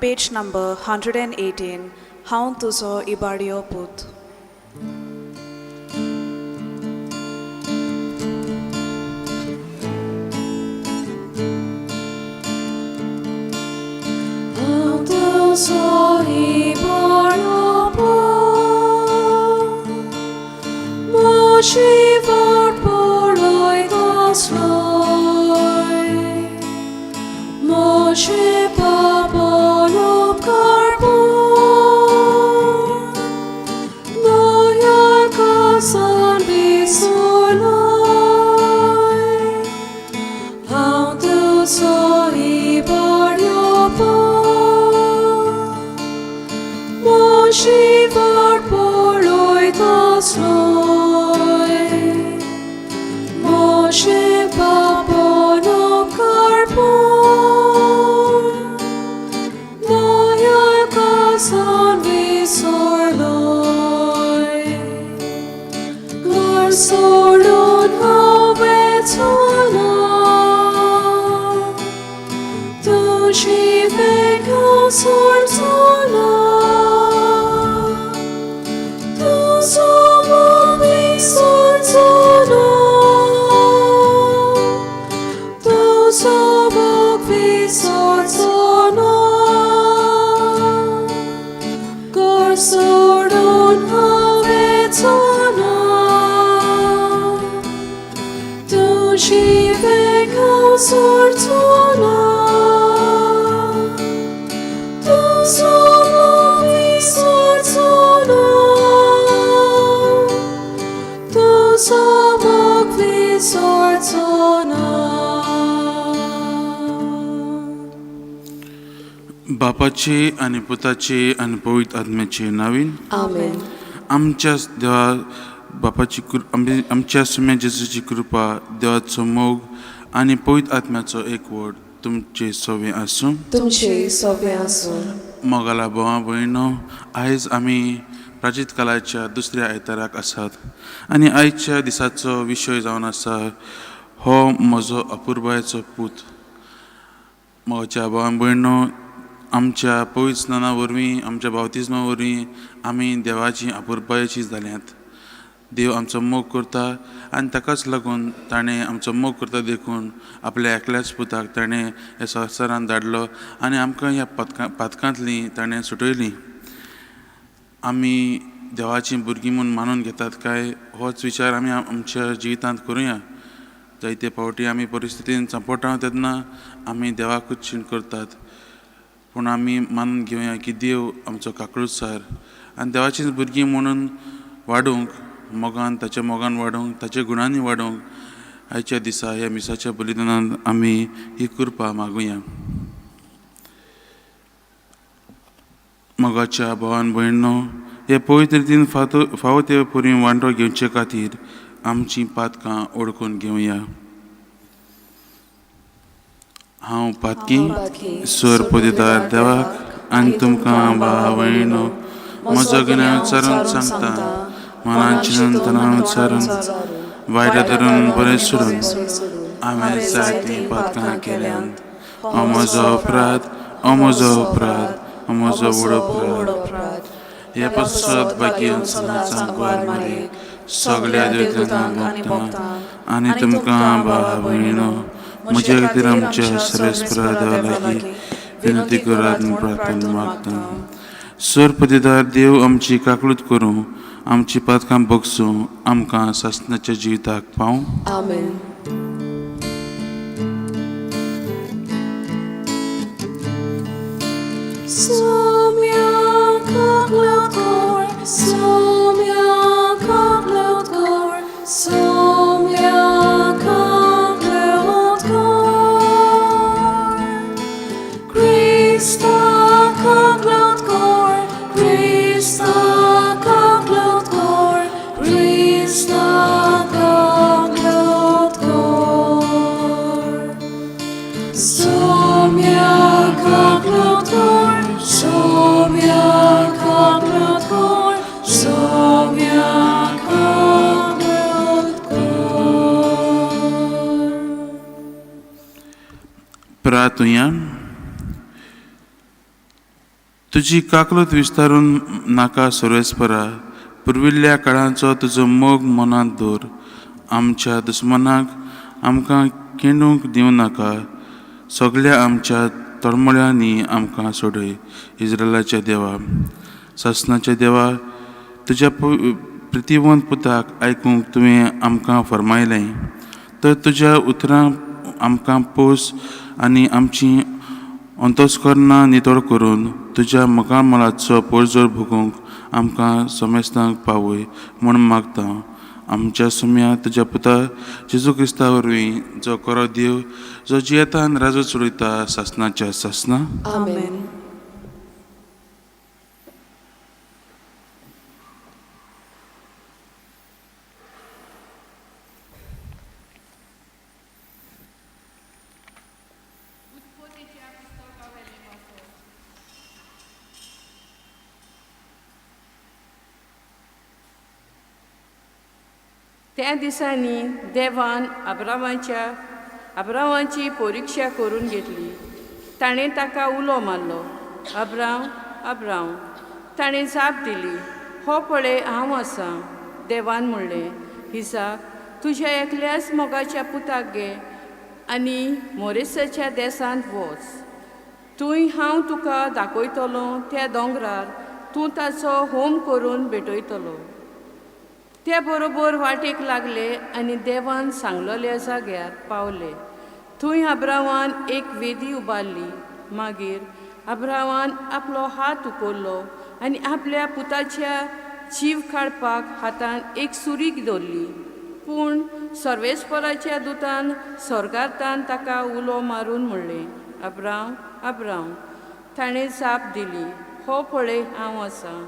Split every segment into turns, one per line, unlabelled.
Page number 118. हांव तुजो इबाडियो पूत.
बापाचे आणि पुताचे आणि पवित्र आत्म्याचे नावीन
आमेन.
आमच्या देवा बापाची आमच्या सुम्या जेजूची कृपा, देवाचो मोग आणि पवित्र आत्म्याचो एकवट तुमचे सवे आसूं.
तुमचे सवे आसूं.
मोगाला भावा भयणो, आयज आमी प्राचीत कालाच्या दुसऱ्या आयताराक आसात आनी आयच्या दिसाचो विशय जावन आसा हो म्हजो अपुर्बायचो पूत. मोगाच्या भावा भयणो, आमच्या पवित्र स्नाना वरवीं आमच्या बावतिजमा वरवीं आमी देवाची अपुरबायेची जाल्यात. देव आमचो मोग करता आनी ताकाच लागून ताणें आमचो मोग करता देखून आपल्या एकल्याच पुताक ताणें ह्या संवसारांत धाडलो आनी आमकां ह्या पातकांतली ताणें सुटयलीं. आमी देवाची भुरगीं म्हूण मानून घेतात काय होच विचार आमी आमच्या जिवितांत करुया. जायते फावटी आमी परिस्थितीन सांपवटा तेन्ना आमी देवाकूच शीण करतात, पूण आमी मानून घेवया की देव आमचो काकळूसार आनी देवाचीच भुरगीं म्हणून वाडूंक, मोगान ताच्या मोगान वाडूंक, ताच्या गुणांनी वाडूंक आयच्या दिसा ह्या मिसाच्या बलिदानांत आमी ही कृपा मागुया. मोगाच्या भावान भयणो, हे पवित्र रितीन फावो ते परी वांटो घेवचे खातीर आमची पातकां ओळखून घेवया. हांव पातकी स्वर पदिदार देवाक आनी तुमकां भाव भयणो म्हजो गिन्यान विचारून सांगता. मनान चिंतून तनान विचारून वायट धरून बरें सोडून हांवें जायतीं पातकां केल्यांत. हो म्हजो अपराध, हो म्हजो अपराध, हो म्हजो व्हड अपराध. हे पसत बाकी सांगवार मारीक सगळ्या देवतांक भोगता आनी तुमकां भाव भयणो म्हजे खातीर आमच्या सर्वेस्परा देवा लागीं विनंती करात आनी प्रार्थना मागता. स्वर पदिदार देव आमची काकळूत करूं, आमची पातकां भोगसूं, आमकां सासणाच्या जिविताक पावूं.
आमेन. प्रार्थुया.
तुजी काकलूत विस्तारून नाका सर्वेस्परा, पुर्विल्ल्या काळांचो तुजो मोग मनांत दवर. आमच्या दुस्मनाक आमकां केंडूंक दिवं नाका, सगळ्या आमच्या तळमळ्यांनी आमकां सोडय. इस्रायलाच्या देवा, सासणाच्या देवा, तुज्या प्रितीवंत पुताक आयकूंक तुवें आमकां फरमायलें, तर तुज्या उतरां आमकां पोस आनी आमची अंतस्करणां नितळ करून तुज्या मोगामोलाचो पोरजोर भोगूंक आमकां समेस्तांक पावय म्हूण मागता. आमच्या सुम्या तुज्या पुता जेजू क्रिस्ता वरवीं, जो खरो देव, जो जियेता आनी राजो चलयता सासणाच्या सासना.
आमेन.
त्या दिसांनी देवान अब्रामाची परीक्षा करून घेतली. ताणें ताका उलो मारलो, अब्राम, अब्राम. ताणें जाप दिली, हो पळय हांव आसां. देवान म्हणलें, इसाक, तुज्या एकल्याच मोगाच्या पुताक घे आनी मोरेसाच्या देसांत वच. थंय हांव तुका दाखयतलो त्या दोंगरार तूं ताचो होम करून भेटयतलो. ते बरोबर वाटेक लागले आनी देवान सांगलोल्या जाग्यार पावले. थंय अब्रामान एक वेदी उबारली. मागीर अब्रामान आपलो हात उखल्लो आनी आपल्या पुताच्या जीव काडपाक हातान एक सुरी दवरली. पूण सर्वेस्पराच्या दुतान स्वर्गांतल्यान ताका उलो मारून म्हणलें, अब्राम, अब्राम. ताणें जाप दिली, हो पळय हांव आसां.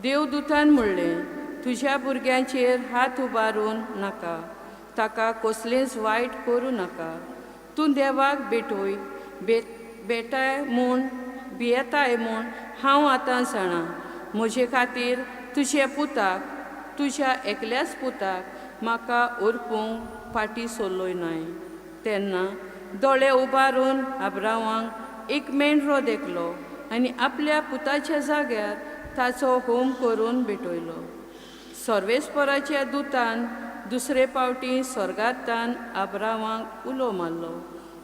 देवदूतान म्हणलें, तुज्या भुरग्यांचेर हात उबारून नाका, ताका कसलेंच वायट करूं नाका. तूं देवाक भेटोय, भियेताय म्हूण हांव आतां जाणां. म्हजे खातीर तुज्या पुताक, तुज्या एकल्याच पुताक म्हाका ओरपूंक फाटीं सोल्लोय नाय. तेन्ना दोळे उबारून अब्रामाक एक मेंढरो देखलो आनी आपल्या पुताच्या जाग्यार ताचो होम करून भेटयलो. सर्वेस्पराच्या दुतान दुसरे फावटी स्वर्गांतल्यान अब्रामाक उलो मारलो,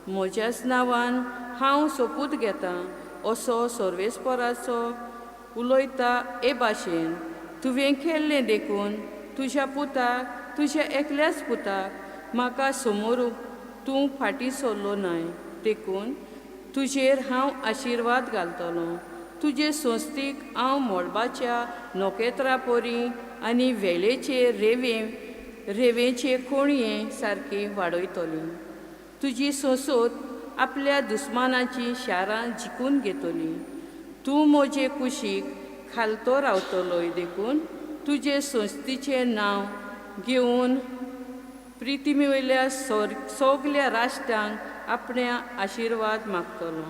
म्हज्याच नांवान हांव सोपूत घेतां असो सर्वेस्पराचो उलयता हे भाशेन तुवें केल्लें देखून तुज्या पुताक, तुज्या एकल्याच पुताक म्हाका समोर तूं फाटीं सरलो नाय. देखून तुजेर हांव आशिर्वाद घालतलों. तुजे संस्थीक हांव मोळबाच्या नोकेत्रां परी आनी वेलेचे रेवेचे कोणये सारकी वाडयतली. तुजी सोंसूत आपल्या दुस्मानाची शारां जिखून घेतली. तूं म्हजे कुशीक खालतो रावतलोय. देखून तुजे संस्थीचें नांव घेवन प्रिथिवीवयल्या सगल्या राष्ट्रांक आपण्या आशिर्वाद मागतलो.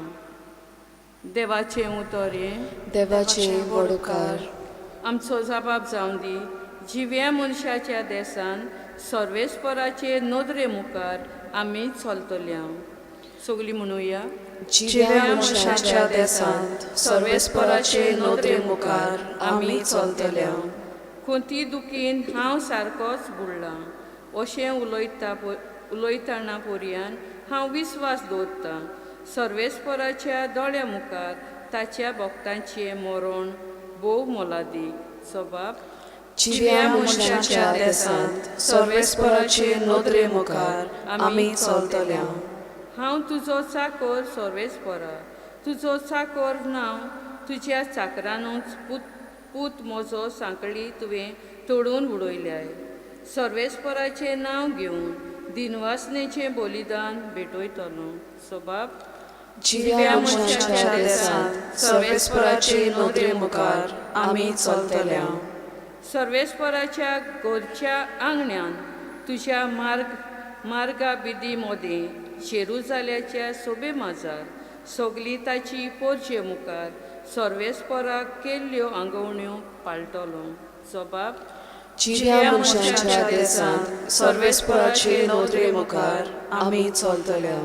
देवाचें उतर हें.
देवाचे वडकार.
आमचो जबाब जावन दी. जिव्या मनशाच्या देसान सर्वेस्पराचे नदरे मुखार आमी चलतल्या. सगळीं म्हणुया.
जिव्या मनशाच्या देसांत सर्वेस्पराचे नदरे मुखार आमी चलतल्या.
कोणती दुखीन हांव सारकोच बुडलां अशें उलयतना पर्यान हांव विस्वास दवरतां. सर्वेस्पराच्या दोळ्या मुखार ताच्या भक्तांचें मरण भोव मोलादीक. जबाब.
जिव्या मनशाच्या देसांत सर्वेस्पराचे नदरे मुखार आमी चलतल्या.
हांव तुजो चाकर सर्वेस्परा. तुजो चाकर नांव तुज्या चाकरानूच पूत म्हजो सांकळी तुवें तोडून उडयल्याय. सर्वेस्पराचें नांव घेवन दिनवासनेचें बलिदान भेटयतलो. जबाब.
जिव्या मनशाच्या देसांत सर्वेस्पराचे नदरे मुखार आमी चलतल्या.
सर्वेस्पराच्या घरच्या आंगण्यान तुज्या मार्गा बिदी मोदें जेरुजाल्याच्या सोबे माजार सगळीं ताची पोरचे मुखार सर्वेस्पराक केल्ल्यो आंगवण्यो पाळटलो. जबाब.
जिव्या मनशाच्या देसांत सर्वेस्पराचे नदरे मुखार आमी चलतल्या.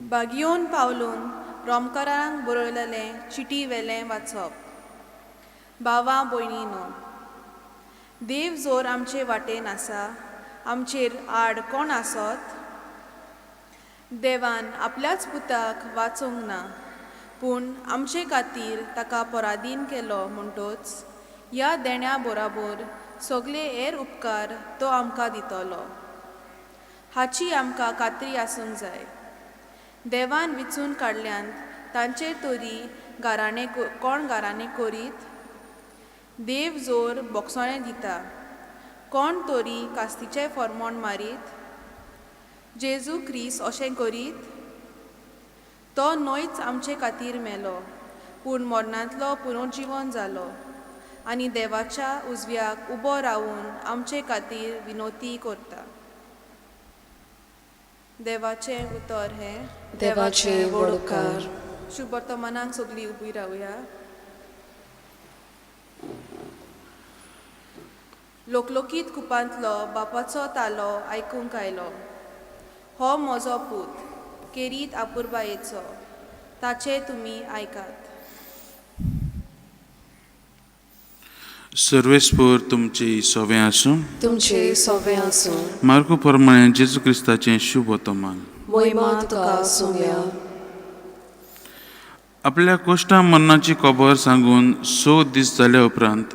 बागयोन पावलून रोमकारांक बरयलेलें चिटी वेलें वाचप. भावां भयणीनो, देव जोर आमचे वाटेन आसा, आमचेर आड कोण आसत? देवान आपल्याच पुताक वाचोवंक ना, पूण आमचे खातीर ताका पराधीन केलो म्हणटच ह्या देण्या बरोबर सगळे हेर उपकार तो आमकां दितलो. हाची आमकां खात्री आसूंक जाय. देवान विचून काडल्यान तांचेर तरी कोण गाराणें करीत? देव जोर बोगसोणें दिता, कोण तरी कास्तीचें फर्मोण मारीत? जेजू क्रिस्त अशें करीत? तो न्हयच आमचे खातीर मेलो, पूण मरणांतलो पुनर्जीवन जालो आनी देवाच्या उजव्याक उबो रावून आमचे खातीर विनोती करता. देवाचें उतर हें.
देवाचे वडकार.
शुभ वर्तमानाक सगळीं उबी रावया. लोकलोकीत कुपांतलो बापाचो तालो आयकूंक आयलो. हो म्हजो पूत, केरीत आपुरबायेचो, ताचे तुमी आयकात.
सर्वेस्पोर तुमची सोवें आसूं.
तुमचे सोवें आसूं.
मार्को प्रमाणे जेजू क्रिस्ताचें शुभ वर्तमान.
महिमा तुका सोव्या.
आपल्या कोश्टा मरणाची खबर सांगून 6 दीस जाल्या उपरांत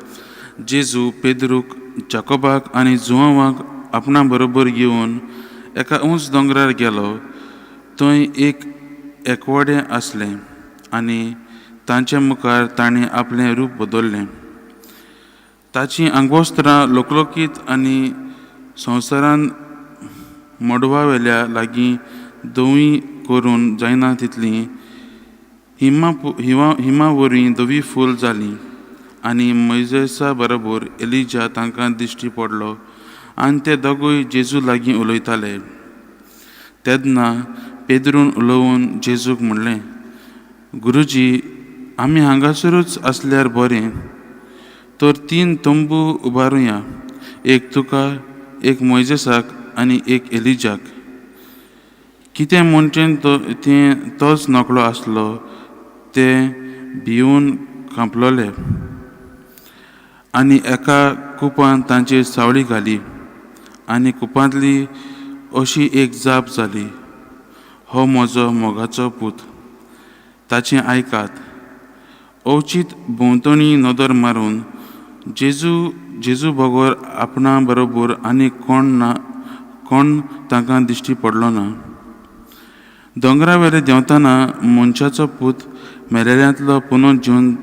जेजू पेद्रूक, जाकोबाक आनी जुआंवाक आपणा बरोबर घेवन एका उंच दोंगरार गेलो. थंय एक एकवडें आसलें आनी तांचे मुखार ताणें आपलें रूप बदल्लें. ताची आंगवस्त्रां लोकलोकीत आनी संवसारान मडवा वेल्या लागीं धवी करून जायना तितलीं हिमा वरीं धवी फूल जालीं. आनी मोइजेसा बरोबर एलिजा तांकां दिश्टी पडलो आनी ते दोगूय जेजू लागीं उलयताले. तेदना पेद्रून उलोवन जेजूक म्हणलें, गुरुजी, आमी हांगासरूच आसल्यार बरें. तर 3 तंबू उबारुया, एक तुका, एक मोइजेसाक आनी एक एलिजाक. कितें म्हणचें तें तोच नकळो आसलो. ते भिवून कांपलोले आनी एका कुपांत तांचेर सावळी घाली आनी कुपांतली अशी एक जाप जाली, हो म्हजो मोगाचो पूत, ताचें आयकात. अवचीत भोंवतणी नदर मारून जेजू बगोर आपणा बरोबर आनी कोण तांकां दिश्टी पडलो ना. दोंगरा वेले देंवतना मनशाचो पूत मेलेल्यांतलो पुनर्जीवन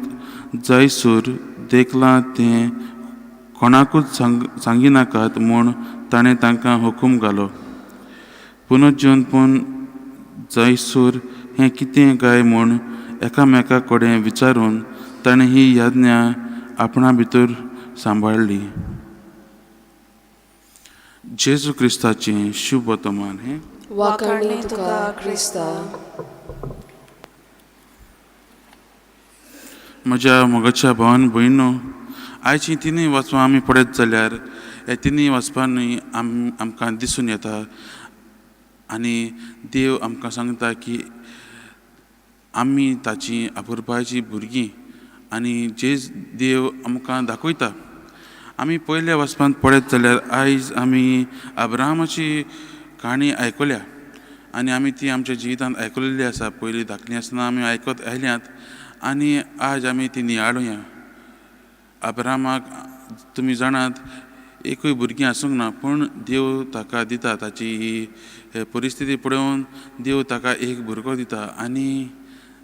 जायसूर देखलां तें कोणाकूच सांगिनाकात म्हूण ताणें तांकां हुकूम घालो. पुनर्जीवनपूण जायसूर हें कितें काय म्हूण एकामेका कडेन विचारून ताणें ही याज्ञा आपणा भितर सांबाळली. जेजू क्रिस्ताचें शुभ वर्तमान हें.
वाखाणणी तुका क्रिस्ता.
म्हज्या मोगाच्या भावान भयणो, आयचीं 3 वचपां आमी पळयत जाल्यार हे 3 वचपांनी आमकां दिसून येता आनी देव आमकां सांगता की आमी ताची आपुरबायची भुरगीं आनी जे देव आमकां दाखयता. आमी पयल्या वचपांत पळयत जाल्यार आयज आमी अब्राहमाची काणी आयकल्या आनी आमी ती आमच्या जिवितांत आयकलेली आसा. पयलीं धाकलीं आसतना आमी आयकत आयल्यात आनी आज आमी ती नियाळुया. अब्राहमाक तुमी जाणात एकूय भुरगीं आसूंक ना, पूण देव ताका दिता. ताची ही परिस्थिती पळोवन देव ताका एक भुरगो दिता आनी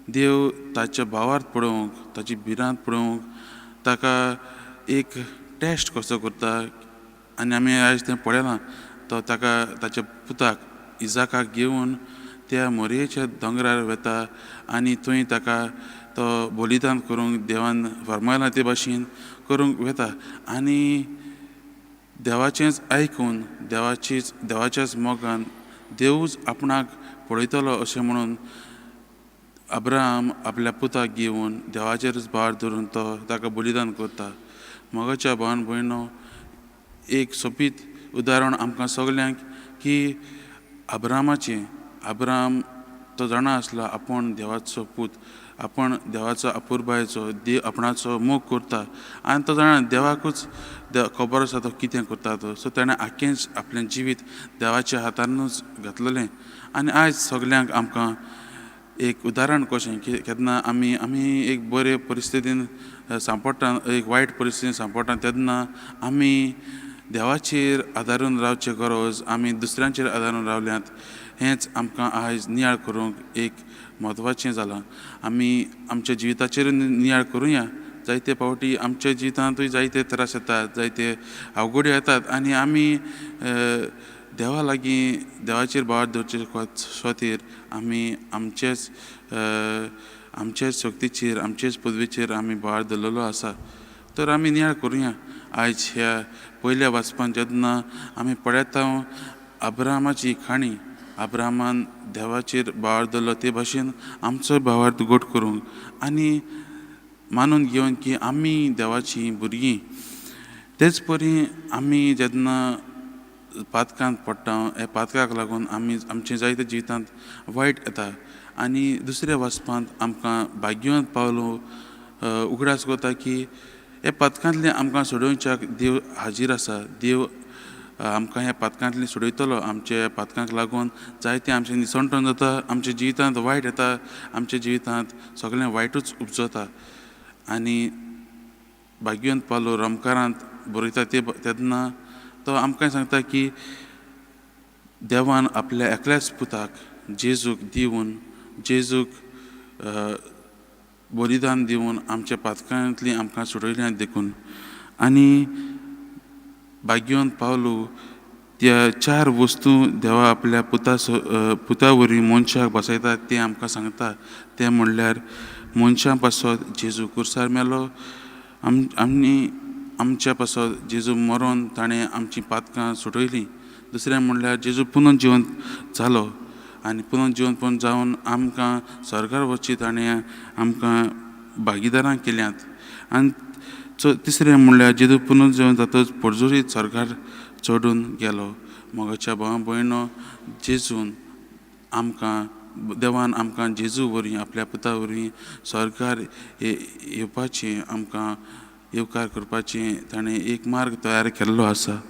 देव ताच्या भावार्थ पळोवंक, ताची भिरांत पळोवंक ताका एक टेस्ट कसो करता. आनी आमी आयज तें पळयलां. तो ताका ताच्या पुताक इजाकाक घेवन त्या मोरयेच्या दोंगरार वता आनी थंय ताका तो बलिदान करूंक देवान फरमायला ते भाशेन करूंक वता. आनी देवाचेंच आयकून देवाच्याच मोगान देवूच आपणाक पळयतलो अशें म्हणून अब्राहम आपल्या पुताक घेवन देवाचेरच भार धरून तो ताका बलिदान करता. मोगाच्या भावान भयणो, एक सोबीत उदाहरण आमकां सगल्यांक की अब्राहम तो जाणा आसलो आपूण देवाचो पूत, आपण देवाचो अपुरबायेचो देव आपणाचो मोग करता आनी तो जाणा देवाकूच खबर आसा तो कितें करता तो. सो ताणें आख्खेंच आपलें जिवीत देवाच्या हातानूच घातलेलें. आनी आयज सगल्यांक आमकां एक उदाहरण कशें की केन्ना आमी एक बरे परिस्थितीन सांपडटा, एक वायट परिस्थितीन सांपडटा तेन्ना आमी देवाचेर आदारून रावचे गरज आमी दुसऱ्यांचेर आदारून रावल्यांत हेंच आमकां आयज नियाळ करूंक एक म्हत्वाचें जालां. आमी आमच्या जिविताचेर नियाळ करुया. जायते फावटी आमच्या जिवितांतूय जायते त्रास येतात, जायते अवघडी येतात आनी आमी देवा लागीं देवाचेर भार दवरचे खातीर आमी आमचेच शक्तीचेर आमचेच पदवेचेर आमी भार दवरलेलो आसा. तर आमी नियाळ करुया. आयज ह्या पयल्या वाचपान जेन्ना आमी पळयता अब्राहमाची खाणी, अब्राहमान देवाचेर भार दवरलो ते भाशेन आमचो भावार्थ गोट करूंक आनी मानून घेवन की आमी देवाची भुरगीं. तेच परी आमी जेन्ना पातकांत पडटा हे पातकाक लागून आमी आमचे जायते जिवितांत वायट येता आनी दुसऱ्या वाचपांत आमकां भाग्यवंत पावलो उगडास करता की हे पातकांतले आमकां सोडोवच्याक देव हाजीर आसा. देव आमकां ह्या पातकांतली सोडयतलो. आमच्या पातकांक लागून जायते आमचें निसंटण जाता, आमच्या जिवितांत वायट येता, आमच्या जिवितांत सगळें वायटूच उपजता. आनी भाग्यवंत पावलो रोमकारांत बरयता तेन्ना तो आमकां सांगता की देवान आपल्या एकल्याच पुताक जेजूक दिवन जेजूक बलिदान दिवन आमच्या पातकांतली आमकां सोडयल्यात देखून. आनी भाग्यवंत पावलो त्या 4 वस्तू देवा आपल्या पुता वरवीं मनशाक बसयतात ते आमकां सांगता. ते म्हणल्यार मनशां पासत जेजू कुर्सार मेलो, आमी आमच्या पासत जेजू मरोन ताणें आमची पातकां सोडयलीं. दुसरें म्हणल्यार जेजू पुनर्जिवंत जालो आनी पुनर्जिवंत जावन आमकां स्वर्गार वचची ताणें आमकां भागीदारां केल्यांत. आनी तिसरें म्हणल्यार जेजू पुनर्जिवंत जातच परजोरीत स्वर्गार चडून गेलो. मोगाच्या भावा भयणो जेजून आमकां देवान आमकां जेजू वरवीं आपल्या पुता वरवीं स्वर्गार येवपाचें आमकां येवकार करपाचें ताणें एक मार्ग तयार केल्लो आसा.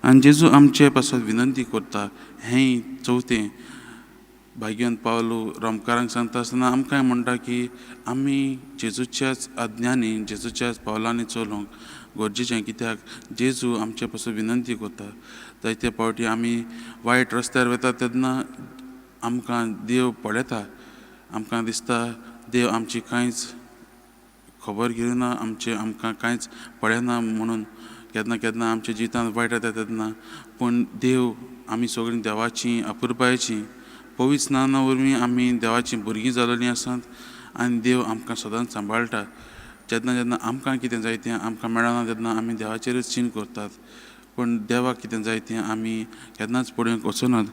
आनी जेजू आमचे पासत विनंती करता. हेंय चवथें भाग्यवंत पावलो रोमकारांक सांगता आसतना आमकांय म्हणटा की आमी जेजूच्याच आज्ञांनी जेजूच्याच पावलांनी चलोवंक गरजेचें. कित्याक जेजू आमचे पासून विनंती करता. जायते फावटी आमी वायट रस्त्यार वता तेन्ना आमकां देव पळयता. आमकां दिसता देव आमची कांयच खबर घेयना, आमकां कांयच पळयना म्हणून केन्ना केन्ना आमच्या जिवितांत वायट येता तेन्ना. पूण देव आमी सगळीं देवाचीं अपुरबायेचीं पवित्र स्नाना वरवीं आमी देवाचीं भुरगीं जाल्लीं आसात आनी देव आमकां सदांच सांबाळटा. जेन्ना जेन्ना आमकां कितें जाय तें आमकां मेळना तेन्ना आमी देवाचेरच चीन करतात. पूण देवाक कितें जाय तें आमी केन्नाच पळोवंक वचनात.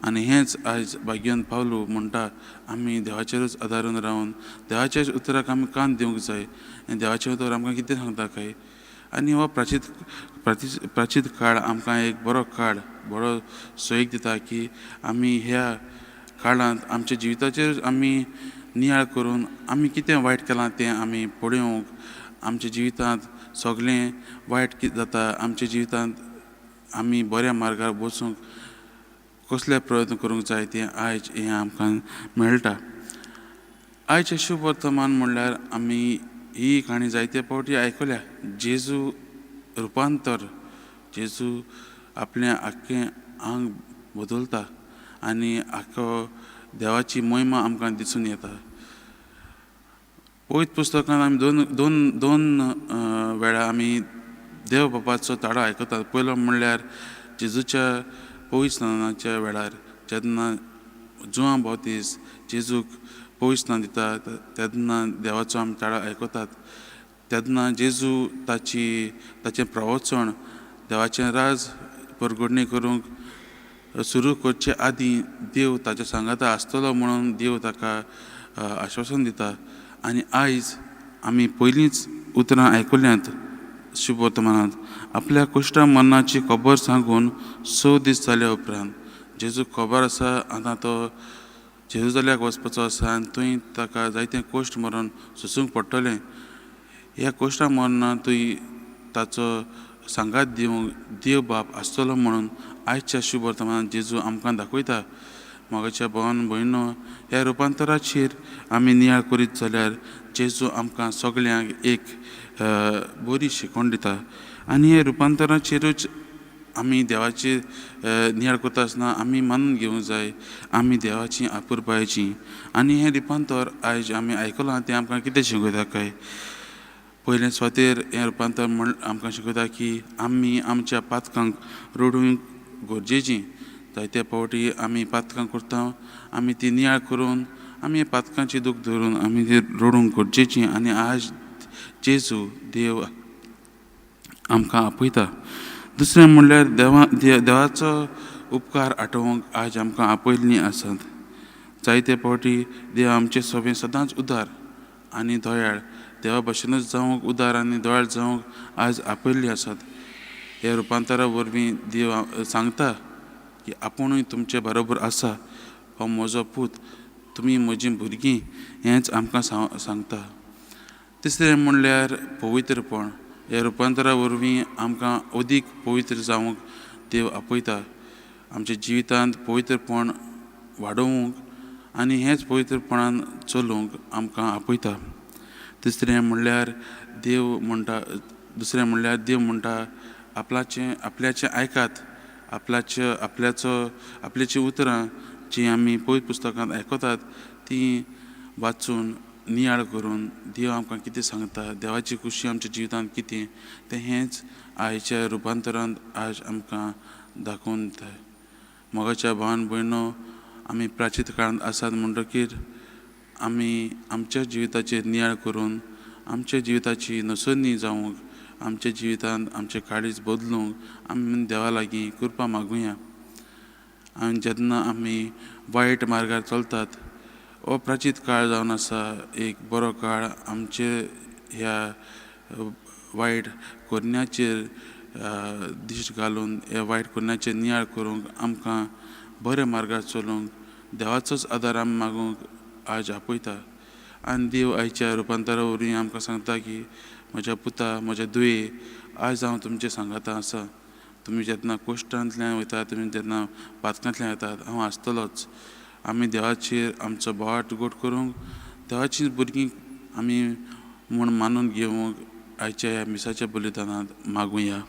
आनी हेंच आयज भाग्यवंत पावलो म्हणटा आमी देवाचेरच आदारून रावन देवाच्याच उतराक आमी कान दिवंक जाय. आनी देवाचें उतर आमकां कितें सांगता काय. आनी हो प्राचीन काळ आमकां एक बरो काळ बरो सोयीक दिता की आमी ह्या काळांत आमच्या जिविताचेर आमी नियाळ करून आमी कितें वायट केलां तें आमी पळोवंक, आमच्या जिवितांत सगळें वायट कितें जाता, आमच्या जिवितांत आमी बऱ्या मार्गार वचूंक कसले प्रयत्न करूंक जाय तें आयज हें आमकां मेळटा. आयचें शुभ वर्तमान म्हणल्यार आमी ही काणी जायते फावटी आयकल्या. जेजू रुपांतर, जेजू आपलें आख्खें आंग बदलता आनी आख्खो देवाची महिमा आमकां दिसून येता. पवित्र पुस्तकांत आमी दोन वेळा आमी देव बापाचो ताळो आयकतात. पयलो म्हणल्यार जेजूच्या पवित्र स्नानाच्या वेळार जेन्ना जुआं बावतीस जेजूक पवित्र स्नान दिता तेन्ना देवाचो आमी ताळो आयकतात. तेन्ना जेजू ताचें प्रवचन देवाचें राज परगडणी करूंक सुरू करचे आदीं देव ताच्या सांगाता आसतलो म्हणून देव ताका आश्वासन दिता. आनी आयज आमी पयलींच उतरां आयकल्यांत शुभ वर्तमानांत. आपल्या कुश्टा मरणाची खबर सांगून 6 दीस जाल्या उपरांत जेजूक खबर आसा आतां तो जेरुसलेमाक वचपाचो आसा आनी थंय ताका जायते कोश्ट मरण सोंसूंक पडटलें. ह्या कोश्टा मरणां थंय ताचो सांगात दिवंक देव बाप आसतलो म्हणून आयच्या शुभ वर्तमानांत जेजू आमकां दाखयता. मोगाच्या भावान भयणो, ह्या रुपांतराचेर आमी नियाळ करीत जाल्यार जेजू आमकां सगळ्यांक एक बरी शिकवण दिता. आनी हे रुपांतराचेरूच आमी देवाचे नियाळ करता आसतना आमी मानून घेवंक जाय आमी देवाची आपुरबायेचीं. आनी हें रुपांतर आयज आमी आयकलां तें आमकां कितें शिकयता काय, पयले सुवातेर हें रुपांतर आमकां शिकयता की आमी आमच्या पातकांक रडूंक गरजेचीं. जायते फावटी आमी पातकां करता, आमी ती नियाळ करून आमी पातकांची दूख धरून आमी ती रडूंक गरजेचीं. आनी आज जेजू देव आमकां आपयता. दुसरें म्हणल्यार देवाचो उपकार आठोवंक आज आमकां आपयल्लीं आसात. जायते फावटी देव आमचे सोबे सदांच उदार आनी दयाळ देवा भशेनूच जावंक उदार आनी दयाळ जावंक आज आपयल्लीं आसात. ह्या रुपांतरा वरवीं देव सांगता की आपुणूय तुमचे बरोबर आसा, हो म्हजो पूत, तुमी म्हजीं भुरगीं, हेंच आमकां सांगता. तिसरें म्हणल्यार पवित्रपण. ह्या रुपांतरा वरवीं आमकां अदीक पवित्र जावंक देव आपयता. आमच्या जिवितांत पवित्रपण वाडोवंक आनी हेच पवित्रपणान चलूंक आमकां आपयता. दुसरें म्हणल्यार देव म्हणटा आपल्याचें आयकात. आपल्याची उतरां जीं आमी पवित्र पुस्तकांत आयकतात तीं वाचून नियाळ करून देव आमकां कितें सांगता, देवाची खुशी आमच्या जिवितांत कितें तें हेंच आयच्या रुपांतरांत आज आमकां दाखोवन दिता. मोगाच्या भावान भयणो, आमी प्राचीत काळांत आसात म्हणटकीर आमी आमच्या जिविताचेर नियाळ करून आमच्या जिविताची नसोनी जावंक, आमच्या जिवितांत आमचें काळीज बदलूंक आमी देवा लागीं कृपा मागुया. आनी जेन्ना आमी वायट मार्गार चलतात, हो प्राचीत काळ जावन आसा, एक बरो काळ आमचे ह्या वायट कोन्याचेर दिश्ट घालून ह्या वायट कोन्याचेर नियाळ करूंक आमकां बऱ्या मार्गार चलूंक देवाचोच आदार आमी मागूंक आज आपयता. आनी देव आयच्या रुपांतरा वरवीं आमकां सांगता की म्हज्या पुता, म्हज्या दुये, आज हांव तुमच्या सांगाता आसा. तुमी जेन्ना कोश्टांतल्यान वयतात, तुमी जेन्ना पातकांतल्यान येतात, हांव आसतलोच. आमी देवाचेर आमचो बोवाट गोट करूंक, देवाचीं भुरगीं आमी म्हूण मानून घेवंक आयच्या ह्या मिसाच्या बलिदानांत मागुया.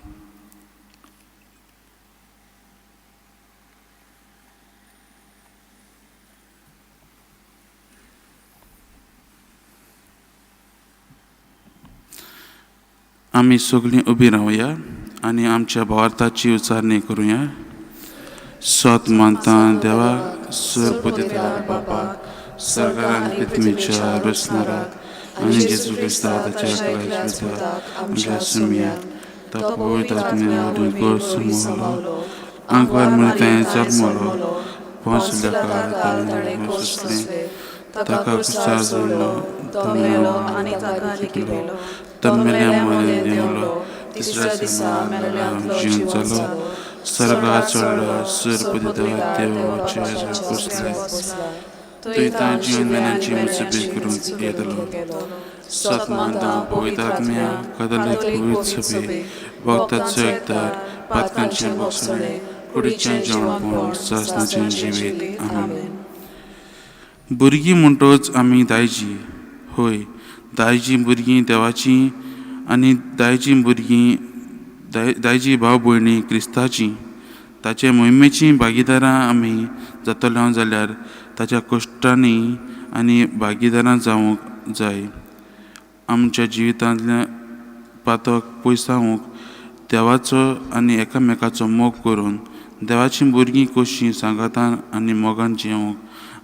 आमी सगळीं उबी रावया आनी आमच्या भावार्थाची उच्चारणी करुया. सोत मानता देवाक, सुरपदिता बापाक, सर्गारान पृथ्वीच्या रचणाराक आनी जेजू क्रिस्ताच्या कलायेच्या आमच्या सुमिया तो पवित्र आत्म्यान समोलो आंकवार म्हणटाय जल्मलो 5 लाखां सुसले ताका कुसार जालो
तो मेलो आनी ताका लिखिलो.
तो मेल्यामुळे देवलो तिसऱ्या दिसा मेल्यातलो जीवन जालो. सर्गात चडलो सुरपदिता देवाचे पुसले थंय तां जीवन मेल्यांची मुसबी करून येतलो. सतमांता पवित्र आत्म्या कदलीक पवित्र सभे भक्ताचो एकदार पातकांचे बसणे कुडीचें जेवण सासणाचें जिवीत. आमीन. भुरगीं म्हणटोच आमी दायजी, होय दायजी भुरगीं देवाचीं आनी दायजी भाव भयणी क्रिस्ताचीं. ताचे मोहिमेचीं भागीदारां आमी जातलो जाल्यार ताच्या कश्टांनी आनी भागीदारां जावंक जाय. आमच्या जिवितांतल्या पातक पयसावंक देवाचो आनी एकामेकाचो मोग करून देवाचीं भुरगीं कशीं सांगातान आनी मोगान जियोंक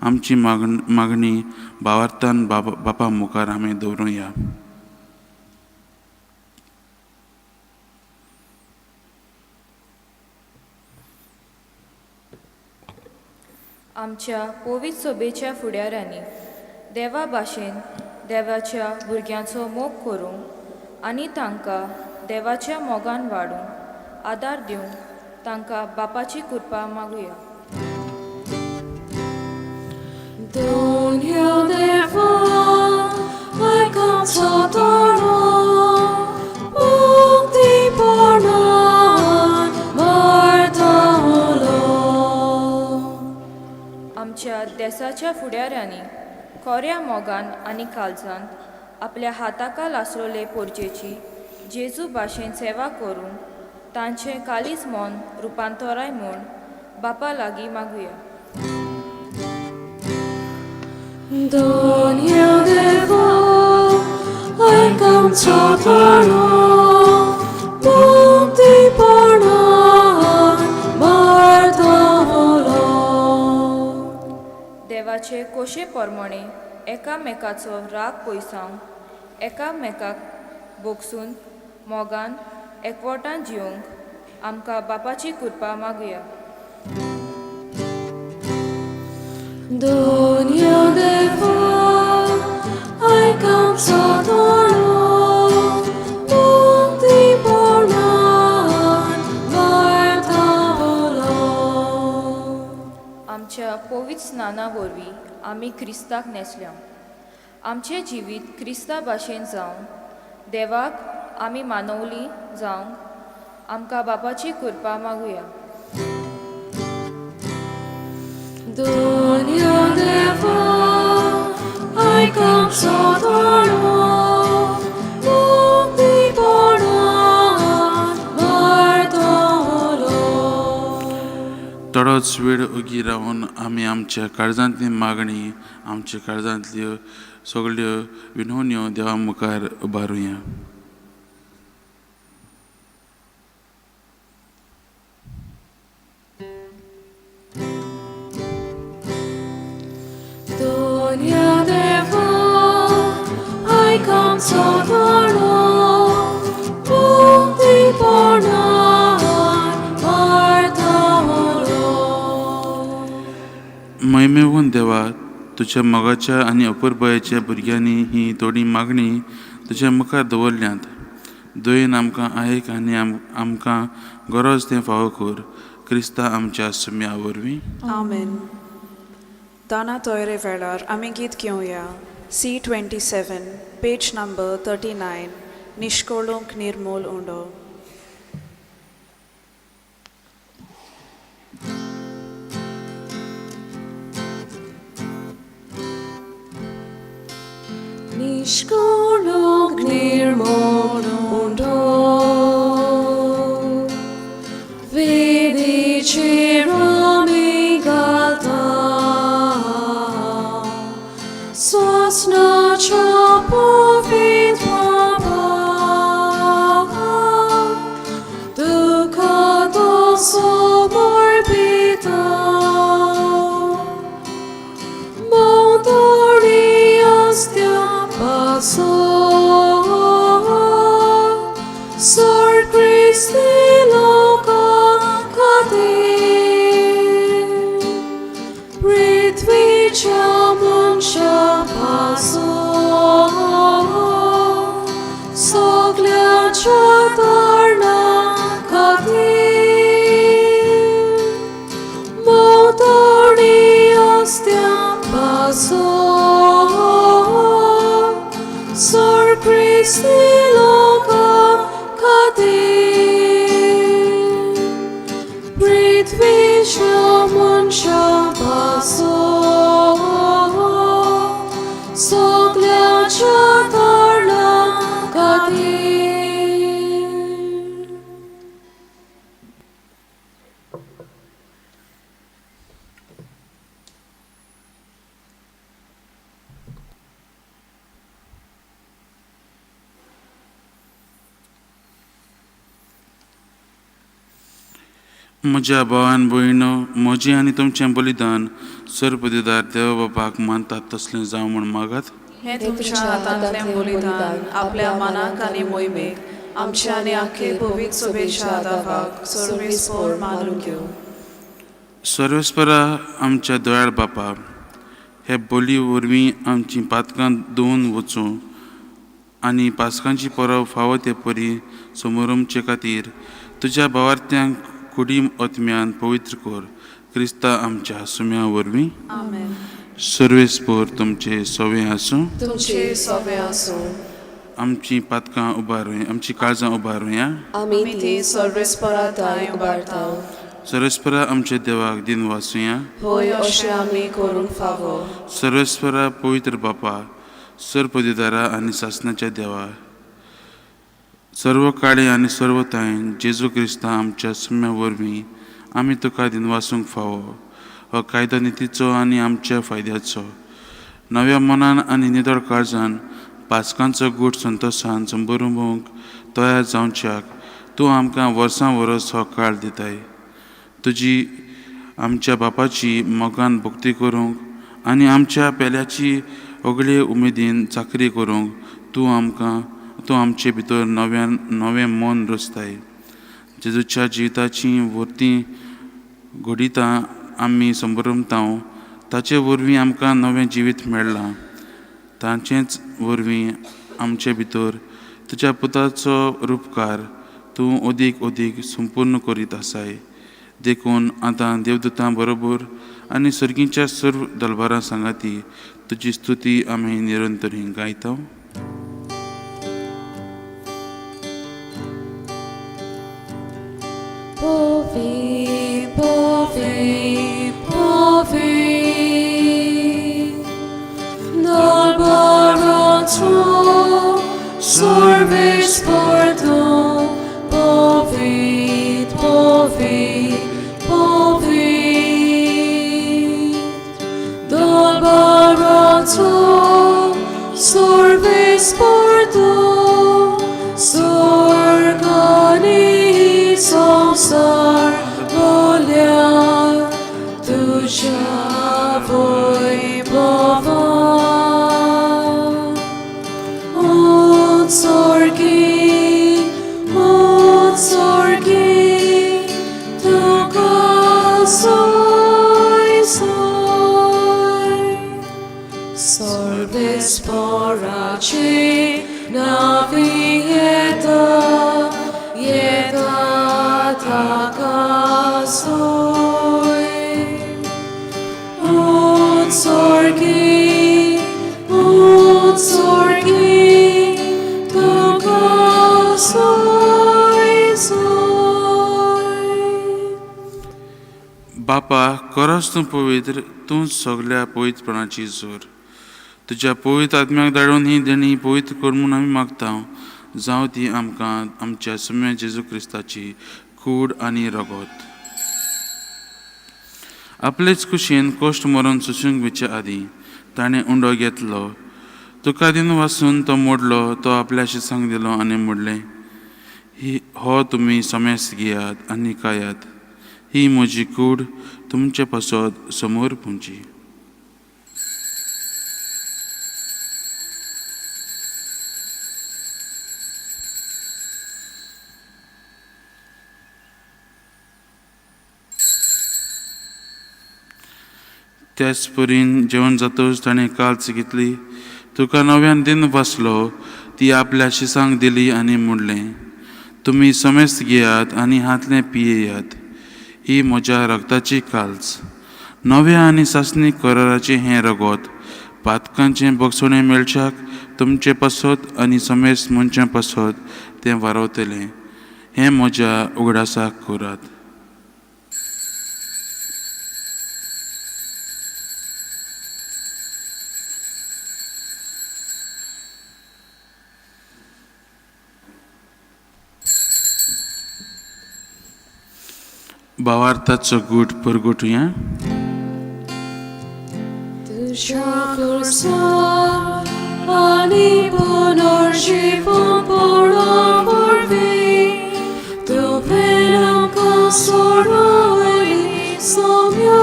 आमची मागणी भावार्थान बापा मुखार आमी दवरुया.
आमच्या पवित्र सभेच्या फुडाऱ्यांनी देवा भाशेन देवाच्या भुरग्यांचो मोग करूंक आनी तांकां देवाच्या मोगान वाडूंक आदार दिवंक तांकां बापाची कृपा मागुया.
Donia dewa, aikansa toro, mukti pornan, marta holo.
आमच्या देशाच्या फुडाऱ्यांनी खोऱ्या मोगान आनी काळजांत आपल्या हाताखाल आसलोले पोरचेची जेजू भाशेन सेवा करून तांचें कालीच मन रुपांतराय म्हूण बापा लागीं मागुया.
Donia dewa, aikansa toro, mukti pornan, marta holo.
देवाचे कोशे प्रमाणे एकामेकाचो राग पयसांक एकामेकाक बोगसून मोगान एकवटान जिवंक आमकां बापाची कृपा मागुया.
Donia dewa, aikansa toro, mukti pornan, marta holo.
आमच्या पवित्र स्नाना वरवीं आमी क्रिस्ताक नेसल्या. आमचें जिवीत क्रिस्ता भाशेन जावन देवाक आमी मानवली जावंक आमकां बापाची कृपा मागुया.
Donia dewa, aikansa toro, mukti pornan, marta holo.
थोडोच वेळ ओगी रावन आमी आमच्या काळजांतली मागणी आमच्या काळजांतल्यो सगळ्यो विनवण्यो देवा मुखार उबारुया.
Donia dewa, aikansa toro, mukti pornan, marta holo.
मैमेवून देवा तुज्या मोगाच्या आनी अपुरबायेच्या भुरग्यांनी ही थोडी मागणी तुज्या मुखार दवरल्यांत. दोयन आमकां आयक आनी आमकां गरज तें फावो कर. क्रिस्ता आमच्या सुम्या वरवीं.
आमेन. दाना तोयरे वेळार आमी गीत घेवया. C27, पेज नंबर 39, निश्कोळूंक निर्मूल उंडो.
Nishkolok nirmonundo, Vedicherami galta, Sosna chapovit papa, Dukato somorbita, Mondori astia paso, Sor Christi loka kati, Pritvicha muncha paso, Soglia chatarna kati, Mondori astia paso, Sor Christi loka kati, Pritvicha muncha paso, Soglia chatarna kati.
म्हज्या भावान भयणो, म्हजें आनी तुमचें बलिदान सर्वपदीदार देव बापाक मानतात तसलें जावं म्हूण मागात.
हे तुमच्या हातांतलें बलिदान आपल्या मनाक आनी मोहिमेक आमच्या आनी आख्खे भोवीक सभेच्या दावाक सर्वेस्पर मानून घेव.
सर्वेस्परा आमच्या दयाळ बापा, हे बोली वरवीं आमचीं पातकां धुवन वचूं आनी पासकांची परब फावो ते परी समोरमचे खातीर तुज्या भावार्थ्यांक कुडी आत्म्यान पवित्र कर. क्रिस्ता आमच्या सुम्या वरवीं.
आमेन.
सर्वेस्पोर तुमचे सोवे आसूं.
तुमचे सोबे आसूं.
आमची पातकां उबारूय, आमची काळजां उबारूया.
आमी ती सर्वेस्पराताय उबारताव.
सर्वेस्परा आमचे देवाक दिन वाचुया.
होय अशें आमी करूंक फावो.
सर्वेस्परा पवित्र बापा, सरपदीदारा आनी सासणाच्या देवा, सर्व काळे आनी सर्व तायेन जेजू क्रिस्ता आमच्या सुम्या वरवीं आमी तुका दिन वाचूंक फावो. हो कायदो नितीचो आनी आमच्या फायद्याचो. नव्या मनान आनी नितळ काळजान पासकांचो गूट संतोशान संभरूंक तयार जावच्याक तूं आमकां वर्सां वरस हो काळ दिताय. तुजी आमच्या बापाची मोगान भक्ती करूंक आनी आमच्या पेल्याची ओगळे उमेदीन चाकरी करूंक तूं आमचे भितर नवें मन रचताय. जेजूच्या जिविताची वर्ती घोडिता आमी संभ्रमताव. ताचे वरवीं आमकां नवें जिवीत मेळ्ळां. तांचेच वरवीं आमचे भितर तुज्या पुताचो रूपकार तूं ओदीक ओदीक संपूर्ण करीत आसाय. देखून आतां देवदूतां बरोबर आनी सर्गीच्या सर्व दलबारां सांगाती तुजी स्तुती आमी निरंतरी गायता.
Povi, povi, povi, Dalbaranto, Sorvesporto, povit, povit, povit, Dalbaranto, Sorvesporto, Sorgani संसार बोल्या तुझ्या वैभवान. उत्सर्गी तुका सोय सोय. सर्वेस्पराचे नावी येता ताका सोय. उत्सर्गी तुका सोय सोय.
बापा, खरोच तूं पवित्र, तूं सगळ्या पवित्रपणाची जोर. तुज्या पवित्र आत्म्याक धाडून ही देणी पवित्र कर म्हूण आमी मागता. जावं ती आमकां आमच्या सुम्या जेजू क्रिस्ताची कूड आनी रगत. आपलेच कुशीन कोश्ट मरून सुशूंक विचे आदीं ताणें उंडो घेतलो. तुका दिन वाचून तो मोडलो. तो आपल्या शिसांक दिलो आनी म्हणलें, हो तुमी समेस घेयात आनी खायात. ही म्हजी कूड तुमचे पासत समोर पुंजी. त्याच परीन जेवण जातच ताणें काल्च घेतली. तुका नव्यान दिन वाचलो. ती आपल्या शिसांक दिली आनी म्हणलें, तुमी समेस्त घेयात आनी हातलें पियेयात. ही म्हज्या रगताची काल्च, नव्या आनी सासणी कराराचें हें रगत पातकांचें बगसणें मेळच्याक तुमचे पासत आनी समेस्त मनशां पासत तें वारवतलें. हें म्हज्या उगडासाक करात. भावार्थाचो गूट परगटुया.
तुझ्या कडसान आनी पुनर्जीवनपणा वरवीं तुवें आमकां सोडवली सोम्या.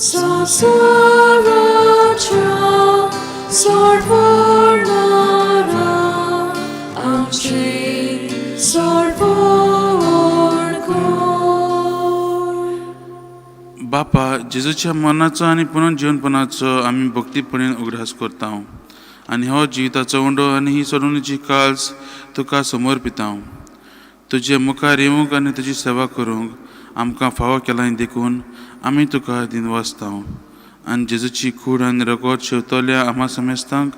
संवसाराच्या सोडवणारा आमची
बापा, जेजूच्या मरणाचो आनी पुनर्जीवनपणाचो आमी भक्तीपणीन उगडास करता. आनी हो जिविताचो उंडो आनी ही सोडवणीची काल्स तुका समर्पिता. तुजे मुखार येवंक आनी तुजी सेवा करूंक आमकां फावो केलां देखून आमी तुका दिनवासता आनी जेजूची कूड आनी रगत शेवतल्या आम्हा समेस्तांक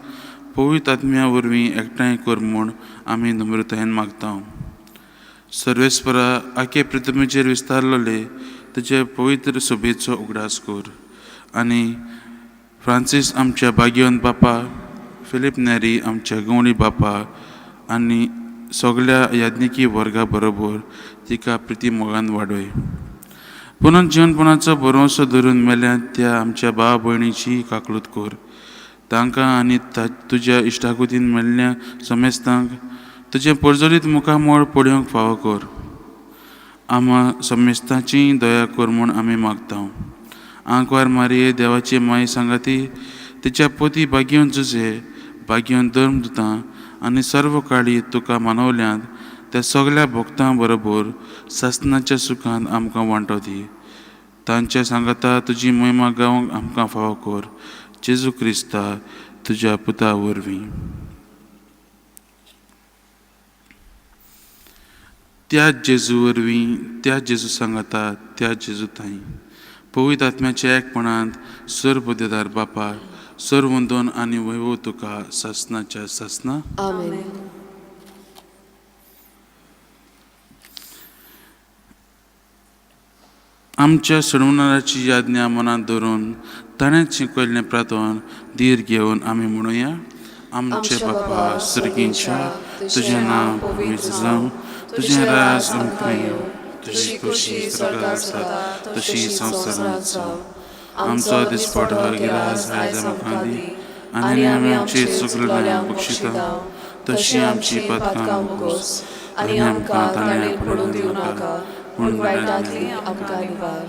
पवित्र आत्म्या वरवीं एकठांय कर म्हूण आमी नम्रतायेन मागता. सर्वेस्परा आखे पृथ्वीचेर विस्तारलोले तुजे पवित्र सोबेचो उगडास कर आनी फ्रांसीस आमच्या भाग्यवंत बापा, फिलीप नेरी आमच्या गवळी बापा आनी सगळ्या याज्ञिकी वर्गा बरोबर तिका प्रिती मोगान वाडय. पुनर्जीवनपणाचो भरवंसो धरून मेल्यात त्या आमच्या भाव भयणीची काकलूत कर. तांकां आनी तुज्या इश्टागुतीन मेल्ल्या समेस्तांक तुजे परजोलीत मुखामोळ पळोवंक फावो कर. आम्हा समेस्तांची दया कर म्हूण आमी मागता. आंकवार मारये देवाची माई सांगाती, तिच्या पोती भाग्यवंत जुजे, भाग्यवंत धर्मदुतां आनी सर्व काळी तुका मानवल्यांत त्या सगळ्या भक्तां बरोबर सासणाच्या सुखांत आमकां वांटो दी. तांच्या सांगाता तुजी महिमा गावंक आमकां फावो कर. जेजू क्रिस्ता तुज्या पुता वरवीं. त्या जेजू वरवीं, त्या जेजू सांगाता, त्या जेजू ताई पवित्र आत्म्याच्या एकपणांत सर्वोदेदार बापा सर्वंदोन आनी वैभव तुका सासणाच्या सासना.
आमेन.
आमच्या सोडवणाऱ्याची याज्ञा मनात धरून ताणें शिकयल्लें प्रार्थन धीर घेवन आमी म्हणुया. आमचे बापा सर्गींच्या, तुजें नांव पवित्र जावं, तुजें राज आमकां येवं, तुजी खोशी स्वर्गांत जाता तशी संवसारांत जावं. आमचो दिसपडो गिरास आयज आमकां दी आनी आमी आमची चुकलेल्यांक बक्षिता तशी आमची पातकां मुगोस आनी आमकां ताणें पडून दिवं नाका पूण वायटांतली आमकां निवार.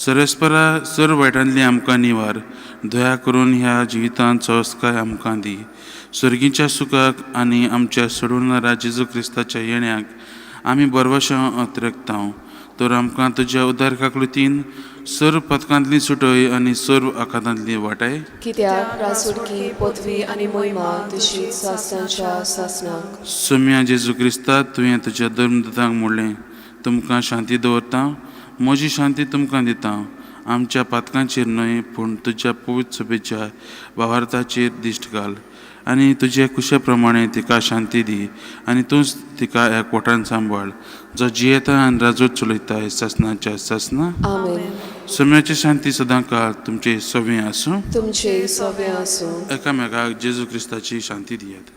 सर्वेस्परा सर्व वायटांतली आमकां निवार. दया करून ह्या जिवितांत चोस्काय आमकां दी. स्वर्गीच्या सुखाक आनी आमच्या सोडवणाऱ्या जेजू क्रिस्ताच्या येण्याक आमी बरवशां अतिरेकता. तर आमकां तुज्या उदार काकलुतीन सर्व पथकांतली सुटय आनी सर्व आकांतांतली वाटाय.
कित्याक रासुडकी, पदवी आनी मोहिमा तुजी सासणाच्या सासनाक.
सोम्या जेजू क्रिस्ता तुवें तुज्या धर्मदूतांक म्हणलें, तुमकां शांती दवरता, म्हजी शांती तुमकां दिता. आमच्या पातकांचेर न्हय पूण तुज्या पवित्र सोबेच्या भावार्थाचेर दिश्ट घाल आनी तुजे कुशे प्रमाणे तिका शांती दी आनी तूंच तिका एकवटान सांबाळ, जो जियेता आनी राजवट चलयता सासणाच्या सासना.
आमेन.
सोम्याची शांती सदां काळ तुमचे सवे आसूं.
तुमचे सवे आसूं.
एकामेकाक जेजू क्रिस्ताची शांती दियात.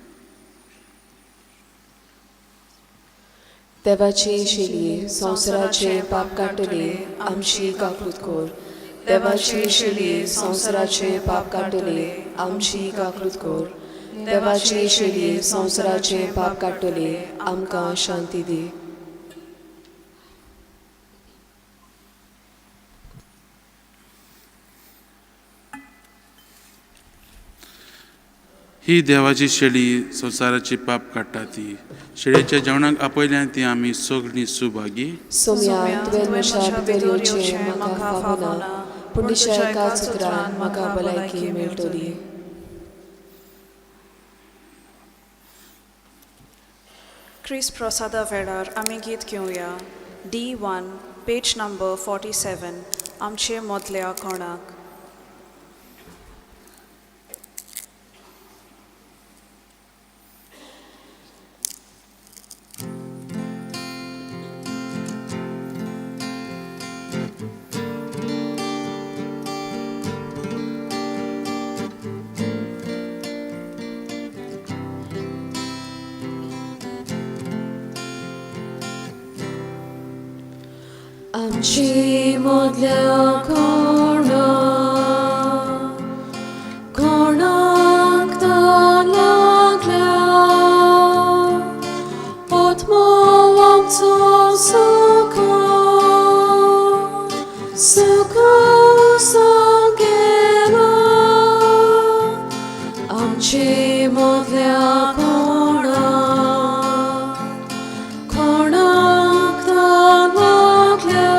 देवाची शेली संवसाराचे पाप काडटले आमची काकूत कर. देवाची शेली संवसाराचे पाप काडटले आमची काकूत कर. देवाची शेली संवसाराचे पाप काडटले आमकां शांती दी.
ही देवाची शेळी संवसाराची पाप काडटा ती. शेळयेच्या जेवणाक आपयल्यान ती आमी सगळीं सुभागी.
सोम्या तुवें म्हज्या भितर येवचें म्हाका फावना, पूण दिशा एकाच उतरान म्हाका भलायकी मेळटली.
ख्रिस्त प्रसादा वेळार आमी गीत घेवया. D1 पेज नंबर 47 आमचे मोदल्या कोणाक.
आमची मोदल्या कोणाक ता लागल्या, आत्मो आमचो सुखा गेला. आमची मोदल्या कोणाक ता लागल्या,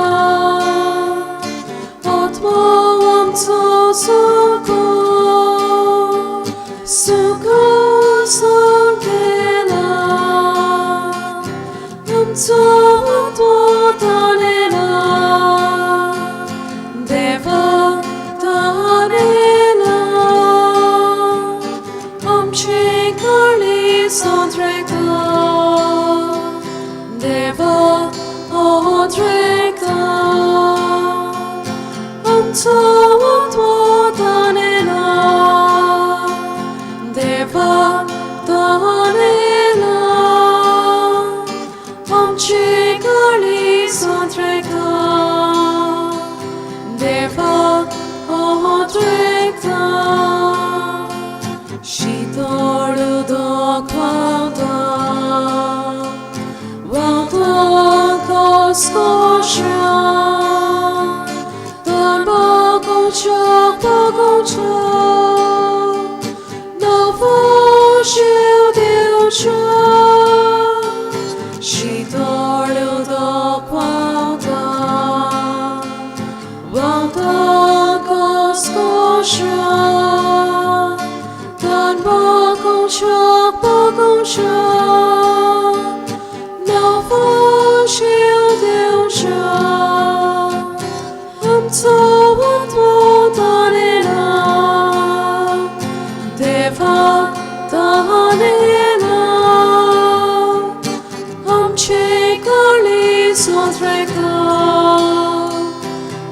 넌 보고 저 보고 저 너무 쉬우되어줘 시도르도 과가 왕도 고스고쇼 넌 보고 저 보고 저 너무 쉬우되어줘 엄소원 떠내라 대박 떠내라 엄체 걸리 소트레카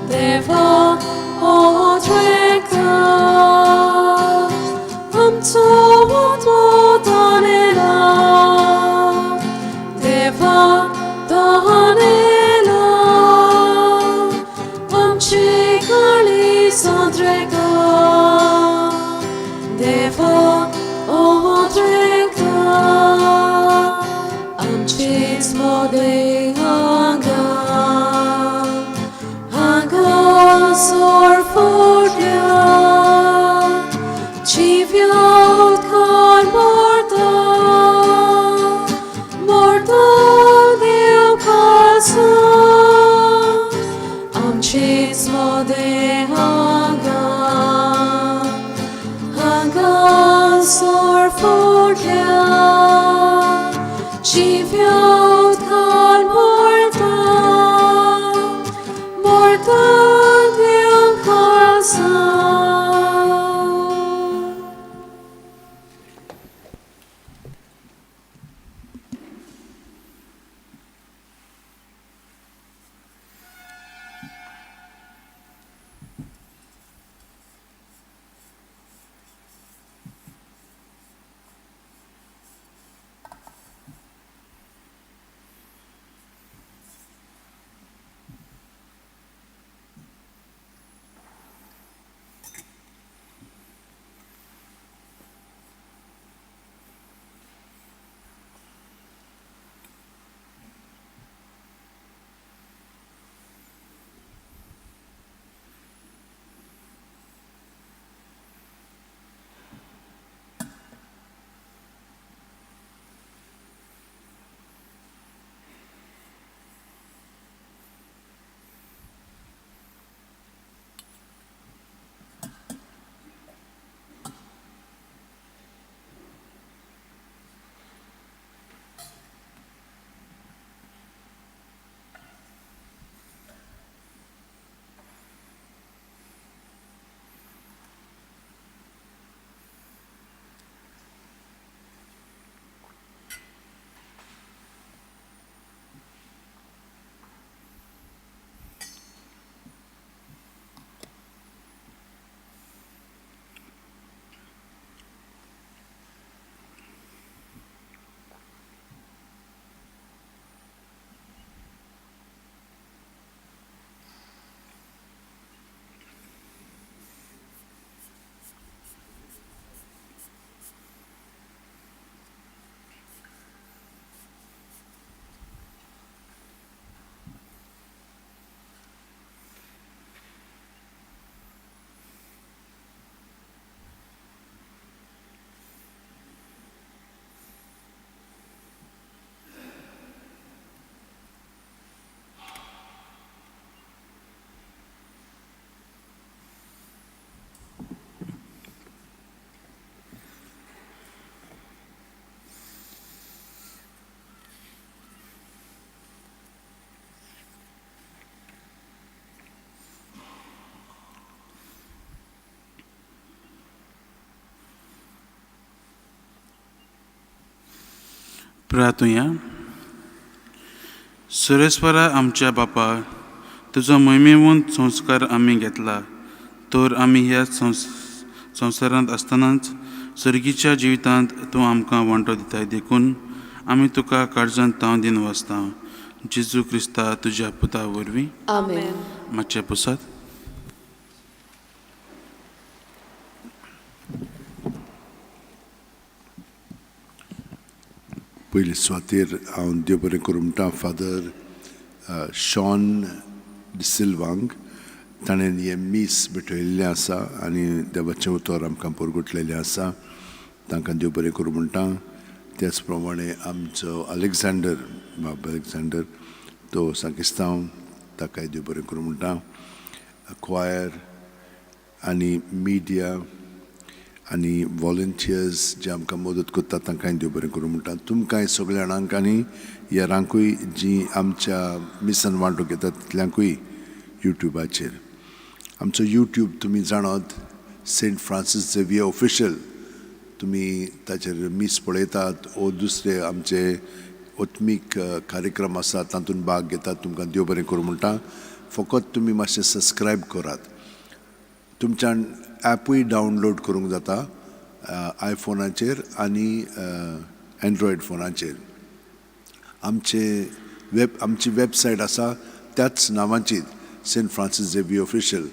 대박 오트레카 엄소원 떠내라 대박 떠내라 엄체 걸리 소트레카 대박 오트레카 암치스 모델 한가 sorfordia chiviot con mortal deo casa amchis mode hanga sorfordia chiviot con mortal deo casa.
प्रार्थुया. सुरेस्वरा आमच्या बापा, तुजो मोहिमेवंत संस्कार आमी घेतला, तर आमी ह्या संवसारांत आसतनाच सर्गीच्या जिवितांत तूं आमकां वांटो दिताय देखून आमी तुका काळजांत तांव दिन वाचता. जेजू क्रिस्ता तुज्या पुता वरवीं
आमेन.
मातशें पुसात.
पयले सुवातेर हांव देव बरें करूं म्हणटा. फादर शॉन डिसिल्वांक ताणें हे मीस भेटयल्लें आसा आनी देवाचें उतर आमकां पुरगुटलेलें आसा. तांकां देव बरें करूं म्हणटा. त्याच प्रमाणे आमचो अलेक्झांडर बाब अलेक्झांडर तो साकिस्तांव ताकाय देव बरें करूं म्हणटा. क्वायर आनी मिडिया आनी वॉलंटियर्स जे आमकां मदत करतात तांकांय देव बरें करूं म्हणटा. तुमकांय सगळ्या जाणांक आनी यारांकूय जीं आमच्या मिसान वांटो घेतात तितल्यांकूय युट्यूबाचेर. आमचो यूट्यूब तुमी जाणात सेंट फ्रांसीस झेवियर ऑफिशियल. तुमी ताचेर मीस पळयतात वो दुसरे आमचे ओत्मीक कार्यक्रम आसात तातूंत भाग घेतात. तुमकां देव बरें करूं म्हणटा. फकत तुमी मातशें सबस्क्रायब करात. तुमच्यान ॲपूय डावनलोड करूंक जाता आयफोनाचेर आनी एंड्रॉयड फोनाचेर. आमची वेबसायट आसा त्याच नांवाची सेंट फ्रांसीस झेवियर ऑफिशियल.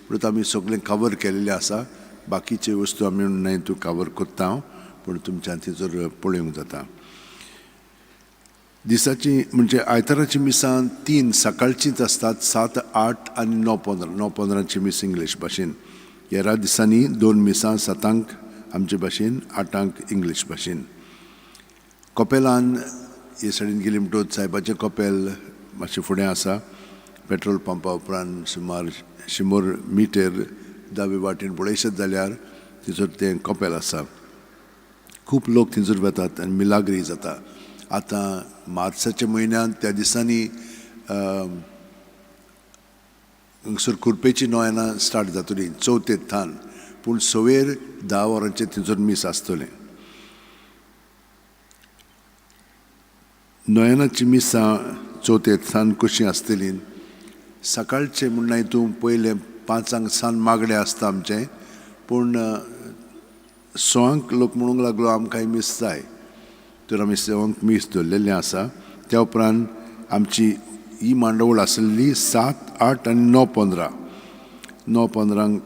म्हणून आमी सगळें कवर केल्लें आसा. बाकीचे वस्तू आमी न्हय तूं कवर करता हांव पूण तुमच्यान थंयसर पळोवंक जाता. दिसाची म्हणजे आयताराची मिसां 3 सकाळचींच आसतात 7, 8 आनी 9:15. 9:15ची मीस इंग्लीश भाशेन. हेरा दिसांनी 2 मिसां 7 आमचे भाशेन 8 इंग्लीश भाशेन. कपेलान हे सायडीन गेली म्हणटच सायबाचें कपेल मातशें फुडें आसा. पेट्रोल पंपा उपरांत सुमार 100 मिटर दावे वाटेन पळयशत जाल्यार थंयसर तें कपेल आसा. खूब लोक थंयसर वतात आनी मिलाग्री जाता. आतां मार्चाच्या म्हयन्यांत त्या दिसांनी हांगसर खुरपेची नोयनां स्टार्ट जातलीं 4 थान. पूण सवेर 10 वरांचेर थंयसर मीस आसतलें. नोयनाची मिसां 4 थान कशीं आसतलीं. सकाळचें म्हणून तूं पयलें 5 सान मागडे आसता आमचें. पूण 6 लोक म्हणूंक लागलो आमकां मीस जाय तर आमी 6 मीस दवरलेलें आसा. त्या उपरांत आमची ही मांडवळ आसलेली 7, 8 आनी 9:15. 9:15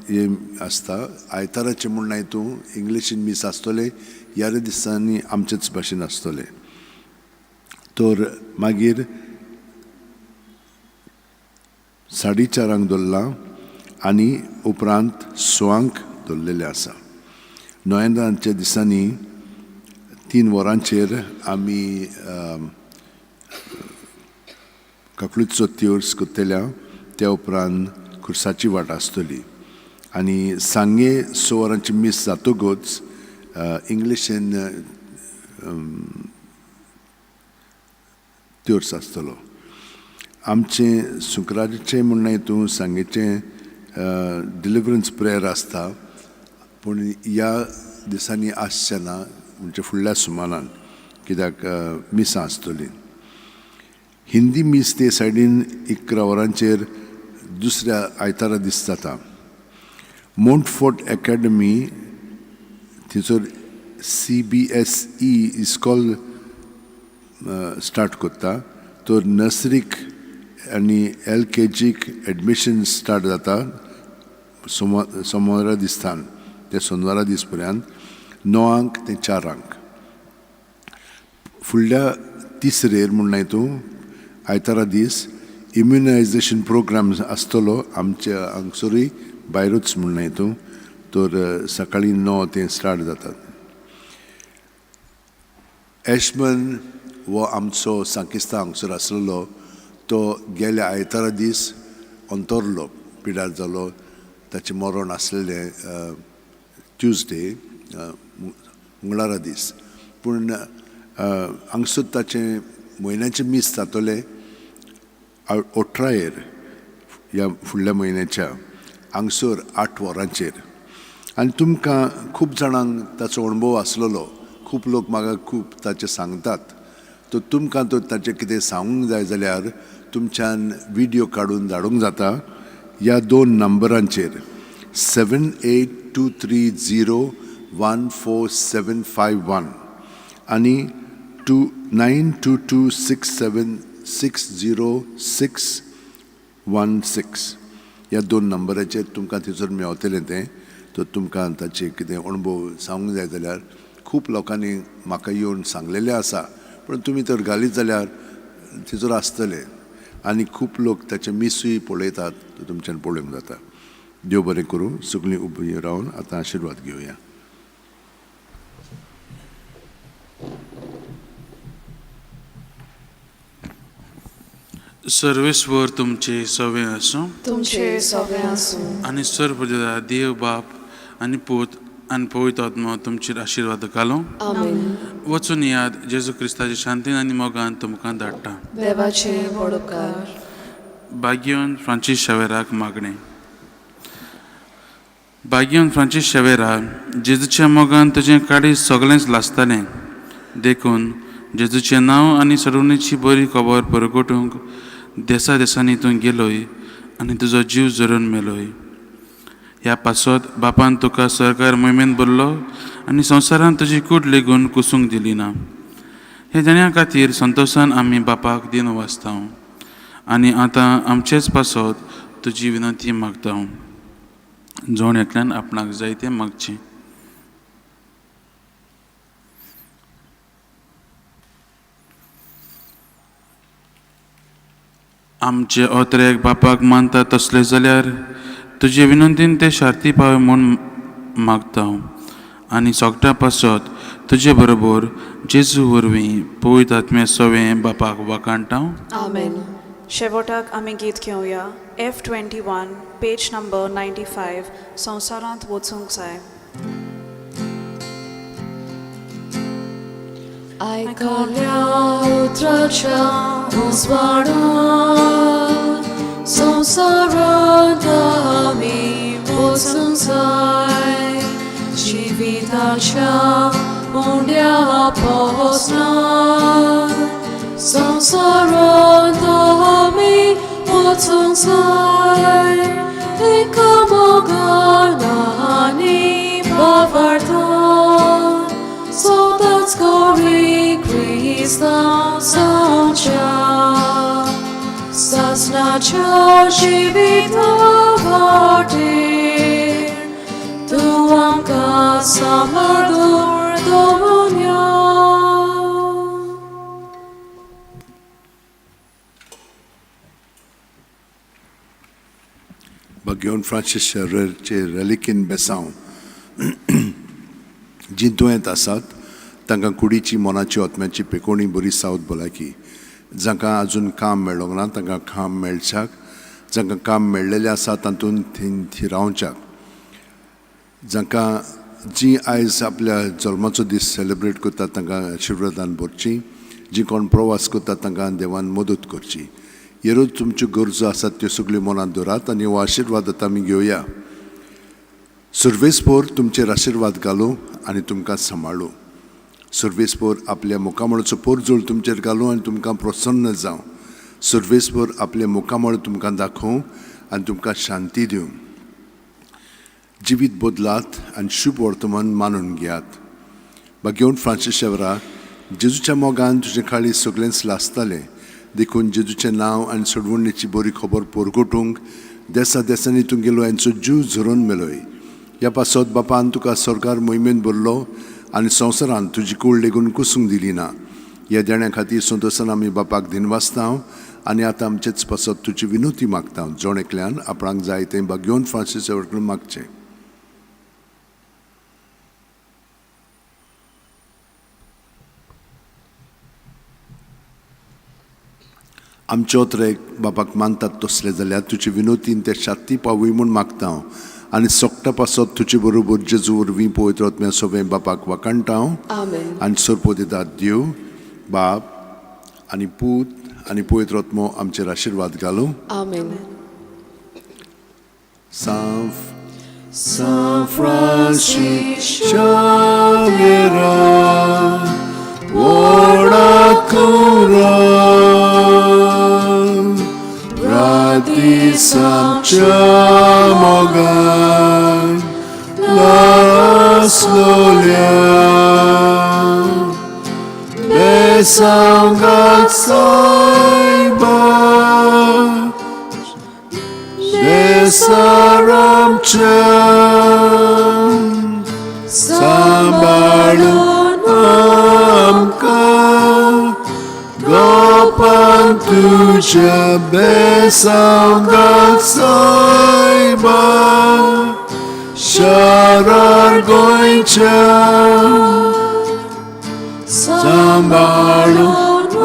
हे आसता. आयताराचें म्हणून तूं इंग्लिशीन मीस आसतले. ह्या दिसांनी आमचेच भाशेन आसतले. तर मागीर 4:30 दवरला आनी उपरांत 6 दवरलेलें आसा. नोयनाच्या दिसांनी 3 वरांचेर आमी काकळूच चोत्योर्स करतल्या. त्या उपरांत खुर्साची वाट आसतली आनी सांगे 6 वरांची मीस जातकूच इंग्लिशीन त्योर्स आसतलो. आमचें शुक्रारचें म्हणून तूं सांगेचें डिलिव्हरन्स प्रेयर आसता. पूण ह्या दिसांनी आसचें ना म्हणजे फुडल्या सुमारान कित्याक मिसां आसतलीं. हिंदी मीस ते सायडीन 11 वरांचेर दुसऱ्या आयतारा दीस जाता. मोंटफोर्ट अकॅडमी थंयसर CBSE इस्कॉल स्टार्ट करता. तर नर्सरीक आनी LKGक एडमिशन स्टार्ट जाता सोमारा दिसतान ते सोनवारा दीस पर्यंत 9 ते 4. फुडल्या तिसरेर म्हणून तूं आयतारा दीस इम्युनायझेशन प्रोग्राम आसतलो आमच्या हांगसरूय भायरूच म्हणून तूं. तर सकाळीं 9 ते स्टार्ट जातात. एशमन वो आमचो सांकिस्तां हांगसर आसलेलो तो गेल्या आयतारा दीस अंतरलो पिड्यार जालो. ताचें मरण आसलेलें ट्यूजडे मंगळारा दीस. पूण हांगसर ताचें म्हयन्याचें मीस जातलें 18 ह्या फुडल्या म्हयन्याच्या हांगसर 8 वरांचेर. आनी तुमकां खूब जाणांक ताचो अणभव आसलेलो. खूब लोक म्हाका खूब ताचें सांगतात. तो तुमकां तो ताचें कितें सांगूंक जाय जाल्यार तुमच्यान व्हिडियो काडून धाडूंक जाता ह्या 2 नंबरांचेर 7823014751 आनी 9226760616 ह्या 2 नंबराचेर तुमकां थंयसर मेळटलें तें. तो तुमकां ताचें कितें अणभव सांगूंक जाय जाल्यार खूब लोकांनी म्हाका येवन सांगलेलें आसा. पूण तुमी तर घालीत जाल्यार थंयसर आसतलें. आनी खूब लोक ताचे मिसूय पळयतात तो तुमच्यान पळोवंक जाता. देव बरें करूं. सगळीं उबी रावन आतां आशिर्वाद घेवया.
सर्वेस्वर तुमचे सवे आसूं
तुमचे सगळें आसूं
आनी सर्वप्रदाता देव बाप आनी पूत आनी पवित्र आत्मा तुमचेर आशिर्वाद घालूं.
आमेन.
वचून याद जेजू क्रिस्ताच्या शांतीन आनी मोगान तुमकां धाडटा.
देवाचे व्हड उपकार.
भाग्यवन फ्रांसीस शावेराक मागणें. भाग्यवन फ्रांसीस शावेरा, जेजूच्या मोगान तुजें काळीज सगळेंच लासतालें देखून जेजूचें नांव आनी सडवणेची बरी खबर परगटूंक देसा देसांनी तूं गेलोय आनी तुजो जीव जरून मेलोय. ह्या पासत बापान तुका सरकार मोहिमेन भरलो आनी संवसारान तुजी कूड लेगून कुसूंक दिली ना. हे जाण्या खातीर संतोशान आमी बापाक दिन वाचता आनी आतां आमचेच पासत तुजी विनंती मागता. जोण एकल्यान आपणाक जाय तें मागचें. आमचे ओतरेक बापाक मानता तसले जाल्यार तुजे विनंतीन ते शार्ती पावे म्हूण मागता आनी सोगटा पासत तुजे बरोबर जेजू वरवीं पवित्र आत्मे सवें बापाक वाकाणटा.
आमेन.
शेवटाक आमी गीत घेवया. F21 पेज नंबर 95 संवसारांत वचूंक जाय.
आयकल्या उतराच्या उजवाडान संवसारांत आमी वचूंक जाय. जिविताच्या मुंड्या पावसांत संवसारांत आमी वचूंक जाय. एका मोगान आनी बावार्थान सदांच गोरी क्रिस्तांव जावच्या. सासणाच्या जिविता वाटेर तूं आमकां सांबाळून दवरया.
भाग्यवन फ्रांसीस शावेराचे रेलिकेन बेसांव जीं दुयेंत आसात तांकां कुडीची मोनाची आत्म्याची पेकोवणी बरी सावत भलायकी. जांकां आजून काम मेळोंक ना तांकां काम मेळच्याक. जांकां काम मेळ्ळेलें आसा तातूंत थी रावच्याक. जांकां जीं आयज आपल्या जल्माचो दीस सेलेब्रेट करतात तांकां आशिर्वादान भरची. जीं कोण प्रवास करतात तांकां देवान मदत करची. हे रोज तुमच्यो गरजो आसात त्यो सगळ्यो मनांत दवरात आनी हो आशिर्वाद आतां आमी घेवया. सर्वेस्पोर तुमचेर आशिर्वाद घालूं आनी तुमकां सांबाळूं. सर्वेस्पोर आपल्या मुखामळाचो पोरजोळ तुमचेर घालूं आनी तुमकां प्रसन्न जावं. सर्वेस्पोर आपले मुखामळ तुमकां दाखोवं आनी तुमकां शांती दिवं. जिवीत बदलात आनी शुभ वर्तमान मानून घेयात. भाग्यवन फ्रांसीस शावेरा, जेजूच्या मोगान तुजें काळीज सगळेंच लासतालें देखून जेजूचें नांव आनी सडवणेची बरी खबर परगटूंक देसा देसांनी तूं गेलो आनी तुजो जीव झरोवन मेलोय. ह्या पासत बापान तुका सरकार मोहिमेन भरलो आनी संवसारान तुजी कूड लेगून कुसूंक दिली ना. ह्या देण्या खातीर संतोशान आमी बापाक दिनवासता आनी आतां आमचेच पासत तुजी विनंती मागता. जोण एकल्यान आपणाक जाय तें भाग्यवन फ्रांसीस शावेराकडून मागचें. आमचे ओतरेक बापाक मानतात तसले जाल्यार तुजी विनंतीन ते शांती पावय म्हूण मागता आनी सोगटा पासत तुजे बरोबर जेजू वरवीं पवित्र आत्म्या सवें बापाक वाकाणटा.
आमेन.
आनी सर्पोदिता देव बाप आनी पूत आनी पवित्र आत्मो आमचेर आशिर्वाद घालूं.
आमेन.
San Francisco Xaviera, Oracura, Radis Amcha Mogan, Las Lolia, Besangat Saiba, Desaramchan Sambalun Amka Gopan तुझ्या बेसांगाक सायबा शारार गोंयच्या सांबाळून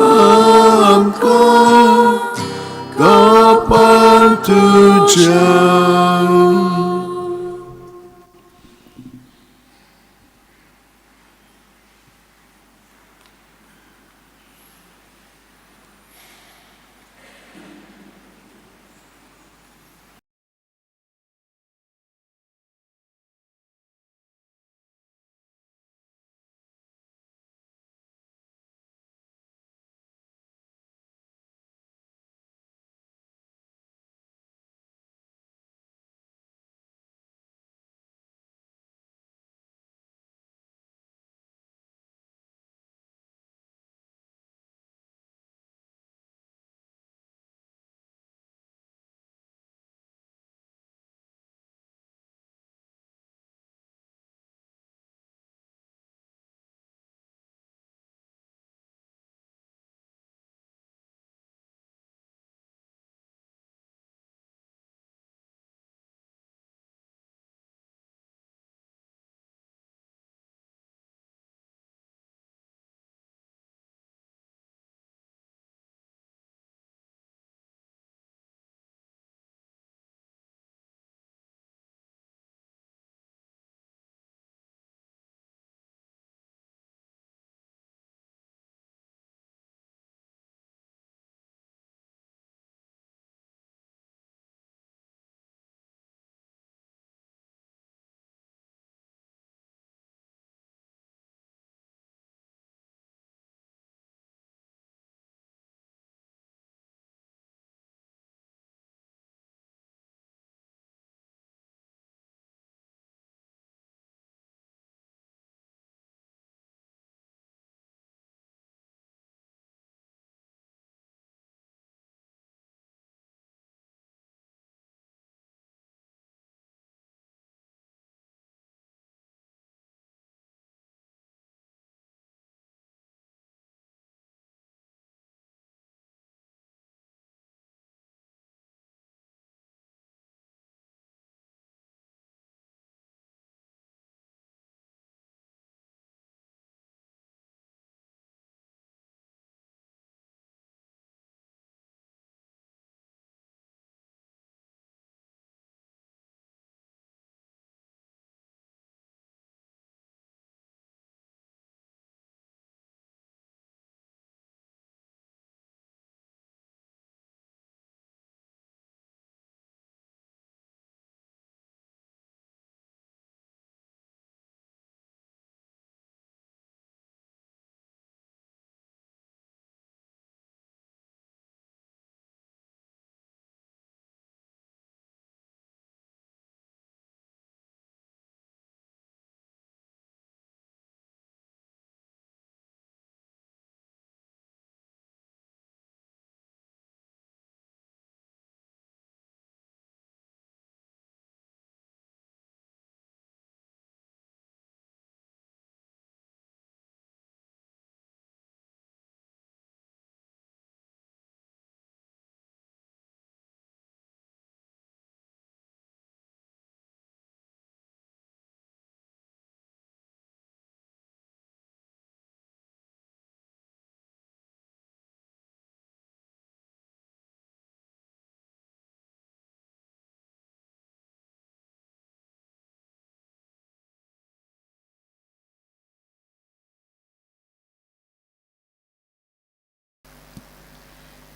आमकां कापार तुझ्या.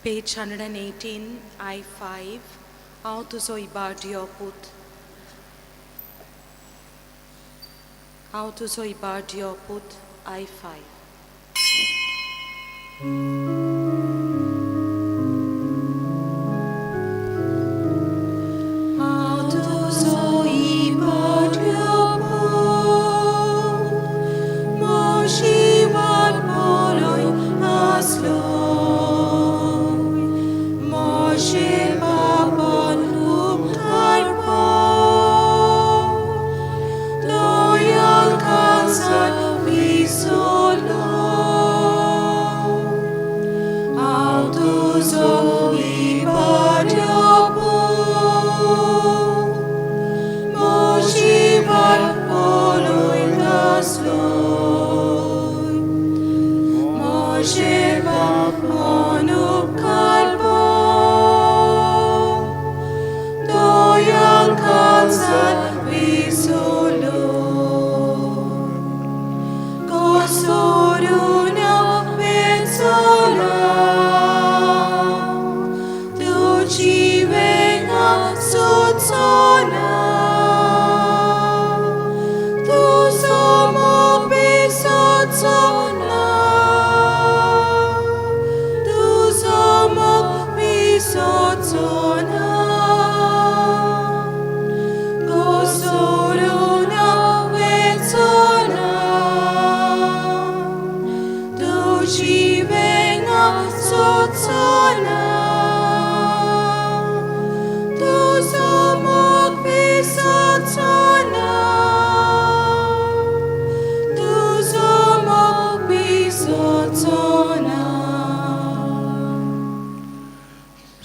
Page 118, I5. हांव तुजो इबाडियो पूत. हांव तुजो इबाडियो पूत, I5.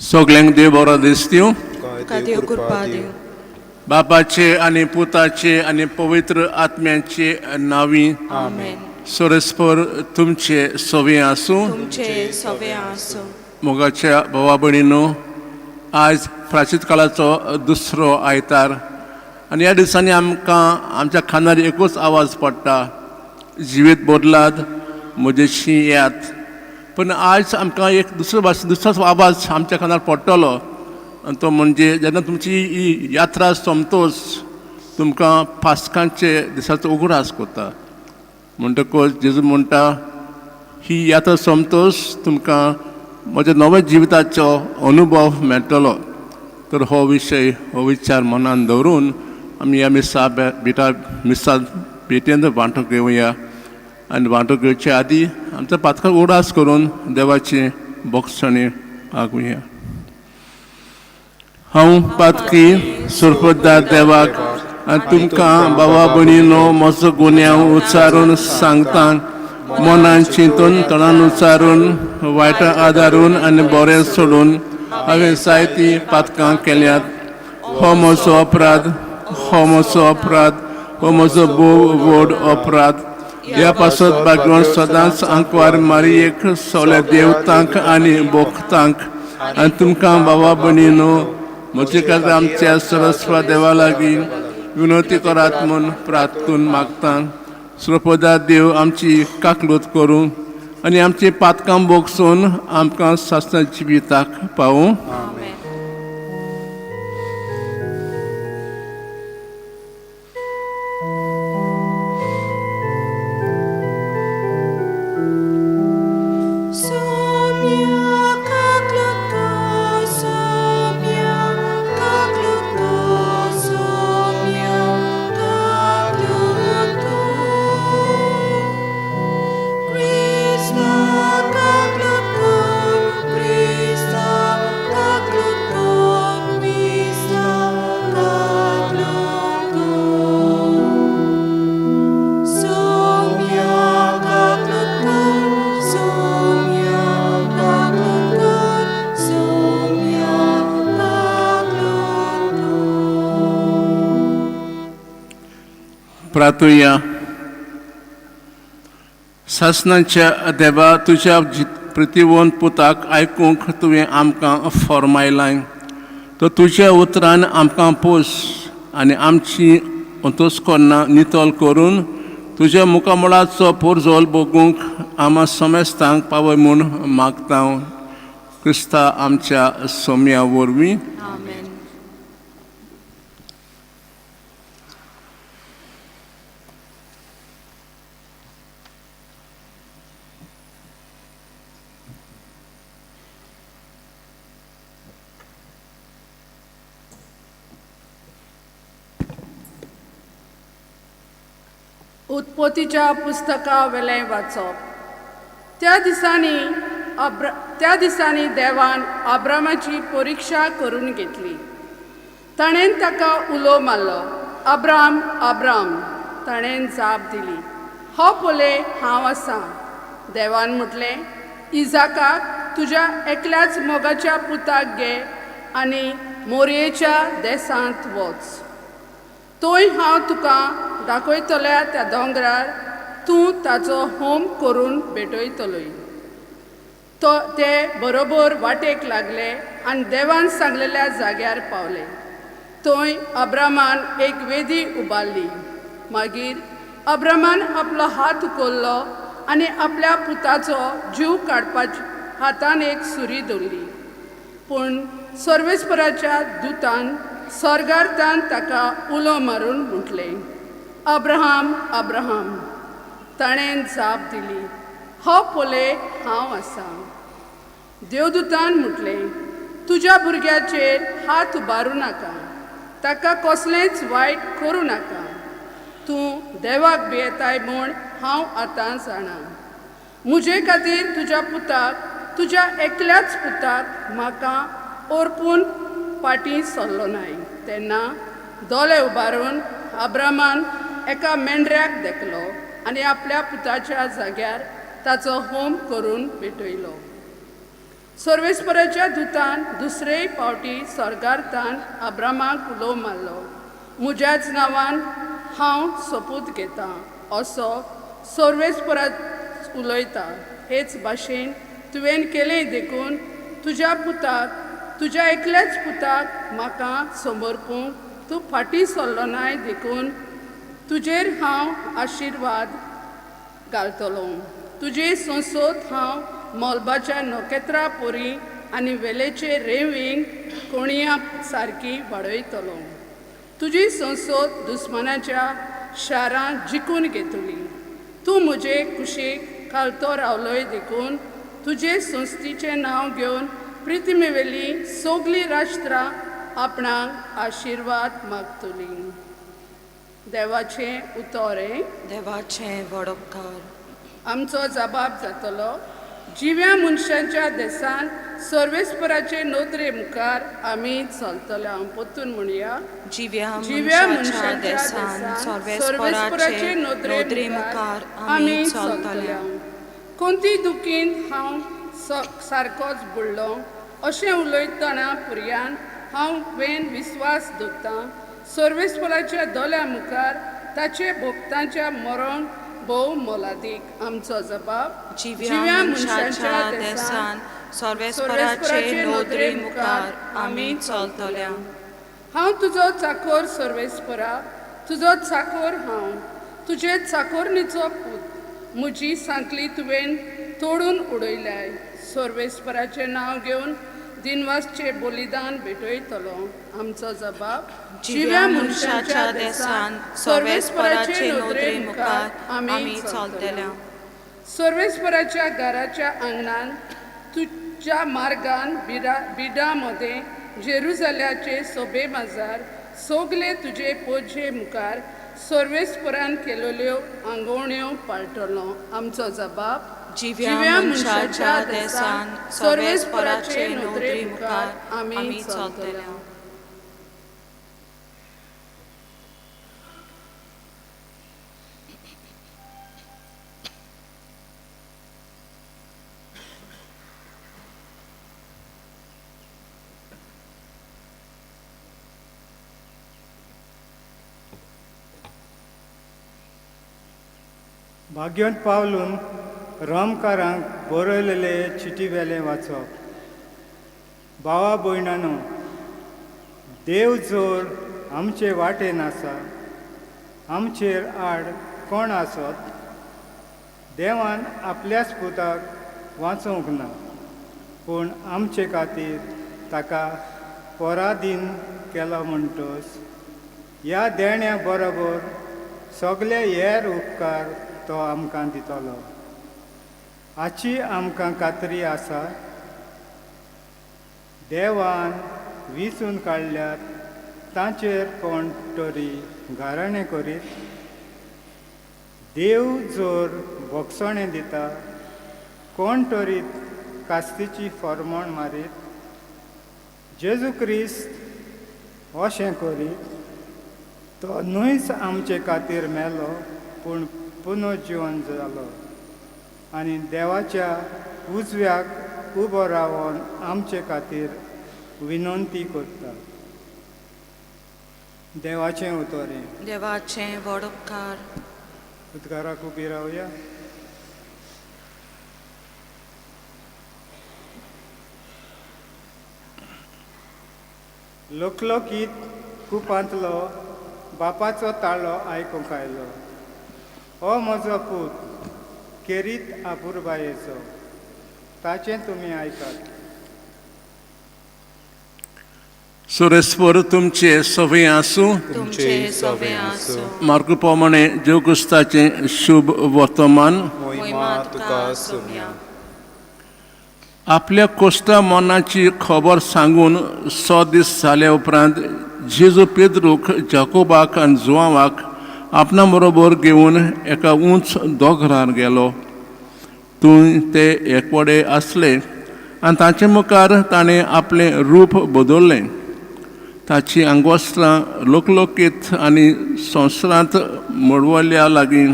सगल्यांक देव बरो दीस दिवं.
देव कृपा दिवं.
बापाचे आनी पुताचे आनी पवित्र आत्म्याचे नावी
आमेन.
सोरेस्पर तुमचे सोवे आसूं.
तुमचे सवे आसूं.
मोगाच्या भावा भयणीनो, आज प्राचीत काळाचो दुसरो आयतार आनी ह्या दिसांनी आमकां आमच्या कानार एकूच आवाज पडटा, जिवीत बदलात म्हजेशी यात. पण आज आमकां एक दुसरो आवाज आमच्या कानार पडटलो, आनी तो म्हणजे जेन्ना तुमची ही यात्रा सोंपतोच तुमकां पास्कांचे दिसाचो उगडास करता. म्हणटकच जेजू म्हणटा, ही यात्रा सोंपतोच तुमकां म्हज्या नव्या जिविताचो अनुभव मेळटलो. तर हो विशय, हो विचार मनान दवरून आमी ह्या मिसांत भेटेंत वांटो घेवया. आनी वांटो घेवचे आदी आमचो पातकाक उडास करून देवाची बोगसणी आगुया. हांव पातकी सुरपदार देवाक आनी तुमकां भावा भयणीनो म्हजो गुन्यांव उच्चारून सांगता. मनान चिंतून तोंडान उच्चारून वायटा आदारून आनी बरें सोडून हांवें जायतीं पातकां केल्यात. हो म्हजो अपराध, हो म्हजो अपराध, हो म्हजो व्हड अपराध. ह्या पासत भागवण सदांच आंकवार मारयेक सगळ्या देवतांक आनी भोगतांक आनी तुमकां भावा भयणीनो म्हजे खातीर आमच्या सरस्वत देवा लागीं विनवती करात म्हूण प्रार्थून मागता. श्रोपदार देव आमची काकलूत करूं आनी आमची पातकां बोगसून आमकां सासण जिविताक पावूं. प्रार्थुया. सासणाच्या देवा, तुज्या प्रतिवंत पुताक आयकूंक तुवें आमकां फॉर्मायलाय. तो तुज्या उतरान आमकां पोस आनी आमची अंतस्करणां नितळ करून तुज्या मुखामळाचो पोरजोल भोगूंक आम्हा समेस्तांक पावय म्हूण मागता. क्रिस्ता आमच्या सोम्या वरवीं.
उत्पत्तीच्या पुस्तका वेलें वाचप. त्या दिसांनी देवान अब्रामाची परिक्षा करून घेतली. ताणें ताका उलो मारलो, अब्राम, अब्राम. ताणें जाप दिली, हो पळय हांव आसां. देवान म्हटलें, इजाकाक तुज्या एकल्याच मोगाच्या पुताक घे आनी मोरयेच्या देसांत वच. थंय हांव तुका दाखयतल्या त्या दोंगरार तूं ताचो होम करून भेटयतलोय. ते बरोबर वाटेक लागले आनी देवान सांगलेल्या जाग्यार पावले. थंय अब्रामान एक वेदी उबारली. मागीर अब्रामान आपलो हात उखल्लो आनी आपल्या पुताचो जीव काडपाच्या हातान एक सुरी दवरली. पूण सर्वेस्पराच्या दुतान स्वर्गांतल्यान ताका उलो मारून म्हटलें, अब्राहम, अब्राहम. ताणें जाप दिली, हो पळय हांव आसां. देवदूतान म्हटलें, तुज्या भुरग्याचेर हात उबारूं नाका, ताका कसलेंच वायट करूं नाका. तूं देवाक भियेताय म्हूण हांव आतां जाणां. म्हजे खातीर तुज्या पुताक, तुज्या एकल्याच पुताक म्हाका ओरपून फाटीं सरलो नाय. तेन्ना दोळे उबारून अब्रामान एका मेंढऱ्याक देखलो आनी आपल्या पुताच्या जाग्यार ताचो होम करून भेटयलो. सर्वेस्पराच्या दुतान दुसरेय फावटी स्वर्गार्थान अब्रामाक उलो मारलो. म्हज्याच नांवान हांव सोपूत घेतां असो सर्वेस्परात उलयता. हेच भाशेन तुवें केलें देखून तुज्या पुताक, तुज्या एकल्याच पुताक म्हाका समर्पूंक तूं फाटीं सरलो नाय देखून तुजेर हांव आशिर्वाद घालतलो. तुजे संसद हांव मोलबाच्या नोकेत्रां पोरी आनी वेलेचे रेंवेंक कोणया सारकी वाडयतलो. तुजी संसद दुस्मानाच्या शारां जिखून घेतली. तूं म्हजे कुशीक घालतो रावलोय देखून तुजे संस्थेचें नांव घेवन पृथ्वीवेली सगळीं राष्ट्रां आपणाक आशिर्वाद मागतलीं. देवाचें उतोरें.
देवाचें वडोपकार.
आमचो जबाब जातलो. जिव्या मनशांच्या देसान सर्वेस्पराचे नोदरे मुखार आमी चलतले. हांव परतून म्हणया.
जिव्या
जिव्या
मनशाच्या
मनशांच्या
देसान
देसान
सर्वेस्पराचे नोदरे मुखार आमी चलतले.
कोणती दुखींत हांव सारकोच बुडलो अशें उलयतना पुर्यान हांवें विस्वास दवरतां. सर्वेस्पराच्या दोल्या मुखार ताचे भोगतांच्या मरण भोव मोलादीक. आमचो जबाब.
जिव्या मनशाच्या देसान सर्वेस्पराचे नोदरे मुखार आमी चलतले.
हांव तुजो चाकोर सर्वेस्परा, तुजो चाकोर हांव, तुजे चाकोरणीचो पूत. म्हजी सांकली तुवें तोडून उडयल्याय. सर्वेस्पराचें नांव घेवन दिनवासचे बलिदान भेटयतलो. आमचो जबाब.
जिव्या मनशाच्या देसान सर्वेस्पराचे नोदरे मुखार आमी चलतले.
सर्वेस्पराच्या घराच्या आंगणान तुज्या मार्गान बिडा मध्ये जेरुजाल्याचे सोबे माजार सगळे तुजे पोजे मुखार सर्वेस्परान केलेल्यो आंगवण्यो पाळटलो. आमचो जबाब.
जिव्या मनशाच्या देसान सर्वेस्पराचे नोदरे मुखार आमी चलतले.
भाग्यवंत पावलून रोमकारांक बरयलेले चिटी वेलें वाचप. भावा भयणानो, देव जोर आमचे वाटेन आसा, आमचेर आड कोण आसत. देवान आपल्याच पुताक वाचोवंक ना, पूण आमचे खातीर ताका पराधीन केलो म्हणटच ह्या देण्या बरोबर सगळे हेर उपकार तो आमकां दितलो. हाची आमकां खात्री आसा. देवान विचून काडल्यात तांचेर कोण तरी घाराणें करीत. देव जोर भोगसणें दिता, कोण तरी कास्तीची फर्मोण मारीत. जेजू क्रिस्त अशें करीत. तो न्हूच आमचे खातीर मेलो, पूण पुनर्जीवन जालो आनी देवाच्या उजव्याक उबो रावन आमचे खातीर विनंती करता. देवाचें उतोरें.
देवाचें वडोपकार.
उद्गाराक उबी रावया. लोकलोकीत कुपांतलो बापाचो ताळो आयकूंक आयलो. हो म्हजो पूत, केरीत आपुरबायेचो, ताचें तुमी आयकात.
सुरेस्पर तुमचे सवे आसूं.
तुमचे सवे आसूं.
मार्ग प्रमाणे जेवकुस्ताचें शुभ वर्तमान.
महिमा तुका सोम्या.
आपल्या कोश्टा मनाची खबर सांगून 6 दीस जाले उपरांत जेजू पेद्रूक, जाकोबाक आनी जुआंवाक आपणा बरोबर घेवन एका उंच दोंगरार गेलो. थंय ते एकवडे आसले आनी ताचे मुखार ताणें आपलें रूप बदल्लें. ताची आंगवस्त्रां लोकलोकीत आनी संवसारांत मडवल्या लागीं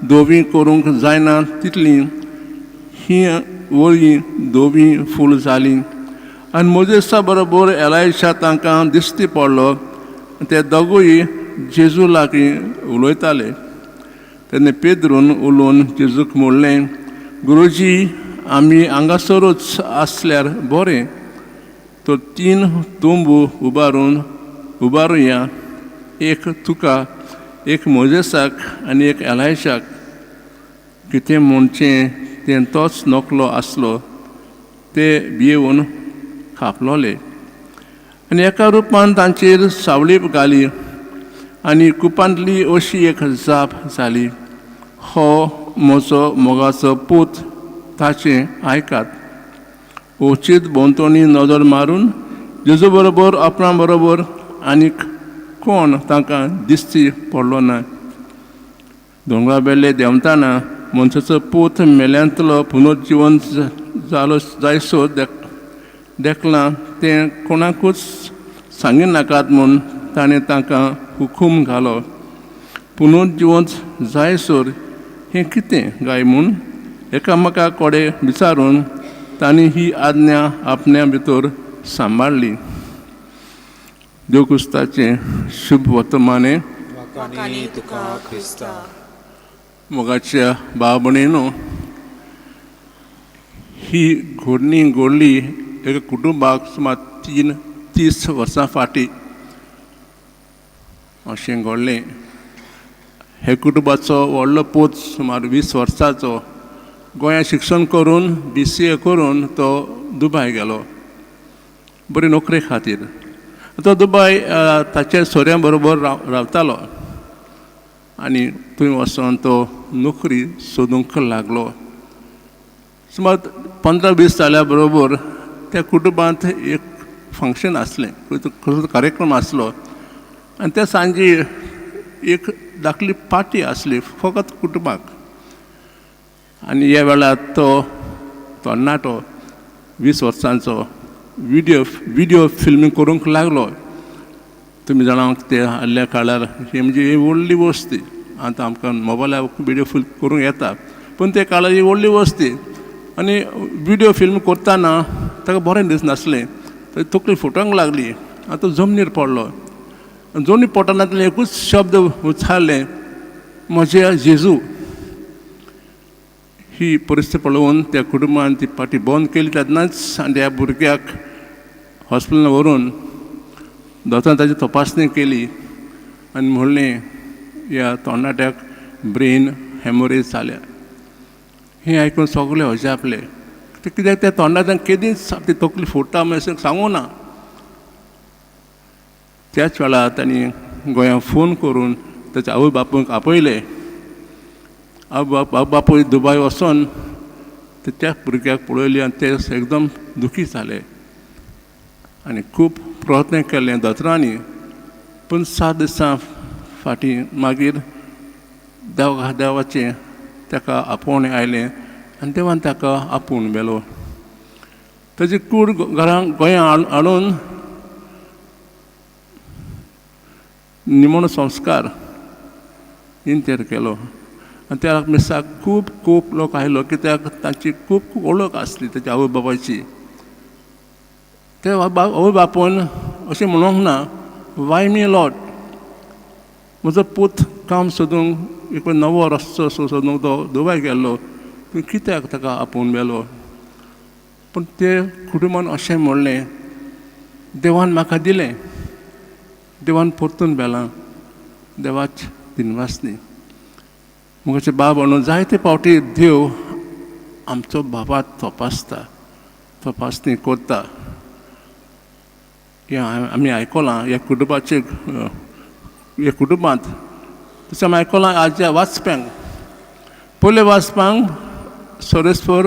धोवी करूंक जायना तितलीं ही वळी धोबी फूल जाली आनी मोजेसा बरोबर एलायशा तांकां दिश्टी पडलो. ते दोगूय जेजू लागीं उलयताले. तेन्ना पेद्रून उलोवन जेजूक म्हणलें, गुरुजी, आमी हांगासरूच आसल्यार बरें. तो 3 तुंब उबारुया, एक तुका, एक मोजेसाक आनी एक एलायशाक. कितें म्हणचें तें तोच नकलो आसलो. ते भियेवन खापलोले आनी एका रुपान तांचेर सावळी घाली आनी कुपांतली अशी एक जाप जाली, हो म्हजो मोगाचो पूत, ताचें आयकात. ओचीत भोंवतणी नजर मारून जेजू बरोबर आपणा बरोबर आनीक कोण तांकां दिश्टी पडलो ना. दोंगरा बेल्ले देंवताना मनशाचो पूत मेल्यांतलो पुनर्जीवन जालो जायसो देखलां तें कोणाकूच सांगिनाकात म्हूण ताणें तांकां हुकूम घालो. पुनर्जीवन जायसर हें कितें गाय म्हूण एकामेका कडेन विचारून तांणी ही आज्ञा आपण्या भितर सांबाळली. देव क्रिस्ताचें शुभ वर्तमाने.
वाकानी तुका क्रिस्ता.
मोगाच्या भाव भयणीनो, ही घडणी घडली एका कुटुंबाक सुमार 30 वर्सां फाटीं अशें घडलें. हे कुटुंबाचो व्हडलो पूत सुमार 20 वर्सांचो गोंयांत शिक्षण करून BCA करून तो दुबय गेलो बरी नोकरे खातीर. तो दुबय ताच्या सोऱ्या बरोबर रावतालो आनी थंय वचून तो नोकरी सोदूंक लागलो. सुमार 15-20 जाल्या बरोबर त्या कुटुंबांत एक फंक्शन आसलें, खंयचो कार्यक्रम आसलो आनी त्या सांजे एक धाकली पार्टी आसली फकत कुटुंबाक. आनी ह्या वेळार तो तरणाटो 20 वर्सांचो विडियो फिल्मींग करूंक लागलो. तुमी जाणां ते आदल्या काळार ही म्हणजे व्हडली वस्ती. आतां आमकां मोबायलार विडियो फिल्म करूंक येता, पूण ते काळार ही व्हडली वस्ती. आनी विडियो फिल्म करतना ताका बरें दिसनासलें. तकली फुटोंक लागली. आतां जमनीर पडलो. जमनीर पडटना ताणें एकूच शब्द उच्चारले, म्हजे जेजू. ही परिस्थिती पळोवन त्या कुटुंबान ती पार्टी बंद केली. तेन्नाच आनी त्या भुरग्याक हॉस्पिटलांत व्हरून दोतोरान ताची तपासणी केली आनी म्हणलें ह्या तरणाट्याक ब्रेन हेमोरेज जाल्या. हें आयकून सगळे अजापले. कित्याक त्या तरणाट्यान केदींच ती तकली फोडटा अशें सांगूं ना. त्याच वेळार तांणी गोंयांत फोन करून ताच्या आवय बापूयक आपयले. आवय बापूय दुबय वचोन त्या भुरग्याक पळयली आनी ते एकदम दुखी जाले आनी खूब प्रयत्न केले दोतोरांनी. पूण 7 दिसां फाटीं मागीर देवाचें ताका आपोवणें आयलें आनी देवान ताका आपोवन व्हेलो. ताची कूड घरांत गोंयांत हाडून निमण संस्कार इंतेर केलो. आनी त्या मिसाक खूब लोक आयलो, कित्याक तांची खूब वळख आसली ताच्या आवय बापायची. ते आवय बापून अशें म्हणूंक ना, वाय मी लॉर्ड, म्हजो पूत काम सोदूंक एक नवो रस्तो सोदूंक तो दुबय गेल्लो, पूण कित्याक ताका आपोवन व्हेलो. पूण ते कुटुंबान अशें म्हणलें, देवान म्हाका दिलें, देवान परतून व्हेलां, देवाच दिनवासनी. मुखाचे बाब म्हणून जायते फावटी देव आमचो बाबा तपासणी करता. आमी आयकलां ह्या कुटुंबांत तशें आमी आयकलां आज वाचप्यांक पयले वाचपाक सोरेस्पोर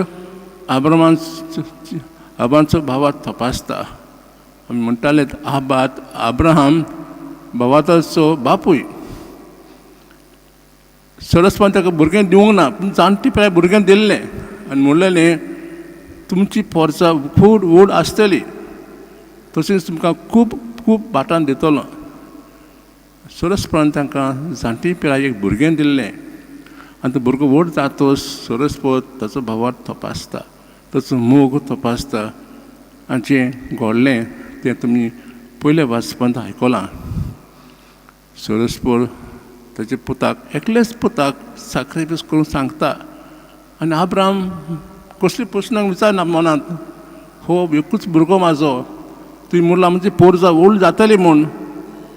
आब्रामाचो भावा तपासता. आमी म्हणटाले आब्राहाम भावाचो बापूय. सरस्पान ताका भुरगें दिवंक ना, पूण जाणटी प्राय भुरगें दिल्लें आनी म्हणलेलें तुमची पोरसां खूब व्हड आसतली, तशेंच तुमकां खूब भाटान दितलो. सरस्पान तांकां जाणटी पिराय एक भुरगें दिल्लें आनी तो भुरगो व्हड जातोच सरस्पत ताचो भावाक तपासता. ताचो मोग तपासता आनी जें घडलें तें तुमी पयल्या वाचपांत आयकलां. सोरस्पोर ताच्या पुताक एकल्याच पुताक सॅक्रिफायस करून सांगता आनी अब्राम कसली प्रस्नाक विचारना मनांत, हो एकूच भुरगो म्हाजो, तुवें म्हणलां म्हणजे पोर व्हड जातली म्हूण,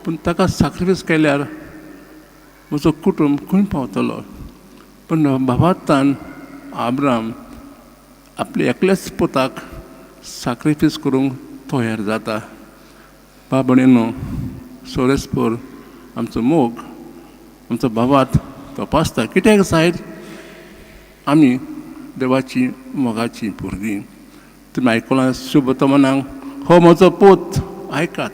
पूण ताका सॅक्रिफायस केल्यार म्हजो कुटूंब खंय पावतलो. पण भावार्थान अब्राम आपल्या एकल्याच पुताक सॅक्रिफायस करूंक तयार जाता. भयणींनो, सोरेस्पोर आमचो मोग आमचो भावात तपासता. कित्याक जायत आमी देवाची मोगाची भुरगीं. तुमी आयकलां शुभ वर्तमानाक, हो म्हजो पूत आयकात.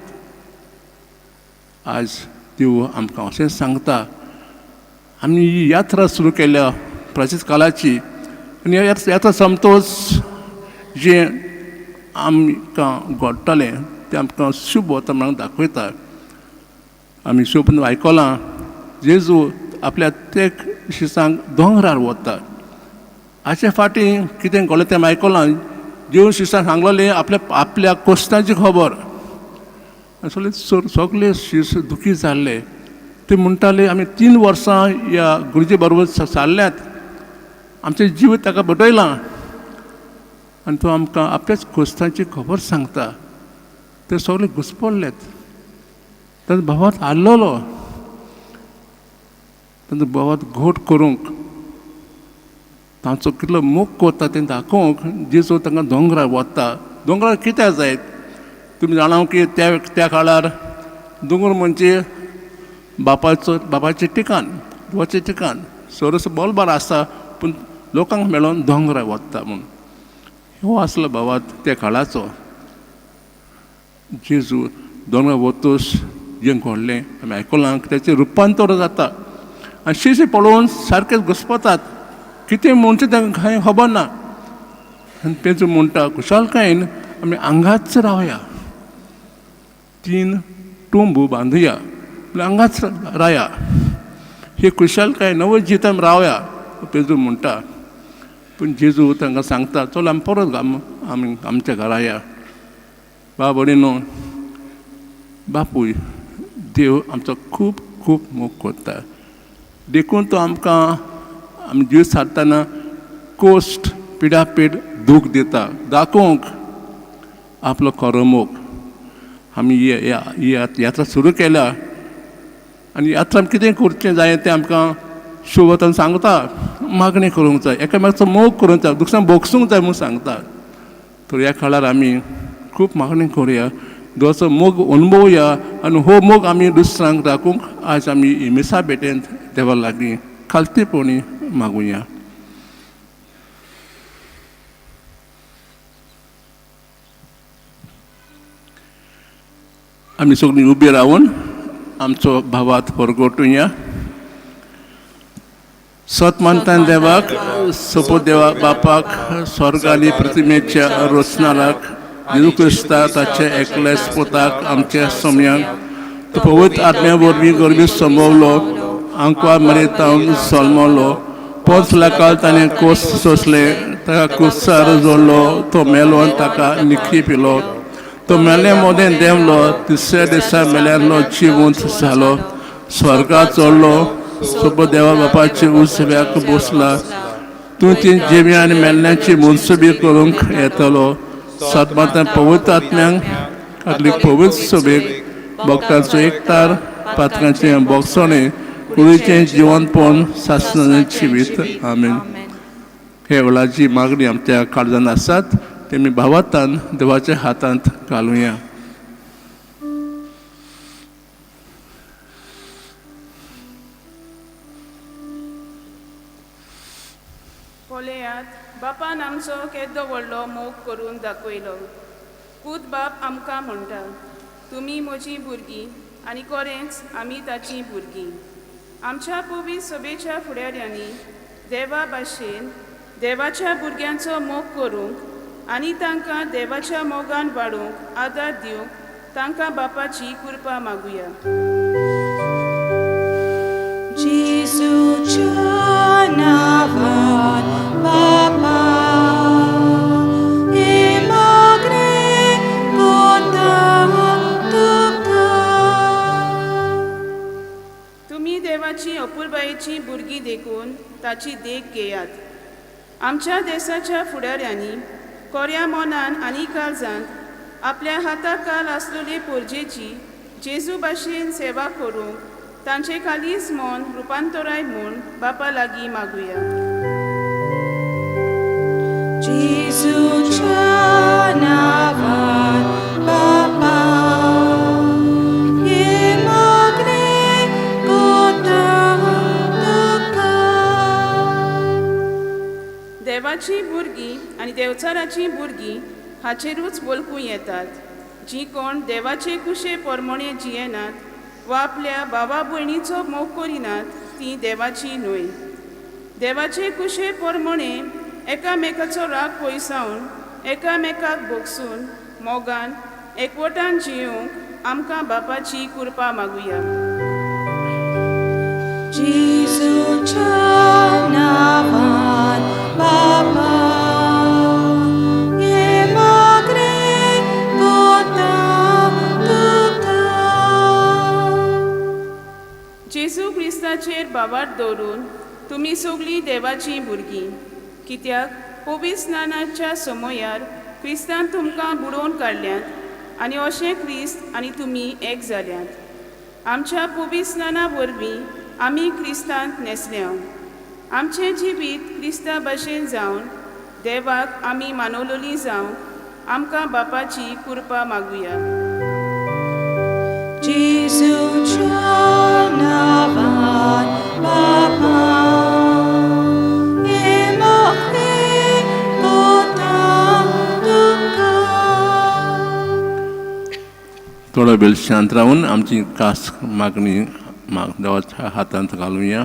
आज देव आमकां अशें सांगता, आमी ही यात्रा सुरू केल्या प्राचीन काळाची, आनी ह्या यात्रा समतोच जें आमकां घडटलें तें आमकां शुभ वर्तमानाक दाखयता. आमी शुभ आयकलां जेजू आपल्या ते शिसांक दोंगरार वता. हाचे फाटीं कितें घडलें तें आयकलां. जेजू शिसांक सांगलेलें आपल्या कोश्टांची खबर. सगळे शिस दुखी जाल्ले. ते म्हणटाले आमी 3 वर्सां ह्या गुरुजी बरोबर सारल्यात, आमचें जीव ताका भेटयलां, आनी तो आमकां आपल्याच कोश्टांची खबर सांगता. ते सगळे घुसपडलेत. ताचो भावात हारलेलो. ताचो भावात घोट करूंक, तांचो कितलो मोग करता तें दाखोवंक जेजू तांकां दोंगरार वता. दोंगरार कित्याक जायत? तुमी जाणा की त्या काळार दोंगर म्हणजे बापाचें ठिकाण, देवाचें ठिकाण. सोरस बोलबार आसा, पूण लोकांक मेळोन दोंगरार वता म्हूण. हो आसलो भावात त्या काळाचो. जेजू दोंगरार वतूच जें घडलें आमी आयकलां, ताचें रुपांतर जाता आनी शिशी पळोवन सारकें घुसपतात. कितें म्हणचे तांकां कांय खबर ना. आनी पेजू म्हणटा, खुशालकायेन आमी हांगाच रावया, 3 टूंब बांदुया, हांगाच राया, ही खुशालकाय नवो जितान रावया पेजू म्हणटा. पूण जेजू तांकां सांगता, चल आमी परत आमी आमच्या घरा या. भयणींनो, बापूय देव आमचो खूब खूब मोग करता. देखून तो आमकां आमी जीव सारतना कोश्ट पिडापीड दूख दिता, दाखोवंक आपलो खरो मोग. आमी ही यात्रा सुरू केल्या आनी यात्रांत कितें करचें जाय तें आमकां शुभतान सांगता. मागणी करूंक जाय, एकामेकाचो मोग करूंक जाय, दुसऱ्यांक भोगसूंक जाय म्हूण सांगता. तर ह्या काळार आमी खूब मागणी करुया, देवाचो मोग अनुभवया आनी हो मोग आमी दुसऱ्यांक दाखोवंक आज आमी ही मिसा भेटेंत देवा लागीं खालतीपणी मागुया. आमी सगळीं उबी रावन आमचो भावात परगोटुया. सत मानतान देवाक, सोपो देवा बापाक, स्वर्ग आनी पृथ्वीच्या रचनाराक, जेजू क्रिस्ता ताचे एकल्याच पुताक आमच्या समयांक तो पवित्र आत्म्या वरवीं गरबी संभवलो, आंकवा मरेतावन सलमलो, 5 लाखाल ताणें कोस सोंसले, ताका कुसार जोडलो, तो मेलो आनी ताका निखी पिलो. तो मेले मोदें देंवलो, 3ऱ्या दिसा मेल्यांलो जिवंत जालो, स्वर्गात चडलो, सोपो देवा बापाचे उजव्याक बसला. तूं ती जिव्या आनी मेल्ल्यांची मुनसुबी करूंक येतलो. सतमातान पवित्र आत्म्यांक, कातलीक पवित्र सभेक, भक्तांचो एकठार, पातकांचें बोगसणें, कुडीचें जिवंतपण, सासणाचें जिवीत. आमीन. हे वेळाची मागणी आमच्या काळजांत आसात तेमी भावार्थान देवाच्या हातांत घालुया.
पळयात, बापान आमचो केदो व्हडलो मोग करून दाखयलो. पूत बाप आमकां म्हणटा, तुमी म्हजीं भुरगीं आनी खरेंच आमी ताचीं भुरगीं. आमच्या पवित्र सभेच्या फुडाऱ्यांनी देवा भाशेन देवाच्या भुरग्यांचो मोग करूंक आनी तांकां देवाच्या मोगान वाडूंक आदार दिवंक तांकां बापाची कृपा मागुया.
जेजूच्या नांवान बापा
देखून ताची देख घेयात। आमच्या देशाच्या फुडाऱ्यांनी कोऱ्या मोनान आनी काळजांत आपल्या हाताखाल आसलेले पोरजेची जेजू भाशेन सेवा करूंक तांचे कालीच मन रुपांतराय म्हूण बापा लागीं मागुया।
जेजूच्या नांवान बापा हे मागणे कोता तुका।
देवाची भुरगीं आनी देवचाराची भुरगीं हाचेरूच वळखूं येतात, जीं कोण देवाचे कुशे पोरमोणे जियेनात वा आपल्या भावा भयणीचो मोग करिनात तीं देवाची न्हय। देवाचे कुशे पोरमोणे एकामेकाचो राग पयसावन एकामेकाक भोगसून मोगान एकवटान जियोंक आमकां बापाची कृपा मागुया।
जेजूच्या नांवान बापा हे मागणे कोता तुका।
जेजू क्रिस्ताचेर बाबार दवरून तुमी सगळीं देवाची भुरगीं, कित्याक पवित्र स्नानाच्या समयार क्रिस्तान तुमकां बुडोवन काडल्यात आनी अशें क्रिस्त आनी तुमी एक जाल्यात। आमच्या पवित्र स्नाना वरवीं आमी क्रिस्तांत नेसल्या। आमचें जिवीत क्रिस्ता भाशेन जावन देवाक आमी मानवलोली जावन आमकां बापाची कृपा मागुया।
जेजूच्या नांवान बापा हे मागणे कोता तुका।
थोडो वेळ शांत राहून आमची खास मागणी देवाच्या हातांत घालुया।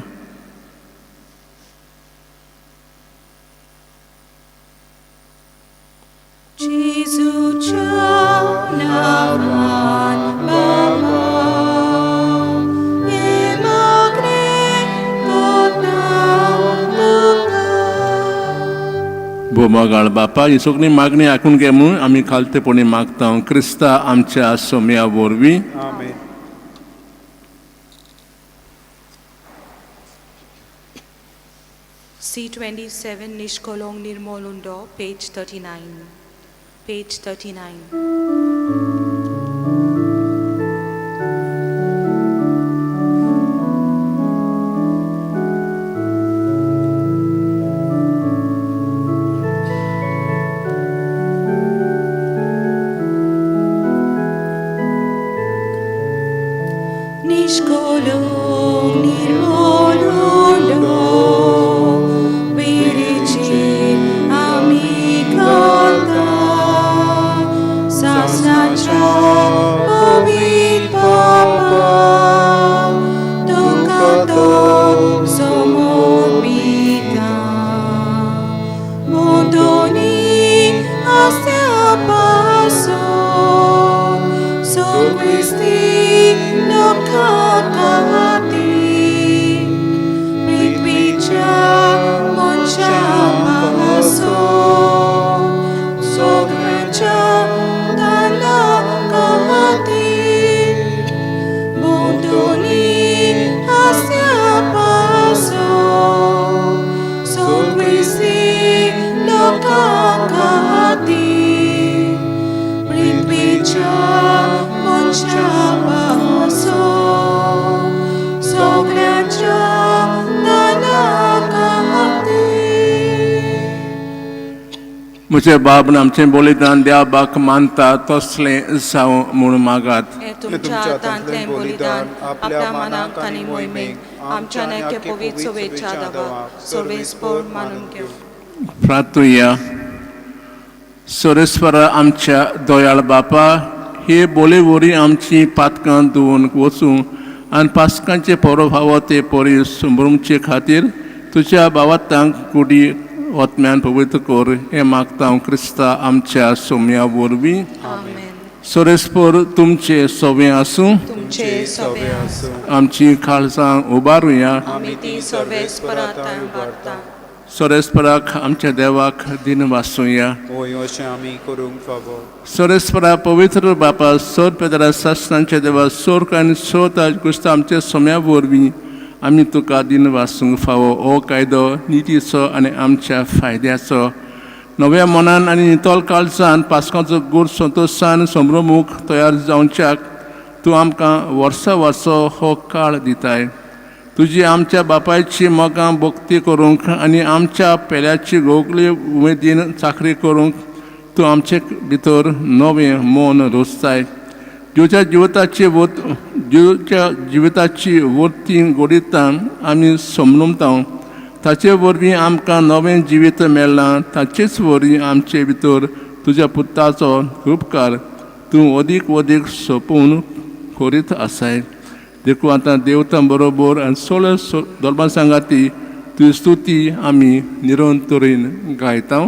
जेजूच्या नांवान बापा हे मागणे कोता तुका।
बोमागाळ बापा ही सगळी मागणी आयकून घे म्हणून आमी खालतेपणी मागता क्रिस्ता आमच्या सोम्या वरवीं।
आमेन।
C27 Nishkolong Nirmolundo, page 39. Page 39.
Nishkolong nirmolundo विरेचेर आमी घालता सासणाच्या पवित्र बापा तुका तो समर्पिता। मोदोनी आस्त्या पासून सगळी
म्हजे बाब आमचें बलिदान देवाक मानता तसलें जावं म्हूण मागात।
हे तुमच्या हातांतलें बलिदान आपल्या मनाक आनी मोहिमेक आमच्या नेके पवित्र सोबेच्या दाबाक सर्वेस्पर मानून घेऊ।
प्रार्थुया। सोरेस्वरा आमच्या दोयाळ बापा हे बोलेवरी आमची पातकां धुवन वचूं आनी पासकांचे परोभाव ते परी संभ्रमचे खातीर तुज्या भावातांक कुडी वतम्यान पवित्र कर हे मागता क्रिस्ता आमच्या सोम्या वरवीं। सोरेस्पर तुमचे सोबे आसूं आमची काळजां उबारुया। सोरेस्पराक आमच्या देवाक दिन वासूया। सोरेस्परा पवित्र बापा सोर पेदरा शास्त्रांच्या देवा सोर आनी सोत क्रिस्ता आमच्या सोम्या वरवीं आमी तुका दिन वासूंक फावो हो कायदो नितीचो आनी आमच्या फायद्याचो. नव्या मनान आनी नितोल काळजान पास्कांचो गूड संतोशान संभ्रमूक तयार जावच्याक तूं आमकां वर्सा वर्सो हो काळ दिताय. तुजी आमच्या बापायची मोगां भक्ती करूंक आनी आमच्या पेल्याची गोगली उमेदीन चाकरी करूंक तूं आमचे भितर नवें मन रोचताय. ज्यूच्या जिविताची वर्ती गोडितां आमी समजता ताचे वरवीं आमकां नवें जिवीत मेळ्ळां. ताचेच वरवीं आमचे भितर तुज्या पुताचो उपकार तूं अदीक अदीक सोपून करीत आसाय. देखून आतां देवतां बरोबर आनी सगळ्या धर्मा सांगाती तुजी स्तुती आमी निरंतरीन गायता.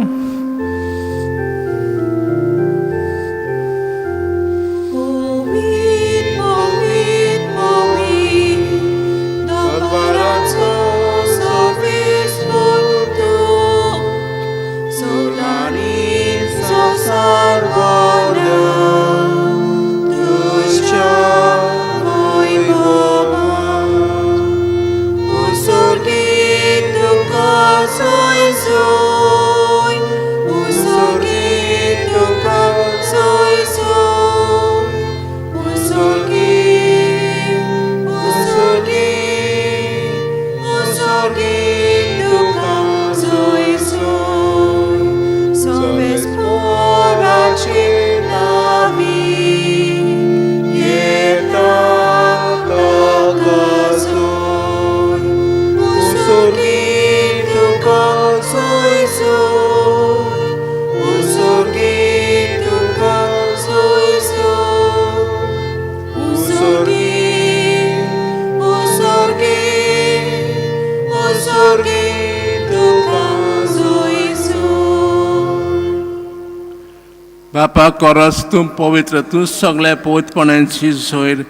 बापा कोरस तूं पवित्र, तूं सगळ्या पवित्रपणांची सोयर.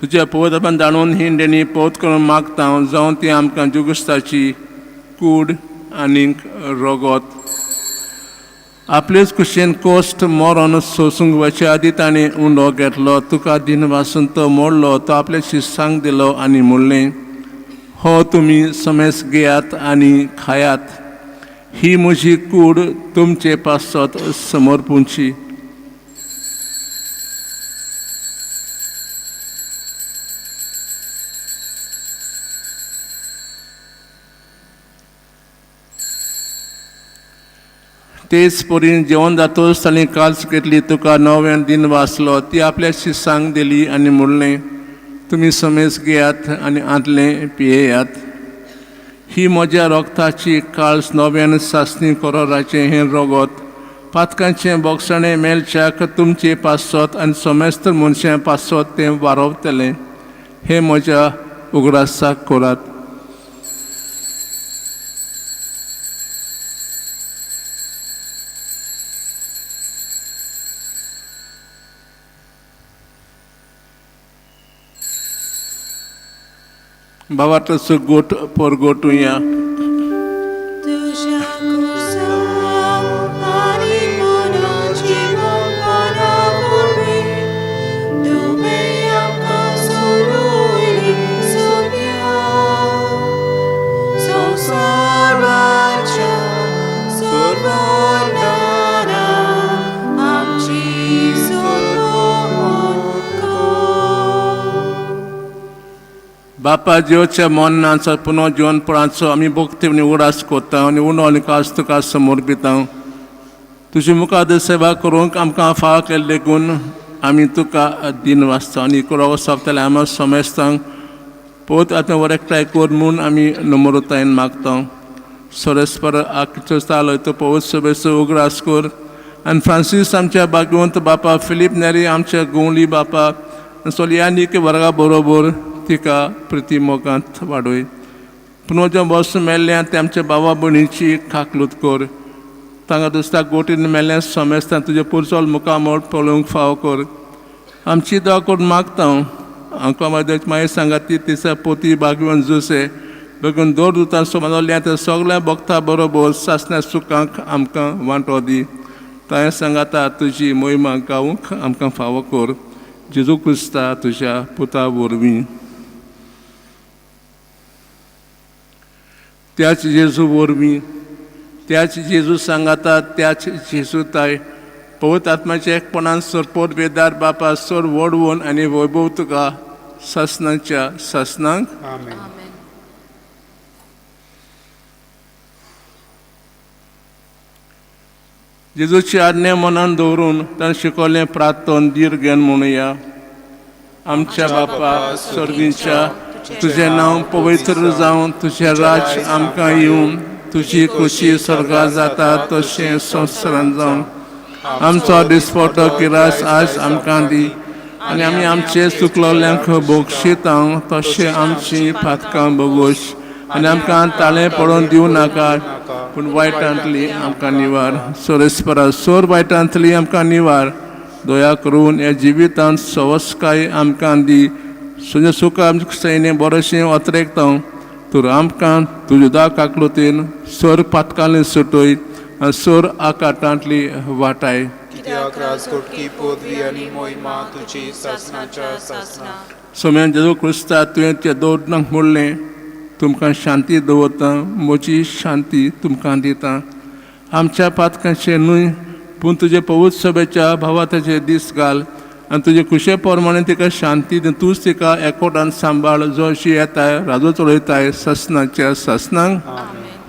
तुज्या पवित्रपण जाणून हिंडेनी पवित्र करून मागता जावं ती आमकां जुगुस्ताची कूड आनीक रगत. आपलेच कुशेन कोश्ट मरण सोसूंक वचे आदी ताणें उंडो घेतलो. तुका दिन वासून तो मोडलो. तो आपल्या शिश्यांक दिलो आनी म्हणलें, हो तुमी समेस घेयात आनी खायात. ही म्हजी कूड तुमचे पासत समर्पूंची. तेच परीन जेवण जातोच ताणें काल्स घेतली. तुका नवें दिन वाचलो. ती आपल्या शिश्यांक दिली आनी म्हणलें, तुमी समेस घेयात आनी आदलें पियेयात. ही म्हज्या रोगताची काळस नव्यान सासणी कोरोराचें हें रगत. पातकांचें बोगसणें मेलच्याक तुमचे पासत आनी सोमेस्तर मनशां पासत तें वारोवतलें. हें म्हज्या उगडासाक करात. बाबाचो गोट परगोटुया. बापा जेवच्या मोन्नाचो पुनो जेवणपणाचो आमी भक्ती आनी उडास कोत्ता आनी उणो आनी कास तुका समर्पिता. तुजी मुखार सेवा करूंक आमकां फाव केल्ले देखून आमी तुका दिन वाचता आनी कुरो सोंपतले आमी समेस्तांक पोत आतां वरेकटाय कोर म्हूण आमी नम्रतायेन मागता. सोरेस्पर आख्खो तालो तो पवित्र सभेचो उगडास कोर. आनी फ्रांसीस आमच्या भाग्यवंत बापा, फिलीप नेरी आमच्या गोंवली बापा, सोलियानीक वर्गा बरोबर तिका प्रती मोगांत वाडोय. पुनोच्या बस मेल्ल्यान ते आमच्या भावा भयणीची खाकलूत कर. तांकां दुसऱ्या गोटीन मेल्ल्यान समेस्तान तुजे पुरचोल मुखामोळ पळोवंक फाव कर. आमची दुआ करून मागता आमकां मागीर सांगाती तिसऱ्या पोती भाग्यवंत जुसे बेगून दोर दुतां सोमाजल्ल्या त्या सगळ्या भक्तां बरोबर सासण्या सुखांक आमकां वांटो दी. तांय सांगाता तुजी मोहिमा गावूंक आमकां फावो कर. जेजू क्रिस्ता तुज्या पुता वरवीं. त्याच जेजू वरवीं त्याच जेजू सांगाता त्याच जेजू ताय पवित्र आत्म्याच्या एकपणान सरपोत बेदार बापा सर वडवून आनी वैभव तुका ससनांच्या ससनांक
आमेन.
जेजूची आज्ञा मनान दवरून ताणें शिकवलें प्रार्थन दीर घेवन म्हणुया. आमच्या बापा स्वर्गीच्या तुझें नांव पवित्र जावं, तुझें राज आमकां येवं, तुजी खुशी स्वर्गांत जाता तशें संवसारांत जावं. आमचो दिसपटो किरास आज आमकां दी आनी आमी आमचे चुकलोल्यांक बोगशितां तशें आमची फातकां बोगोश आनी आमकां ताळें पडोवन दिवं नाका पूण वायटांतली आमकां निवार. सोरेस्परा सोर वायटांतली आमकां निवार. दया करून ह्या जिवितांत सवस्काय आमकां दी. तुजें सुख आमच्या सैन्य बरेंशें वतरेकतां. तर आमकां तुज्या दाकाकलोतीन सोर पातकांतली सुटय आनी सोर आकाटांतली वाटाय.
कित्याक राजकोटकी पदवी आनी मोहिमा तुजी ससनाच्या ससना.
सोम्यान जेजू क्रिस्ता तुवें तें दवरनाक म्हणलें तुमकां शांती दवरता, म्हजी शांती तुमकां दिता. आमच्या पातकांचें न्हय पूण तुजे पवित्र सभेच्या भावाताचे दीस घाल आनी तुजे खुशे प्रमाणे तिका शांती दी. तूंच तिका एकवटान सांबाळ जशी येताय राजो चलयताय ससनाच्या ससनांक.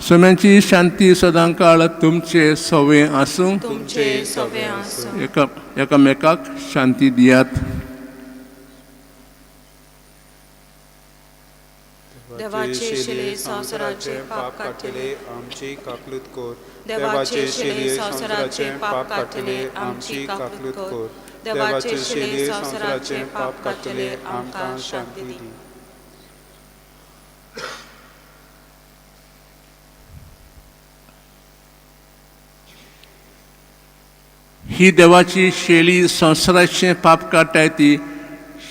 सोम्यांची शांती सदां काळ तुमचे सवे आसूं.
तुमचे सवे आसूं.
एकामेकाक शांती दियात.
देवाचे शिले संवसाराचे पाप काडटले
आमची काकलूत कोर.
देवाचे शिले संवसाराचे पाप काडटले आमची काकलूत कोर. देवाचे शिले संवसाराचे पाप काडटले आमकां शांती दी.
ही देवाची शेळी संवसाराचें पाप काडटाय ती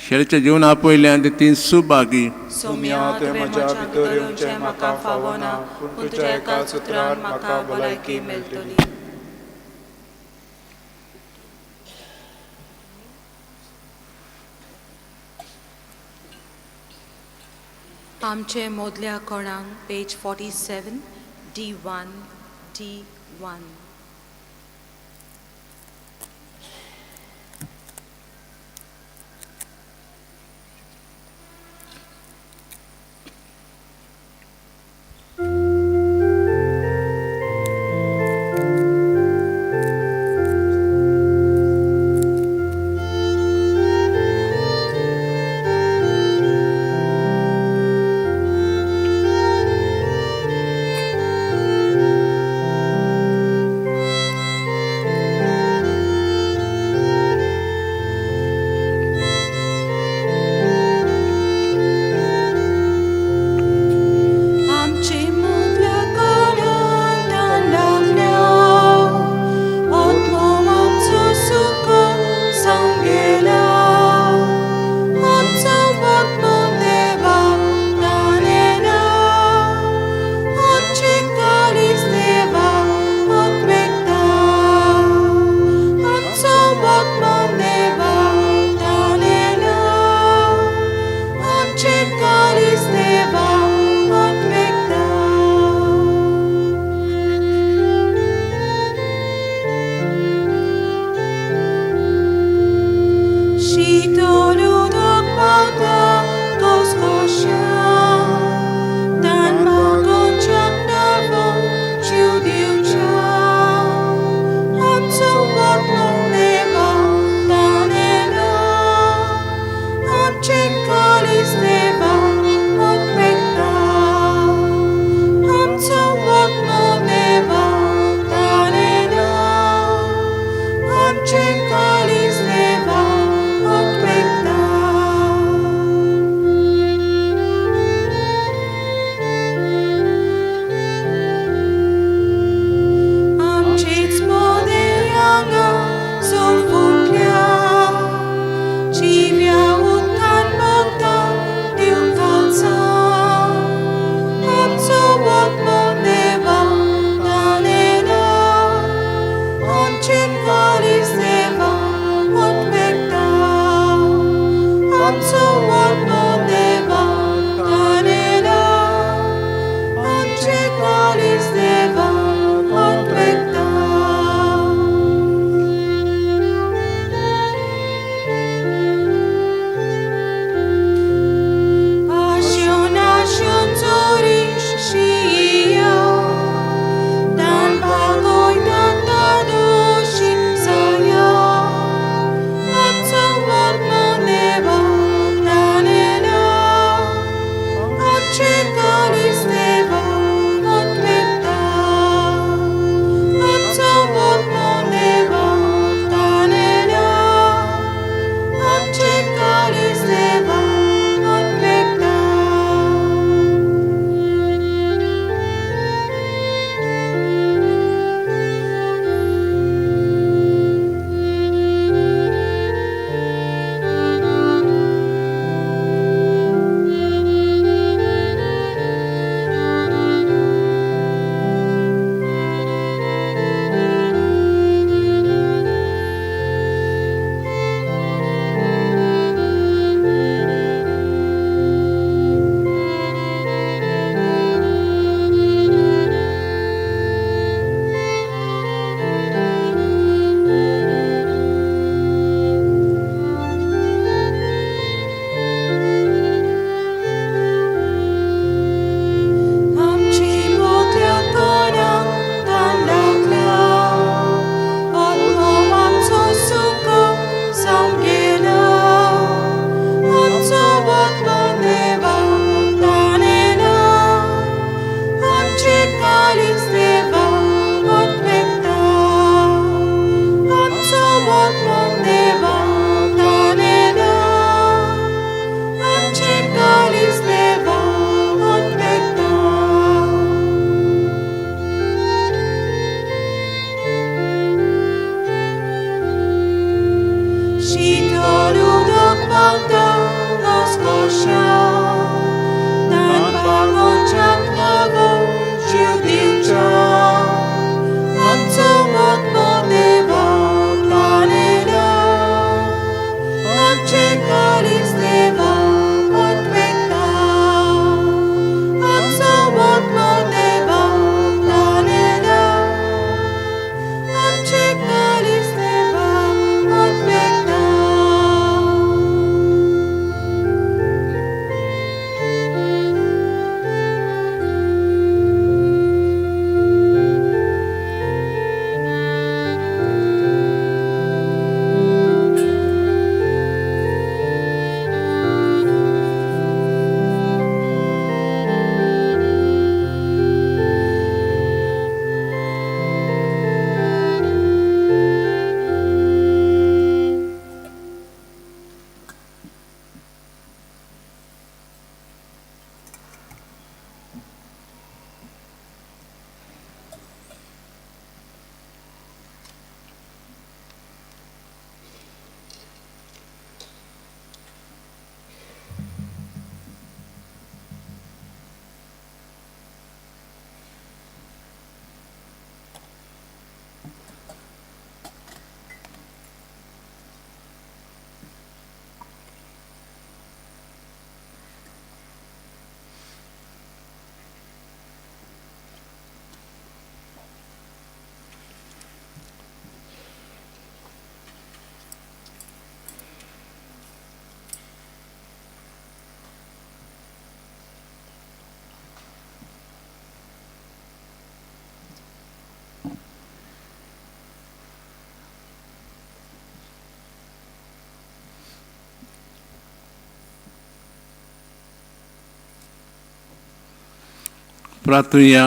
शेळीच्या जिवना पयल्यान ती सुभागी.
सोम्या तुवें म्हज्या भितर येवचें म्हाका फावना पूण तुज्या एका सुत्रान म्हाका भलायकी मेळटली. आमचे मोदल्या कोणाक पेज 47 D1 D1.
प्रार्थुया.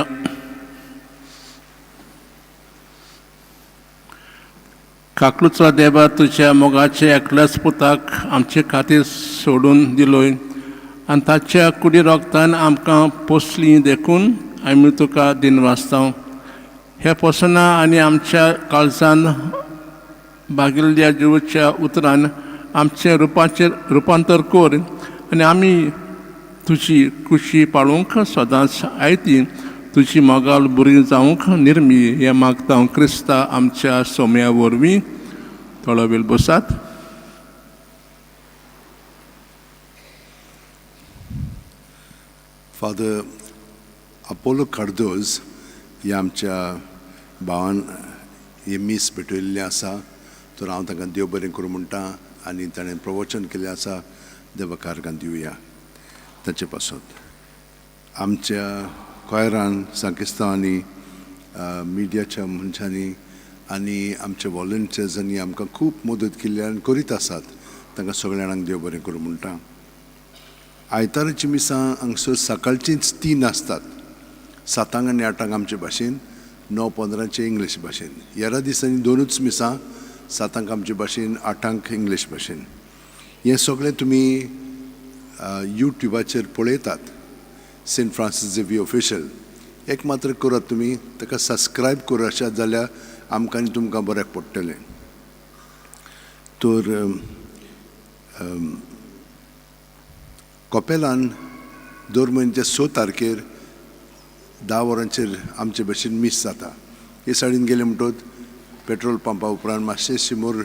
काकलूचो देवा, तुझ्या मोगाचे एकल्याच पुताक आमचे खातीर सोडून दिलोय आनी ताच्या कुडी रोगतान आमकां पोसली देखून आमी तुका दिन वाचता. हे पोसना आनी आमच्या काळजान बागिल्ल्या जिवाच्या उतरान आमचे रुपांतर कर आनी आमी तुजी खुशी पाळूंक सदांच आयती. तुजी मोगाल बरी जावंक निर्मी हें मागता क्रिस्ता आमच्या सोम्या वरवीं. थोडो वेळ बसात.
फादर अपोलो कार्दोज हे आमच्या भावान हे मीस भेटयल्लें आसा, तर हांव ताका देव बरें करूं म्हणटा. आनी ताणें प्रवचन केल्लें आसा, देवाक आर्गां दिवया. ताचे पासून आमच्या कोयरान सांकिस्तांवांनी मिडियाच्या मनशांनी आनी आमच्या वॉलंटियर्सांनी आमकां खूब मदत केली आनी करीत आसात. तांकां सगळ्या जाणांक देव बरें करूं म्हणटा. आयताराची मिसां हांगसर सकाळचींच 3 आसतात, 7 आनी 8 आमचे भाशेन, 9:15 इंग्लीश भाशेन. हेरा दिसांनी 2च मिसां, 7 आमचे भाशेन, 8 इंग्लीश भाशेन. हें सगळें तुमी यूट्यूबाचेर पळयतात. सेंट फ्रांसीस झेवियर ऑफिशियल एक मात्र करात, तुमी ताका सबस्क्रायब कर अशें जाल्यार आमकां आनी तुमकां बऱ्याक पडटलें. तर कोपेलान दर म्हयन्याच्या 6 तारखेर 10 वरांचेर आमचे भशेन मीस जाता. हे सायडीन गेले म्हणटच पेट्रोल पंपा उपरांत मातशें 100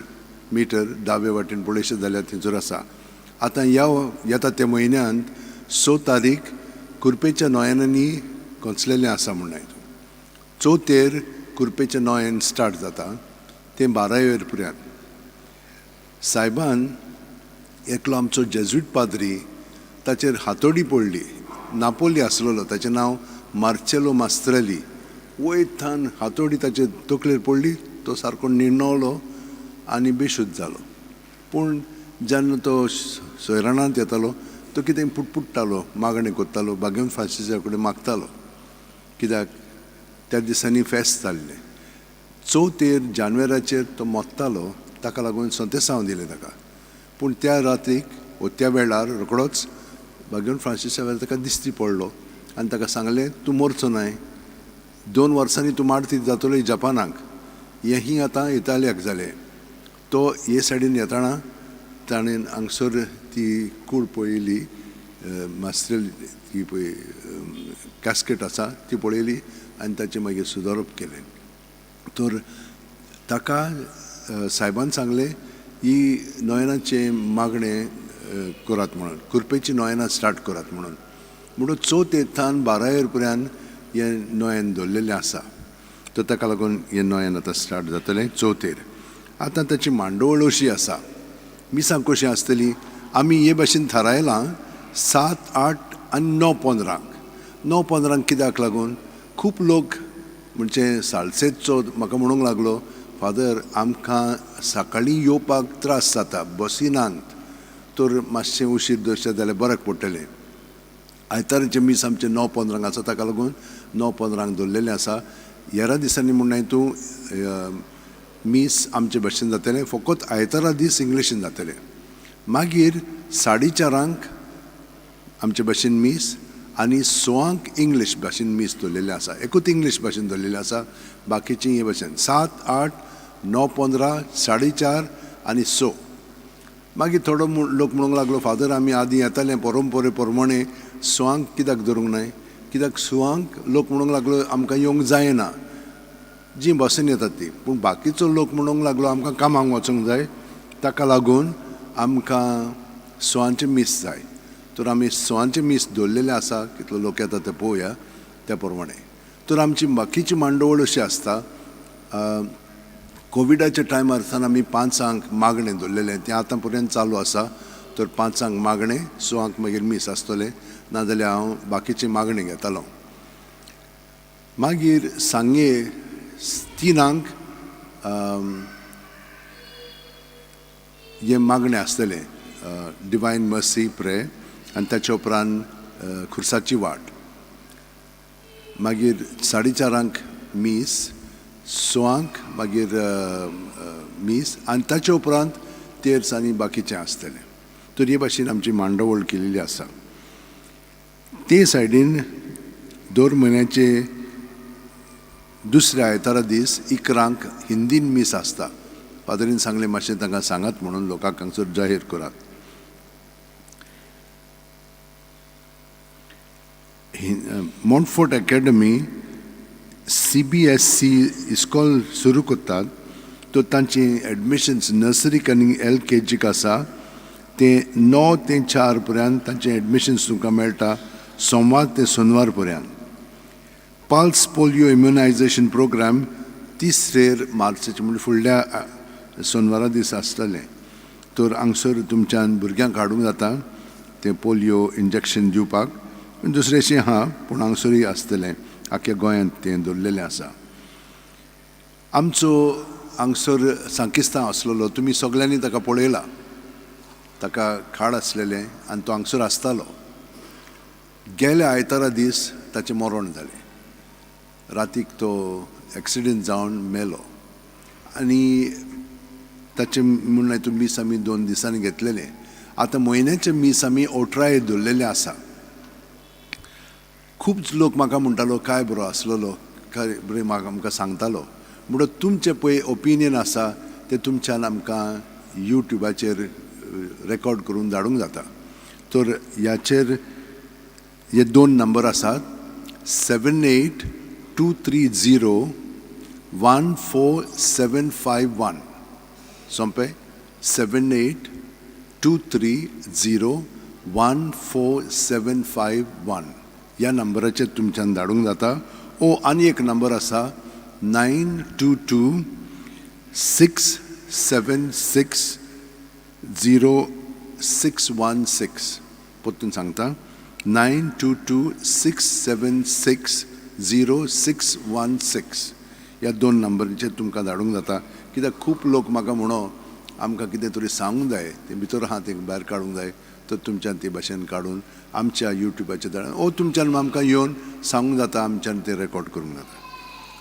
मिटर दावे वाटेन पळयशें जाल्यार थंयसर आसा. आतां येता त्या म्हयन्यांत 6 तारीख कुरपेच्या नोयनांनी कोंचलेलें आसा म्हणून. 4 कुरपेच्या नोयन स्टार्ट जाता, तें 12 पर्यंत. सायबान एकलो आमचो जेजुईट पाद्री, ताचेर हातोडी पडली. नापोली आसलेलो, ताचें नांव मार्चेलो मास्त्रेली. वयतान हातोडी ताचे तकलेर पडली, तो सारको निर्णवलो आनी बेशुद्ध जालो. पूण जेन्ना तो सोयराणांत येतालो तो कितें पुटपुट्टालो, मागणें करतालो, बागेवन फ्रांसिसा कडेन मागतालो, कित्याक त्या दिसांनी फेस्त जाल्लें. 4 जानेवारीचेर तो मोत्तालो, ताका लागून संदेसांव दिलें ताका. पूण त्या रातीक वा त्या वेळार रोखडोच बागेवन फ्रांसिसा वेळार ताका दिश्टी पडलो आनी ताका सांगलें, तूं मरचो न्हय, 2 वर्सांनी तूं मारती जातलो जपानाक. हेंही आतां इटालियाक जालें. तो हे सायडीन येताना ताणें हांगसर ती कूड पळयली, मास्त्रेली ती पळय कॅस्केट आसा ती पळयली आनी ताचें मागीर सुदारप केलें. तर ताका सायबान सांगलें, ही नोयनाचें मागणें करात म्हणून, कुरपेची नोयनां स्टार्ट करात म्हणून. म्हणून 4 12 पर्यंत हें नोयन दवरलेलें आसा. तर ताका लागून हें नोयन आतां स्टार्ट जातलें 4. आतां ताची मांडोवळ अशी आसा. मिसां कशीं आसतलीं, आमी हे भाशेन थारायलां 7, 8 आनी 9:15. 9:15 कित्याक लागून खूब लोक म्हणजे सालसेतचो म्हाका म्हणूंक लागलो, फादर आमकां सकाळीं येवपाक त्रास जाता बसिनांत, तर मातशें उशीर दवरचें जाल्यार बऱ्याक पडटलें. आयताराचें मीस आमचें 9:15 आसा, ताका लागून 9:15 दवरलेलें आसा. हेरा दिसांनी म्हणून तूं मीस आमचे भाशेन जातलें, फकत आयतारा दीस इंग्लिशीन जातलें. मागीर 4:30 आमचे भाशेन मीस आनी 6 इंग्लीश भाशेन मीस दवरलेलें आसा. एकूच इंग्लीश भाशेन दवरलेलें आसा, बाकीचीं हे भाशेन 7, 8, 9:15, 4:30 आनी 6. मागीर थोडो लोक म्हणूंक लागलो, फादर आमी आदीं येताले परंपरे प्रमाणे 6 कित्याक धरूंक न्हय, कित्याक 6 लोक म्हणूंक लागलो आमकां येवंक जायना, जी बसीन येतात ती. पूण बाकीचो लोक म्हणूंक लागलो आमकां कामाक वचूंक जाय, ताका लागून आमकां 6 मीस जाय. तर आमी 6 मीस दवरलेले आसा. कितलो लोक येता ते पळोवया त्या प्रमाणे. तर आमची बाकीची मांडोवळ अशी आसता. कोविडाच्या टायमार सावन आमी 5 मागणें दवरलेलें, तें आतां पर्यंत चालू आसा. तर 5 मागणें, 6 मागीर मीस आसतलें, नाजाल्यार हांव बाकीची मागणी घेतालो. मागीर सांगे 3 हे मागणें आसतलें, डिवायन मर्सी प्रे, आनी ताचे उपरांत खुर्साची वाट. मागीर 4:30 मीस, 6 मागीर मीस, आनी ताचे उपरांत तेर्स आनी बाकीचें आसतलें. तर हे भाशेन आमची मांडवळ केलेली आसा. ते सायडीन दर म्हयन्याचे दुसऱ्या आयतारा दीस 11 हिंदीन मीस आसता. फादरीन सांगलें मातशें तांकां सांगात म्हणून लोकांक हांगसर जाहीर करात. मॉन्टफोर्ट अकॅडमी CBSE इस्कॉल सुरू करतात. तो तांची एडमिशन्स नर्सरीक आनी LKGक आसा ते 9 ते 4 पर्यंत तांचे एडमिशन्स तुमकां मेळटा, सोमवार ते सोनवार पर्यंत. पल्स पोलियो इम्युनायझेशन प्रोग्राम 3 मार्चाचे म्हणजे फुडल्या सोनवारा दीस आसतलें. तर हांगसर तुमच्यान भुरग्यांक हाडूंक जाता ते पोलियो इंजेक्शन दिवपाक. दुसरेशें आहा पूण हांगसरूय आसतलें. आख्या गोंयांत तें दवरलेलें आसा. आमचो हांगसर सांकिस्तां आसलेलो, तुमी सगळ्यांनी ताका पळयला. ताका खाड आसलेलें आनी तो हांगसर आसतालो. गेल्या आयतारा दीस ताचें मरण जालें. रातीक तो एक्सिडेंट जावन मेलो आनी ताचें म्हूण हातूंत मीस आमी 2 दिसांनी घेतलेलें. आतां म्हयन्याचें मीस आमी 18 दवरलेलें आसा. खूब लोक म्हाका म्हणटालो काय बरो आसलेलो, काय बरें म्हाका आमकां सांगतालो. म्हणून तुमचें पळय ओपिनियन आसा तें तुमच्यान आमकां यूट्यूबाचेर रेकॉर्ड करून धाडूंक जाता. तर ह्याचेर हे 2 नंबर आसात 7823014751. सोंपें 7823014751 ह्या नंबराचेर तुमच्यान धाडूंक जाता. आनी एक नंबर आसा 922-676-0616. परतून सांगता 922-676-0616 ह्या 2 नंबराचेर तुमकां धाडूंक जाता. कित्याक खूब लोक म्हाका म्हणो आमकां कितें तरी सांगूंक जाय, तें भितर आहा तें भायर काडूंक जाय. तर तुमच्यान ते भाशेन काडून आमच्या यूट्यूबाचेर धाडून तुमच्यान आमकां येवन सांगूंक जाता, आमच्यान ते रेकॉर्ड करूंक जाता.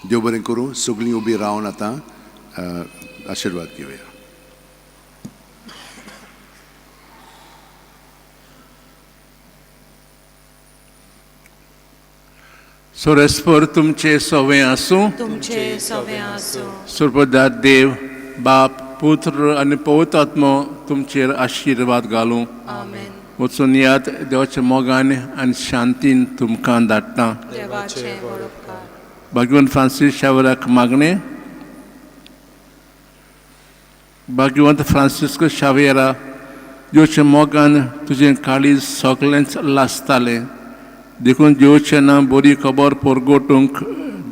देव बरें करूं. सगळीं उबी रावन आतां आशिर्वाद घेवया.
सोरेस्पर तुमचे सवे आसूं.
तुमचे सवे आसूं.
सुरपदार देव, बाप, पुत्र आनी पवित्र आत्मो तुमचेर आशिर्वाद घालूं.
आमेन.
वचून याद देवाच्या मोगान आनी शांतीन तुमकां धाडटा.
देवाचे बरोबकार.
भाग्यवंत फ्रांसीस शावेराक मागणें. भाग्यवंत फ्रांसिस्को शावेरा, देवाच्या मोगान तुजें काळीज सगळेंच लासतालें. देखून देवाचें नांव बरी खबर परगोटूंक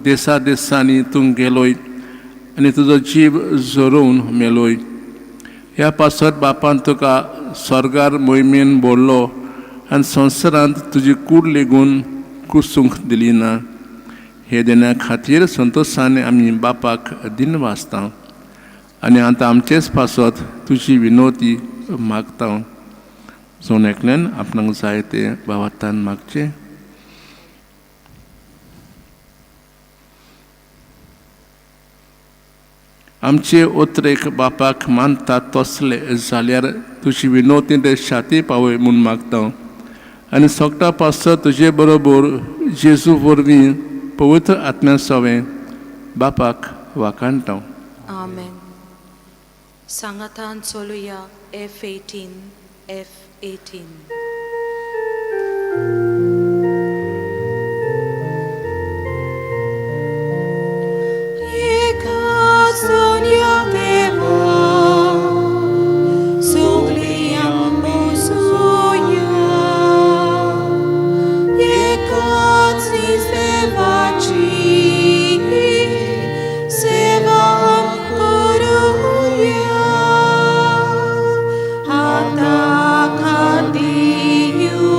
देसा देसांनी तूं गेलोय आनी तुजो जीव झरोवन मेलोय. ह्या पासत बापान तुका स्वर्गार मोहिमेन बोडलो आनी संवसारांत तुजी कूड लेगून कुसूंक दिली ना. हे देण्या खातीर संतोशान आमी बापाक दिन वाचता आनी आतां आमचेच पासत तुजी विनोती मागता. सोन एकल्यान आपणाक जाय ते भावार्थान मागचें. आमचे उतरेक बापाक मानता तसले जाल्यार तुजी विनोती ते शाती पावय म्हूण मागता. आनी सोगटा पासत तुजे बरोबर जेजू वरवीं पवित्र आत्म्या सवें बापाक वाकाणटा.
आमेन. सांगातान चलुया F18.
Hata kadiu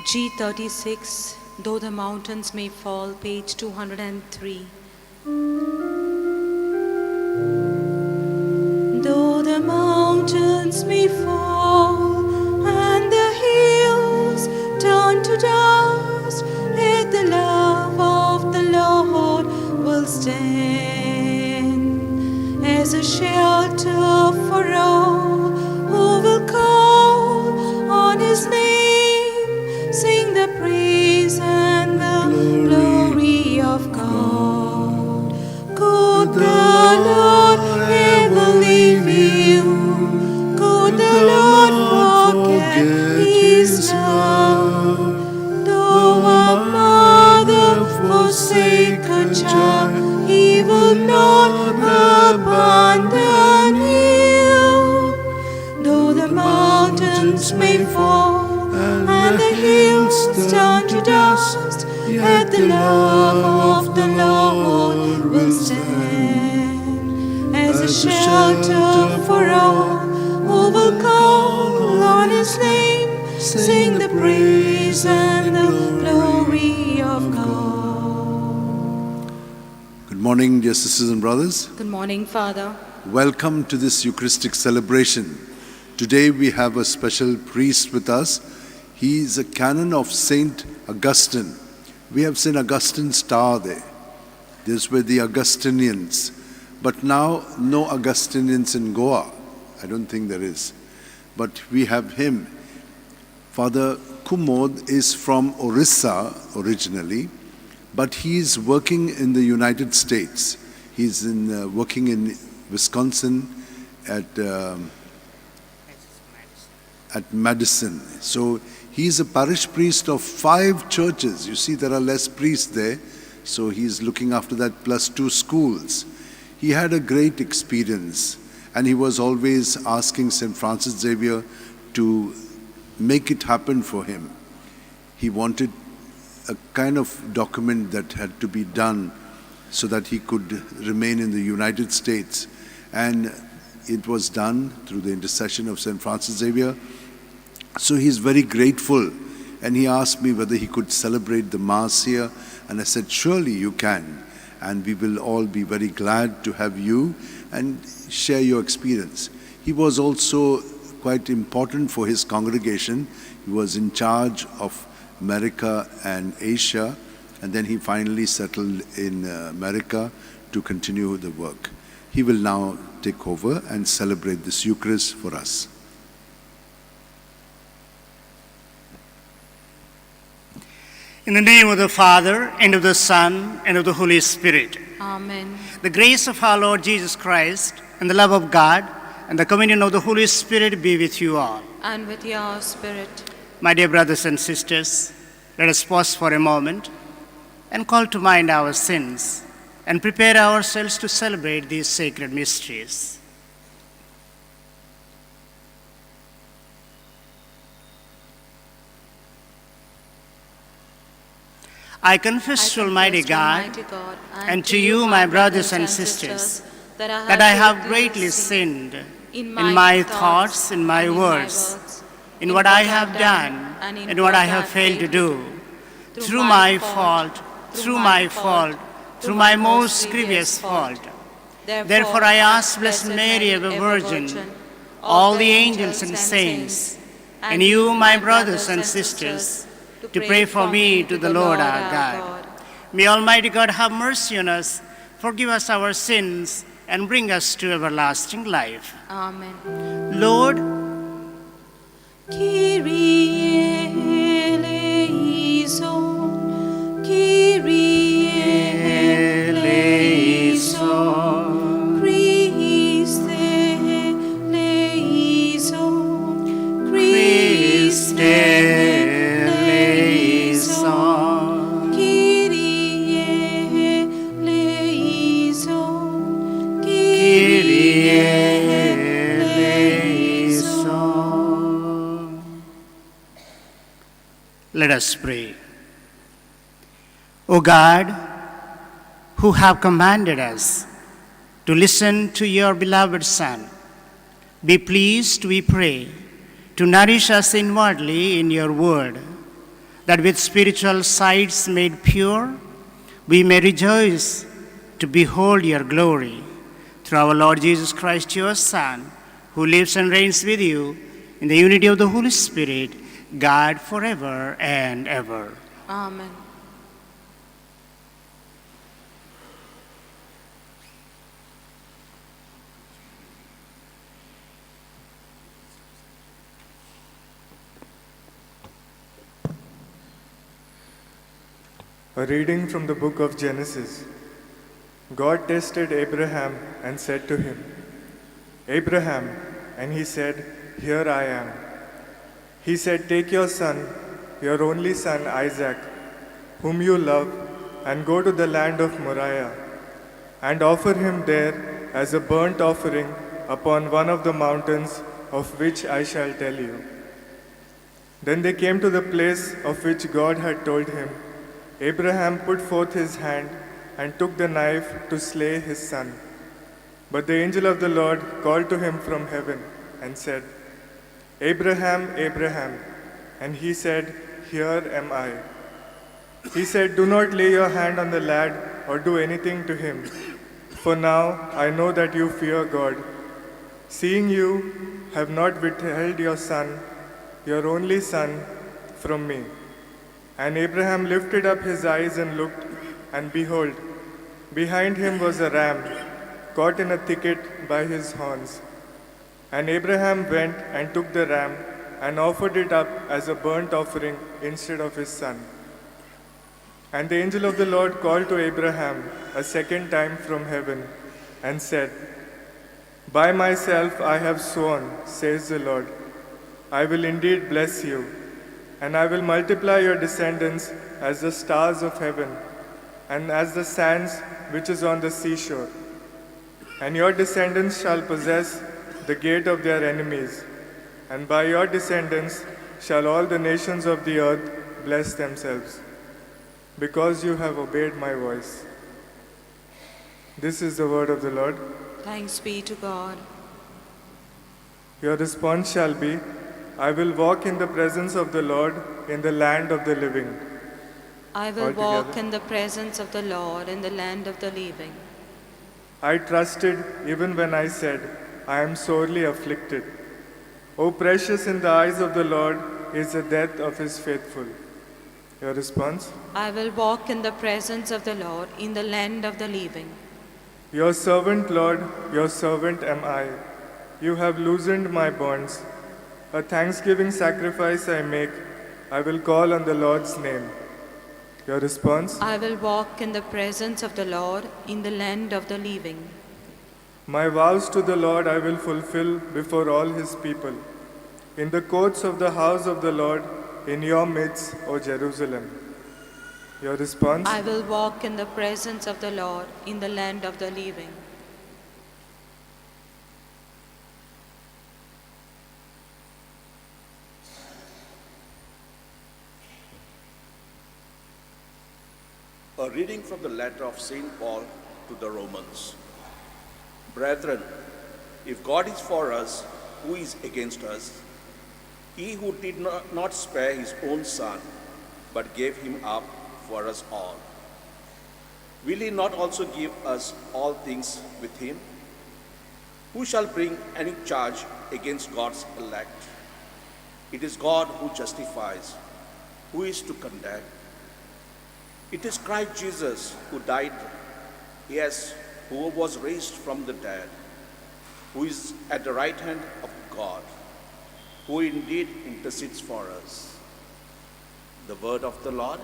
G36, Though the Mountains May Fall, page 203. Though the mountains may fall and the hills turn to dust, yet the love of the Lord will stand as a shelter for all who will call on His name, sing the praise and the glory of God. Could the Lord ever leave you? Could the Lord forget His love? Though a mother forsake her child, He will not abandon you. Though the mountains may fall and the hills turn to dust, yet the love of the Lord will stand as a shelter for all who will call on His name, sing the praise and the glory of God.
Good morning, dear sisters and brothers.
Good morning, Father.
Welcome to this Eucharistic celebration. Today we have a special priest with us. He is a canon of Saint Augustine. We have Saint Augustine's tower there. These were the Augustinians. But now no Augustinians in Goa. I don't think there is. But we have him. Father Kumod is from Orissa originally, but he is working in the United States. He's working in Wisconsin at Madison. So he's a parish priest of 5 churches. You see, there are less priests there. So he's looking after that plus 2 schools. He had a great experience, and he was always asking St. Francis Xavier to make it happen for him. He wanted a kind of document that had to be done so that he could remain in the United States. And it was done through the intercession of St. Francis Xavier. So he's very grateful. And he asked me whether he could celebrate the Mass here. And I said, surely you can. And we will all be very glad to have you and share your experience. He was also quite important for his congregation. He was in charge of America and Asia, and then he finally settled in America to continue the work. He will now take over and celebrate this Eucharist for us.
In the name of the Father, and of the Son, and of the Holy Spirit.
Amen.
The grace of our Lord Jesus Christ, and the love of God, and the communion of the Holy Spirit be with you all.
And with your spirit.
My dear brothers and sisters, let us pause for a moment and call to mind our sins and prepare ourselves to celebrate these sacred mysteries. I confess to Almighty God and to you, my brothers and sisters, that I have greatly sinned in my thoughts, in my words, in what I have done and what I have failed to do, through my fault, through my most grievous fault. Therefore I ask Blessed Mary, ever Virgin, all the angels and saints, and you, my brothers and sisters, to pray for me to the Lord our God. May Almighty God have mercy on us, forgive us our sins, and bring us to everlasting life.
Amen.
Lord,
Kyrie eleison, Kyrie eleison, Christe eleison, Christe eleison, Kyrie eleison, Kyrie eleison.
let us pray. O God, who have commanded us to listen to your beloved Son, be pleased, we pray, to nourish us inwardly in your word, that with spiritual sights made pure, we may rejoice to behold your glory. Through our Lord Jesus Christ, your Son, who lives and reigns with you in the unity of the Holy Spirit, God forever and ever.
Amen.
A reading from the book of Genesis. God tested Abraham and said to him, Abraham, and he said, Here I am. He said, Take your son, your only son Isaac, whom you love, and go to the land of Moriah, and offer him there as a burnt offering upon one of the mountains of which I shall tell you. Then they came to the place of which God had told him. Abraham put forth his hand and took the knife to slay his son. But the angel of the Lord called to him from heaven and said, Abraham, Abraham. And he said, Here am I. He said, Do not lay your hand on the lad or do anything to him. For now I know that you fear God, seeing you have not withheld your son, your only son, from me. And Abraham lifted up his eyes and looked, and behold, behind him was a ram, caught in a thicket by his horns. And Abraham went and took the ram and offered it up as a burnt offering instead of his son. And the angel of the Lord called to Abraham a second time from heaven and said, By myself I have sworn, says the Lord, I will indeed bless you, and I will multiply your descendants as the stars of heaven and as the sands which is on the seashore. And your descendants shall possess the gate of their enemies, and by your descendants shall all the nations of the earth bless themselves, because you have obeyed my voice. This is the word of the Lord.
Thanks be to God.
Your response shall be, I will walk in the presence of the Lord in the land of the living.
I will walk in the presence of the Lord in the land of the living.
I trusted even when I said, I am sorely afflicted. O precious in the eyes of the Lord is the death of his faithful. Your response?
I will walk in the presence of the Lord in the land of the living.
Your servant, Lord, your servant am I. You have loosened my bonds. A thanksgiving sacrifice I make. I will call on the Lord's name. Your response?
I will walk in the presence of the Lord in the land of the living.
My vows to the Lord I will fulfill before all his people. In the courts of the house of the Lord, in your midst, O Jerusalem. Your response?
I will walk in the presence of the Lord in the land of the living.
A reading from the letter of St. Paul to the Romans. Brethren, if God is for us, who is against us? He who did not spare his own son, but gave him up for us all, will he not also give us all things with him? Who shall bring any charge against God's elect? It is God who justifies. Who is to condemn? It is Christ Jesus who died, yes, who was raised from the dead, who is at the right hand of God, who indeed intercedes for us. The word of the Lord.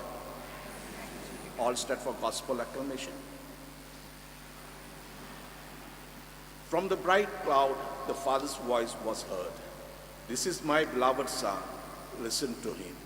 All stand for gospel acclamation. From the bright cloud, the Father's voice was heard. This is my beloved Son, listen to him.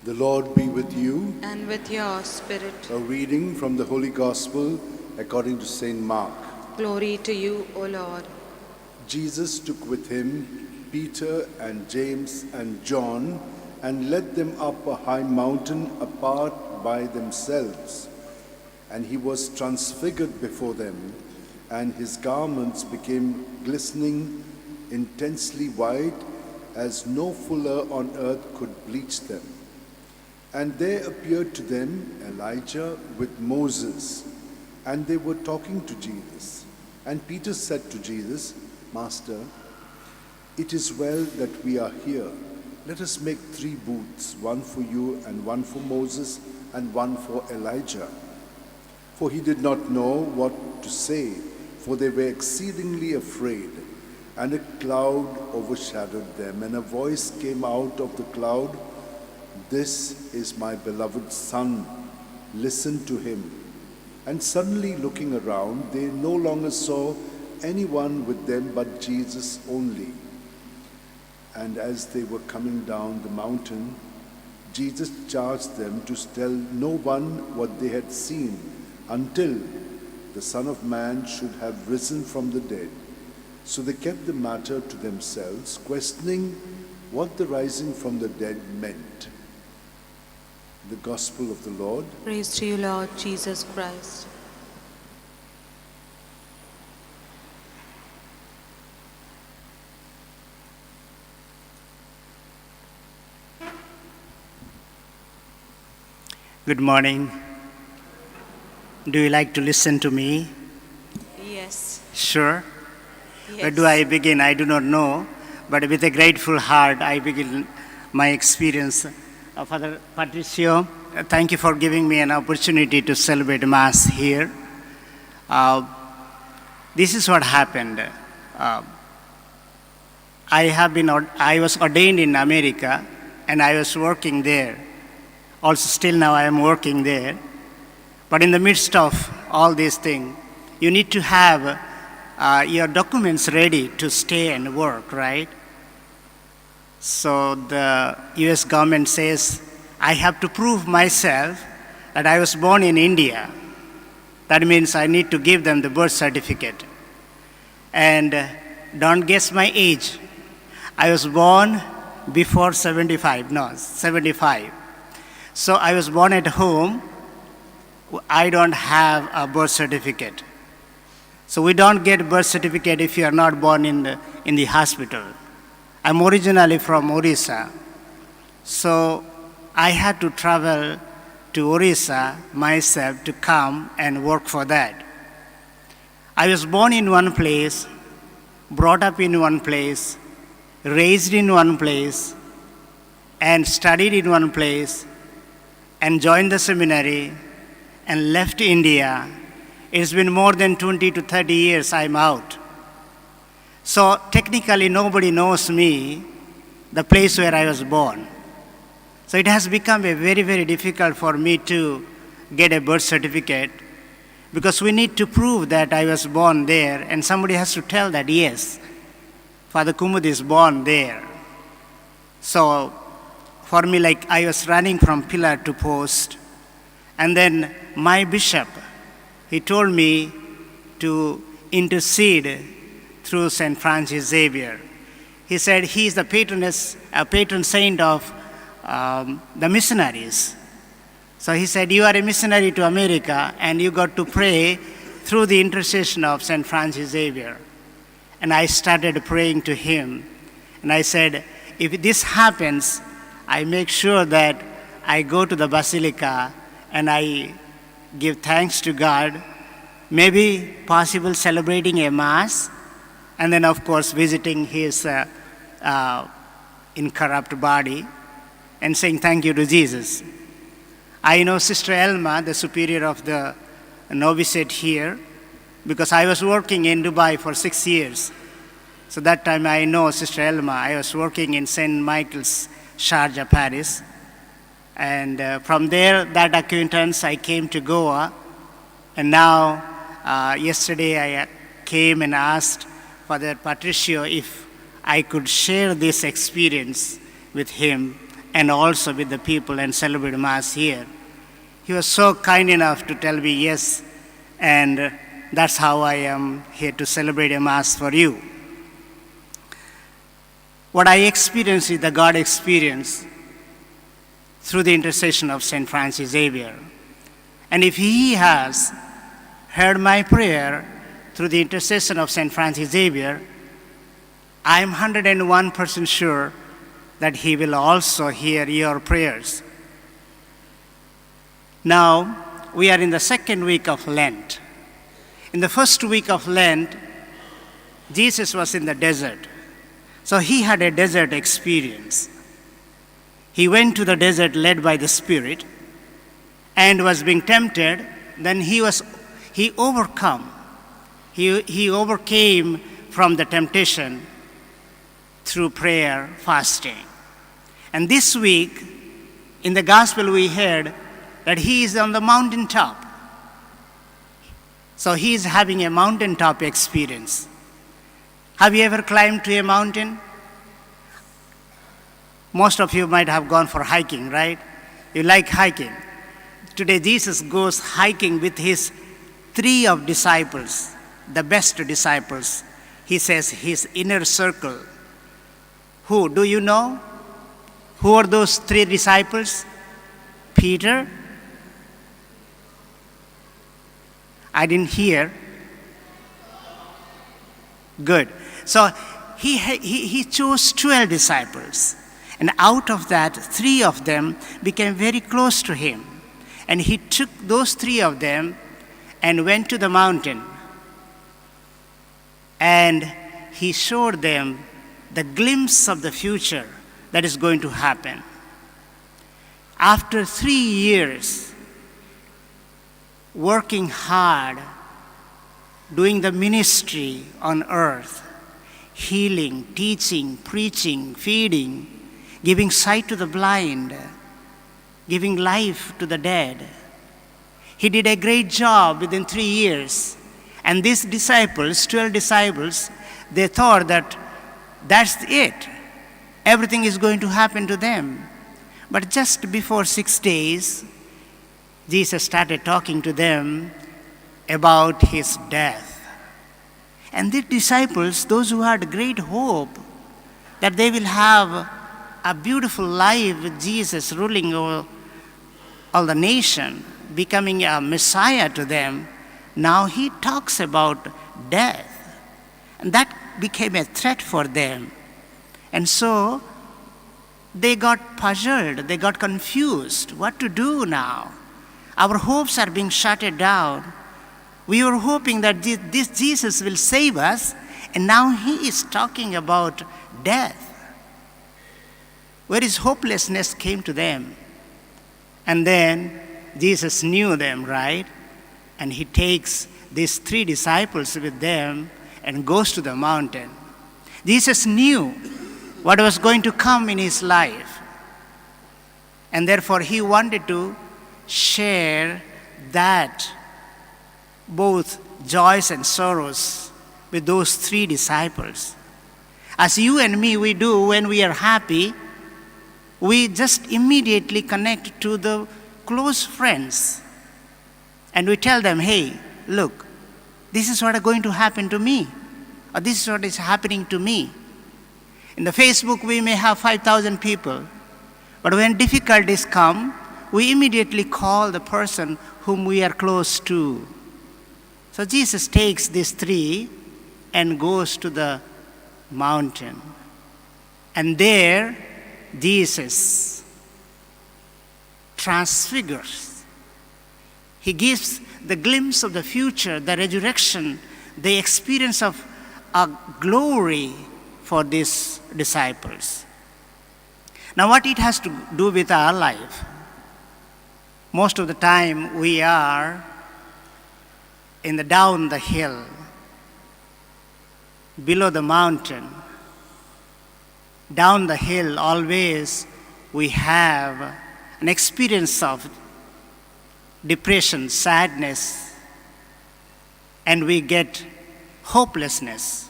The Lord be with you.
And with your spirit.
A reading from the Holy Gospel according to St. Mark.
Glory to you, O Lord.
Jesus took with him Peter and James and John and led them up a high mountain apart
by themselves. And he was transfigured before them, and his garments became glistening, intensely white, as no fuller on earth could bleach them. And there appeared to them Elijah with Moses, and they were talking to Jesus. And Peter said to Jesus, Master, it is well that we are here. Let us make 3 booths, one for you and one for Moses and one for Elijah. For he did not know what to say, for they were exceedingly afraid. And a cloud overshadowed them, and a voice came out of the cloud, This is my beloved Son, listen to him. And suddenly looking around, they no longer saw anyone with them but Jesus only. And as they were coming down the mountain, Jesus charged them to tell no one what they had seen until the Son of Man should have risen from the dead. So they kept the matter to themselves, questioning what the rising from the dead meant. The Gospel of the Lord.
Praise to you, Lord Jesus Christ.
Good morning. Do you like to listen to me?
Yes.
Sure.
Yes.
Where do I begin? I do not know, but with a grateful heart, I begin my experience. Father Patricio, thank you for giving me an opportunity to celebrate Mass here. This is what happened. I was ordained in America, and I was working there. Also, still now I am working there. But in the midst of all these things, you need to have your documents ready to stay and work, right? So the US government says, I have to prove myself that I was born in India. That means I need to give them the birth certificate. And don't guess my age. I was born before 75. So I was born at home. I don't have a birth certificate. So we don't get birth certificate if you are not born in the hospital. I'm originally from Orissa. So I had to travel to Orissa myself to come and work for that. I was born in one place, brought up in one place, raised in one place, and studied in one place, and joined the seminary, and left India. It's been more than 20 to 30 years I'm out. So technically nobody knows me, the place where I was born. So it has become very, very difficult for me to get a birth certificate because we need to prove that I was born there, and somebody has to tell that, yes, Father Kumud is born there. So for me, like I was running from pillar to post, and then my bishop, he told me to intercede through St. Francis Xavier. He said he is the patron saint of the missionaries. So he said, you are a missionary to America, and you got to pray through the intercession of St. Francis Xavier. And I started praying to him. And I said, if this happens, I make sure that I go to the Basilica and I give thanks to God, maybe possible celebrating a Mass, and then of course visiting his incorrupt body and saying thank you to Jesus. I know Sister Elma, the superior of the novitiate here, because I was working in Dubai for 6 years. So that time I know Sister Elma. I was working in St. Michael's, Sharjah, Paris. And from there, that acquaintance, I came to Goa. And now, yesterday I came and asked Father Patricio if I could share this experience with him and also with the people and celebrate Mass here. He was so kind enough to tell me yes, and that's how I am here to celebrate a Mass for you. What I experienced is the God experience. through the intercession of St. Francis Xavier. And if he has heard my prayer through the intercession of St. Francis Xavier, I am 101% sure that he will also hear your prayers. Now, we are in the second week of Lent. In the first week of Lent, Jesus was in the desert. So he had a desert experience. He went to the desert led by the Spirit and was being tempted. Then he overcame from the temptation through prayer, fasting. And this week, in the gospel we heard that he is on the mountaintop. So he is having a mountaintop experience. Have you ever climbed to a mountain? Most of you might have gone for hiking, right? You like hiking. Today Jesus goes hiking with his 3 of disciples, the best disciples. He says his inner circle. Who? Do you know? Who are those 3 disciples? Peter? I didn't hear. Good. So he chose 12 disciples. And out of that, 3 of them became very close to him. And he took those 3 of them and went to the mountain. And he showed them the glimpse of the future that is going to happen. After 3 years, working hard, doing the ministry on earth, healing, teaching, preaching, feeding, giving sight to the blind, giving life to the dead. He did a great job within 3 years. And these disciples, 12 disciples, they thought that that's it. Everything is going to happen to them. But just before 6 days, Jesus started talking to them about his death. And the disciples, those who had great hope that they will have a beautiful life with Jesus ruling over all the nation, becoming a Messiah to them, now he talks about death. And that became a threat for them. And so they got puzzled, they got confused. What to do now? Our hopes are being shut down. We were hoping that this Jesus will save us, and now he is talking about death. Where is hopelessness came to them. And then Jesus knew them, right? And he takes these 3 disciples with them and goes to the mountain. Jesus knew what was going to come in his life. And therefore he wanted to share that, both joys and sorrows, with those 3 disciples. As you and me, we do when we are happy, we just immediately connect to the close friends. And we tell them, hey, look, this is what is going to happen to me. Or this is what is happening to me. In the Facebook, we may have 5,000 people. But when difficulties come, we immediately call the person whom we are close to. So Jesus takes these 3 and goes to the mountain. And there, Jesus transfigures. He gives the glimpse of the future, the resurrection, the experience of a glory for these disciples. Now, what it has to do with our life? Most of the time, we are down the hill, below the mountain. Down the hill, always we have an experience of depression, sadness, and we get hopelessness.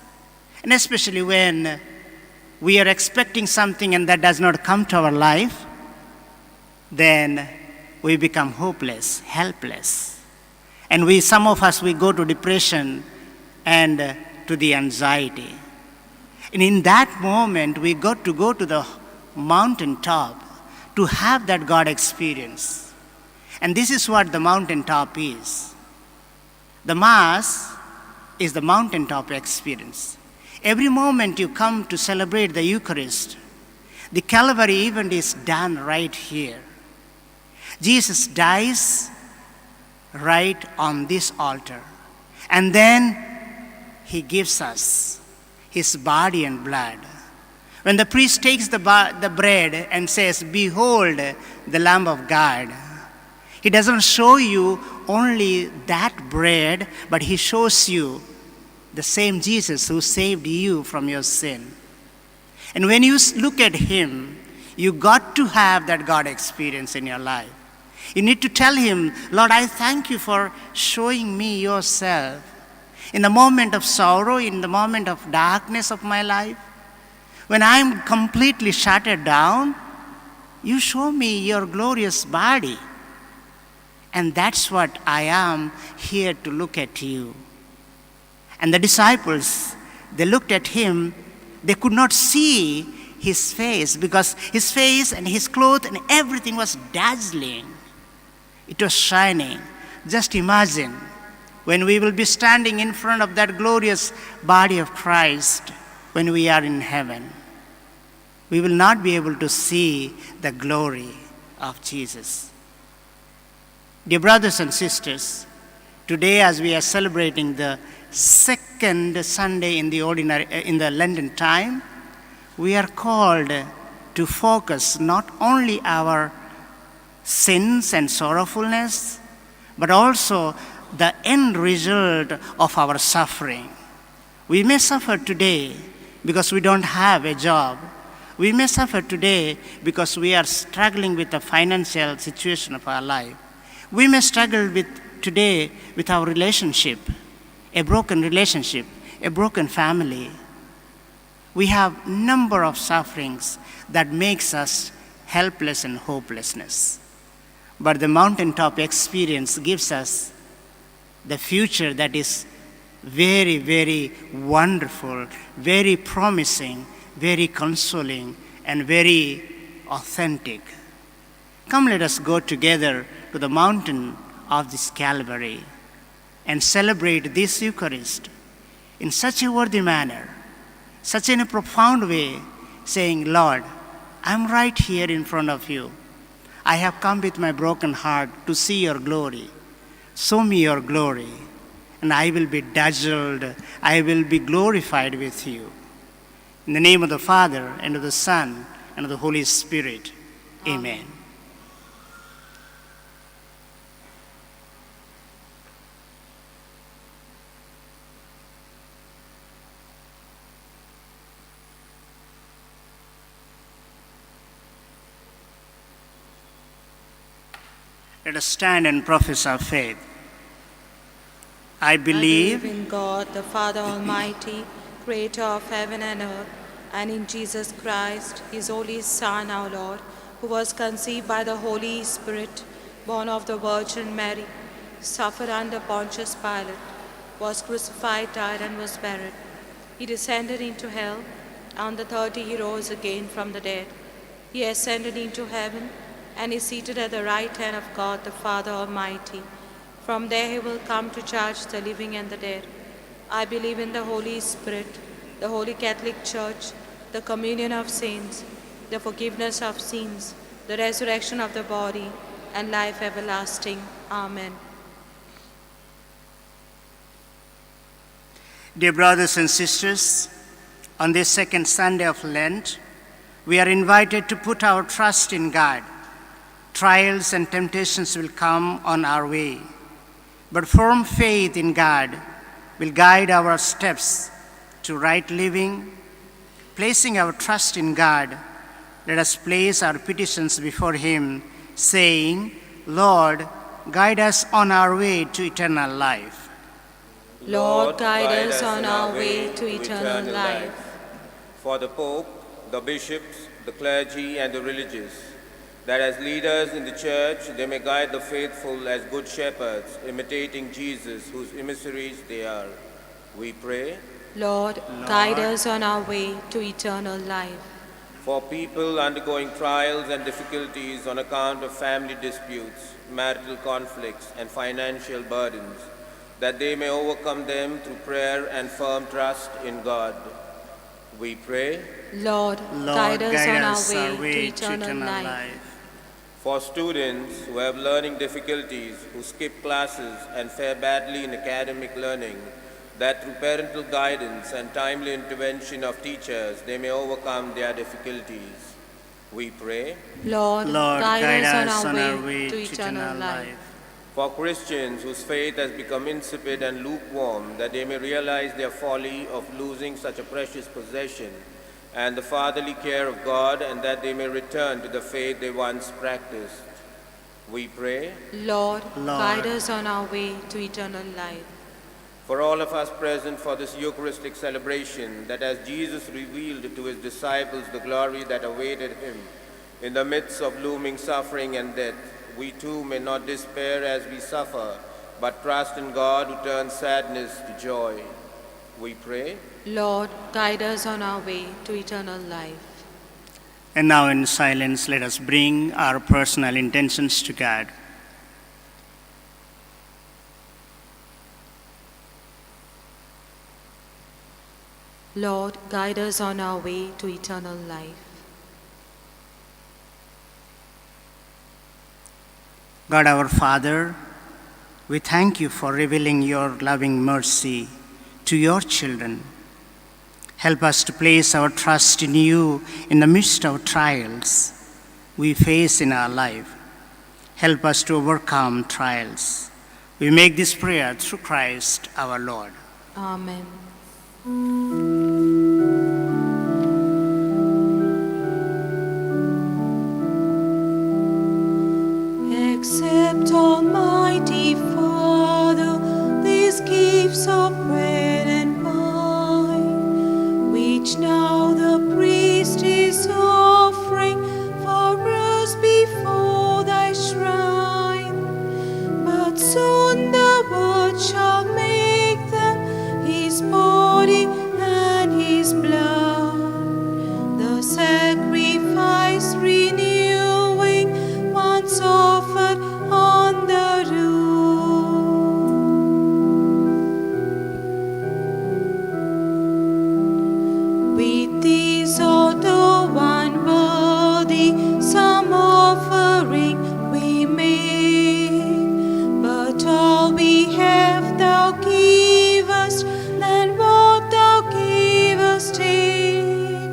And especially when we are expecting something and that does not come to our life, then we become hopeless, helpless. And some of us, we go to depression and to the anxiety. And in that moment, we got to go to the mountaintop to have that God experience. And this is what the mountaintop is. The Mass is the mountaintop experience. Every moment you come to celebrate the Eucharist, the Calvary event is done right here. Jesus dies right on this altar. And then he gives us his body and blood. When the priest takes the bread and says, "Behold the Lamb of God," he doesn't show you only that bread, but he shows you the same Jesus who saved you from your sin. And when you look at him, you got to have that God experience in your life. You need to tell him, "Lord, I thank you for showing me yourself. In the moment of sorrow, in the moment of darkness of my life, when I'm completely shattered down, you show me your glorious body. And that's what I am here to look at you." And the disciples, they looked at him. They could not see his face because his face and his clothes and everything was dazzling. It was shining. Just imagine when we will be standing in front of that glorious body of Christ when we are in heaven. We will not be able to see the glory of Jesus. Dear brothers and sisters, today as we are celebrating the second Sunday in the Lenten time, we are called to focus not only our sins and sorrowfulness, but also the end result of our suffering. We may suffer today because we don't have a job. We may suffer today because we are struggling with the financial situation of our life. We may struggle today with our relationship, a broken relationship, a broken family. We have number of sufferings that makes us helpless and hopelessness. But the mountaintop experience gives us the future that is very, very wonderful, very promising, very consoling, and very authentic. Come, let us go together to the mountain of this Calvary and celebrate this Eucharist in such a worthy manner, such in a profound way, saying, "Lord, I'm right here in front of you. I have come with my broken heart to see your glory. Show me your glory, and I will be dazzled. I will be glorified with you." In the name of the Father, and of the Son, and of the Holy Spirit. Amen. Let us stand and profess our faith. I believe
in God, the Father Almighty, creator of heaven and earth, and in Jesus Christ, his only Son, our Lord, who was conceived by the Holy Spirit, born of the Virgin Mary, suffered under Pontius Pilate, was crucified, died, and was buried. He descended into hell. On the third day he rose again from the dead. He ascended into heaven, and is seated at the right hand of God, the Father Almighty. From there he will come to judge the living and the dead. I believe in the Holy Spirit, the Holy Catholic Church, the communion of saints, the forgiveness of sins, the resurrection of the body, and life everlasting. Amen.
Dear brothers and sisters, on this second Sunday of Lent, we are invited to put our trust in God. Trials and temptations will come on our way, but firm faith in God will guide our steps to right living. Placing our trust in God, let us place our petitions before him, saying, "Lord, guide us on our way to eternal life."
Lord, guide us on our way to eternal life.
For the Pope, the bishops, the clergy, and the religious, that as leaders in the Church they may guide the faithful as good shepherds, imitating Jesus, whose emissaries they are. We pray.
Lord, guide us on our way to eternal life.
for people undergoing trials and difficulties on account of family disputes, marital conflicts, and financial burdens, that they may overcome them through prayer and firm trust in God. We pray.
Lord, guide us on our way to eternal life.
For students who have learning difficulties, who skip classes and fare badly in academic learning, that through parental guidance and timely intervention of teachers, they may overcome their difficulties. We pray.
Lord, guide us on our way to eternal life.
For Christians whose faith has become insipid and lukewarm, that they may realize their folly of losing such a precious possession and the fatherly care of God, and that they may return to the faith they once practiced. We pray.
Lord, guide us on our way to eternal life.
For all of us present for this Eucharistic celebration, that as Jesus revealed to his disciples the glory that awaited him in the midst of looming suffering and death, we too may not despair as we suffer, but trust in God who turns sadness to joy. We pray.
Lord, guide us on our way to eternal life.
And now in silence, let us bring our personal intentions to God.
Lord, guide us on our way to eternal life.
God our Father, we thank you for revealing your loving mercy to your children. Help us to place our trust in you in the midst of trials we face in our life. Help us to overcome trials. We make this prayer through Christ our Lord.
Amen.
Accept, Almighty Father, these gifts of bread and wine, which now the priest is offering for us before thy shrine. But soon the Word shall make them his body and his blood, the sacrifice renewing once offered on the roof. With these although unworthy, some offering we make, but all we have thou givest, then what thou givest take.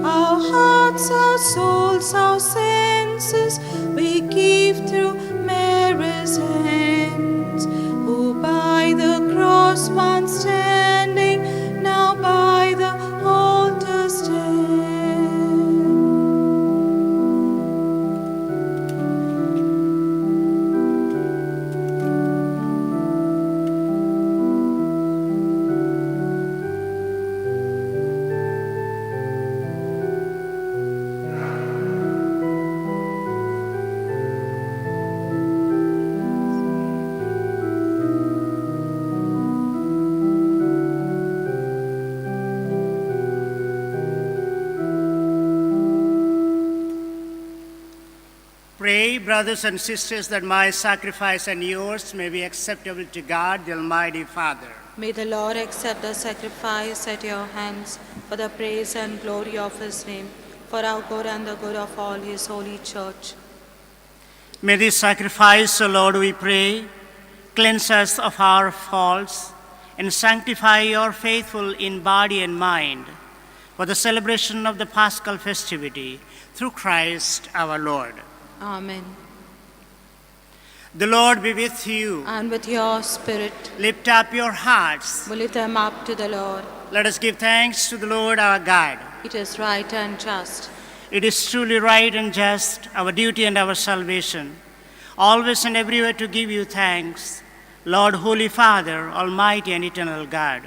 Our hearts, our souls, our senses, we give through Mary's hands, who by the cross once standing, now by the altar stand.
Pray, brothers and sisters, that my sacrifice and yours may be acceptable to God, the Almighty Father.
May the Lord accept the sacrifice at your hands for the praise and glory of his name, for our good and the good of all his holy church.
May this sacrifice, O Lord, we pray, cleanse us of our faults and sanctify your faithful in body and mind for the celebration of the Paschal festivity through Christ our Lord.
Amen.
The Lord be with you.
And with your spirit.
Lift up your hearts.
We lift them up to the Lord.
Let us give thanks to the Lord our God.
It is right and just.
It is truly right and just, our duty and our salvation, always and everywhere to give you thanks, Lord, Holy Father, Almighty and eternal God.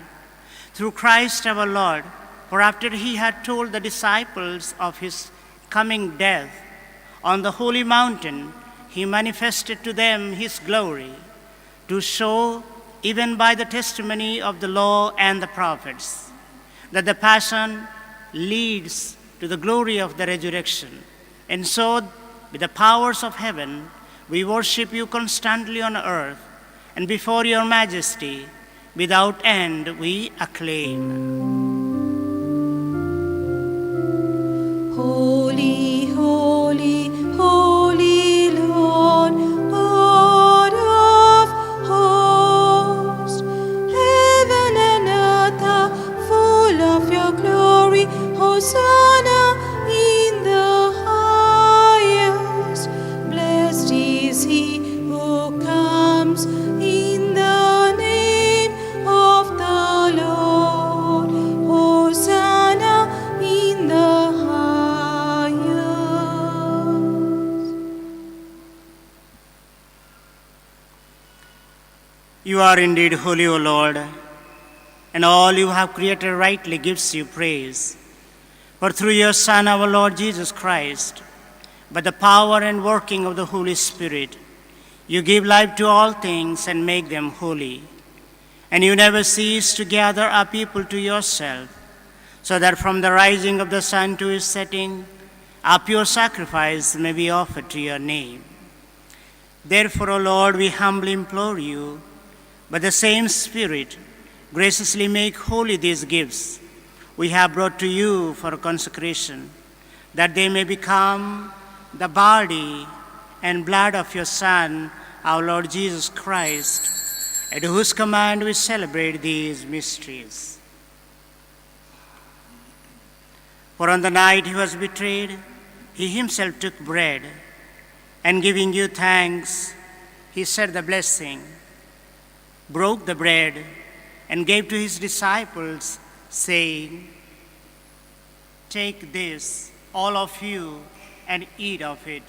Through Christ our Lord, for after he had told the disciples of his coming death on the holy mountain, he manifested to them his glory, to show, even by the testimony of the law and the prophets, that the passion leads to the glory of the resurrection. And so, with the powers of heaven, we worship you constantly on earth, and before your majesty, without end, we acclaim.
Holy, holy, holy Lord, God of hosts, heaven and earth are full of your glory. Hosanna in the highest. Blessed is he who comes in the name of the Lord. Hosanna in the highest.
You are indeed holy, O Lord, and all you have created rightly gives you praise. For through your Son, our Lord Jesus Christ, by the power and working of the Holy Spirit, you give life to all things and make them holy. And you never cease to gather a people to yourself, so that from the rising of the sun to its setting, a pure sacrifice may be offered to your name. Therefore, O Lord, we humbly implore you, by the same Spirit, graciously make holy these gifts we have brought to you for consecration, that they may become the body and blood of your Son, our Lord Jesus Christ, at whose command we celebrate these mysteries. For on the night he was betrayed, he himself took bread, and giving you thanks, he said the blessing, broke the bread, and gave to his disciples, saying, "Take this, all of you, and eat of it,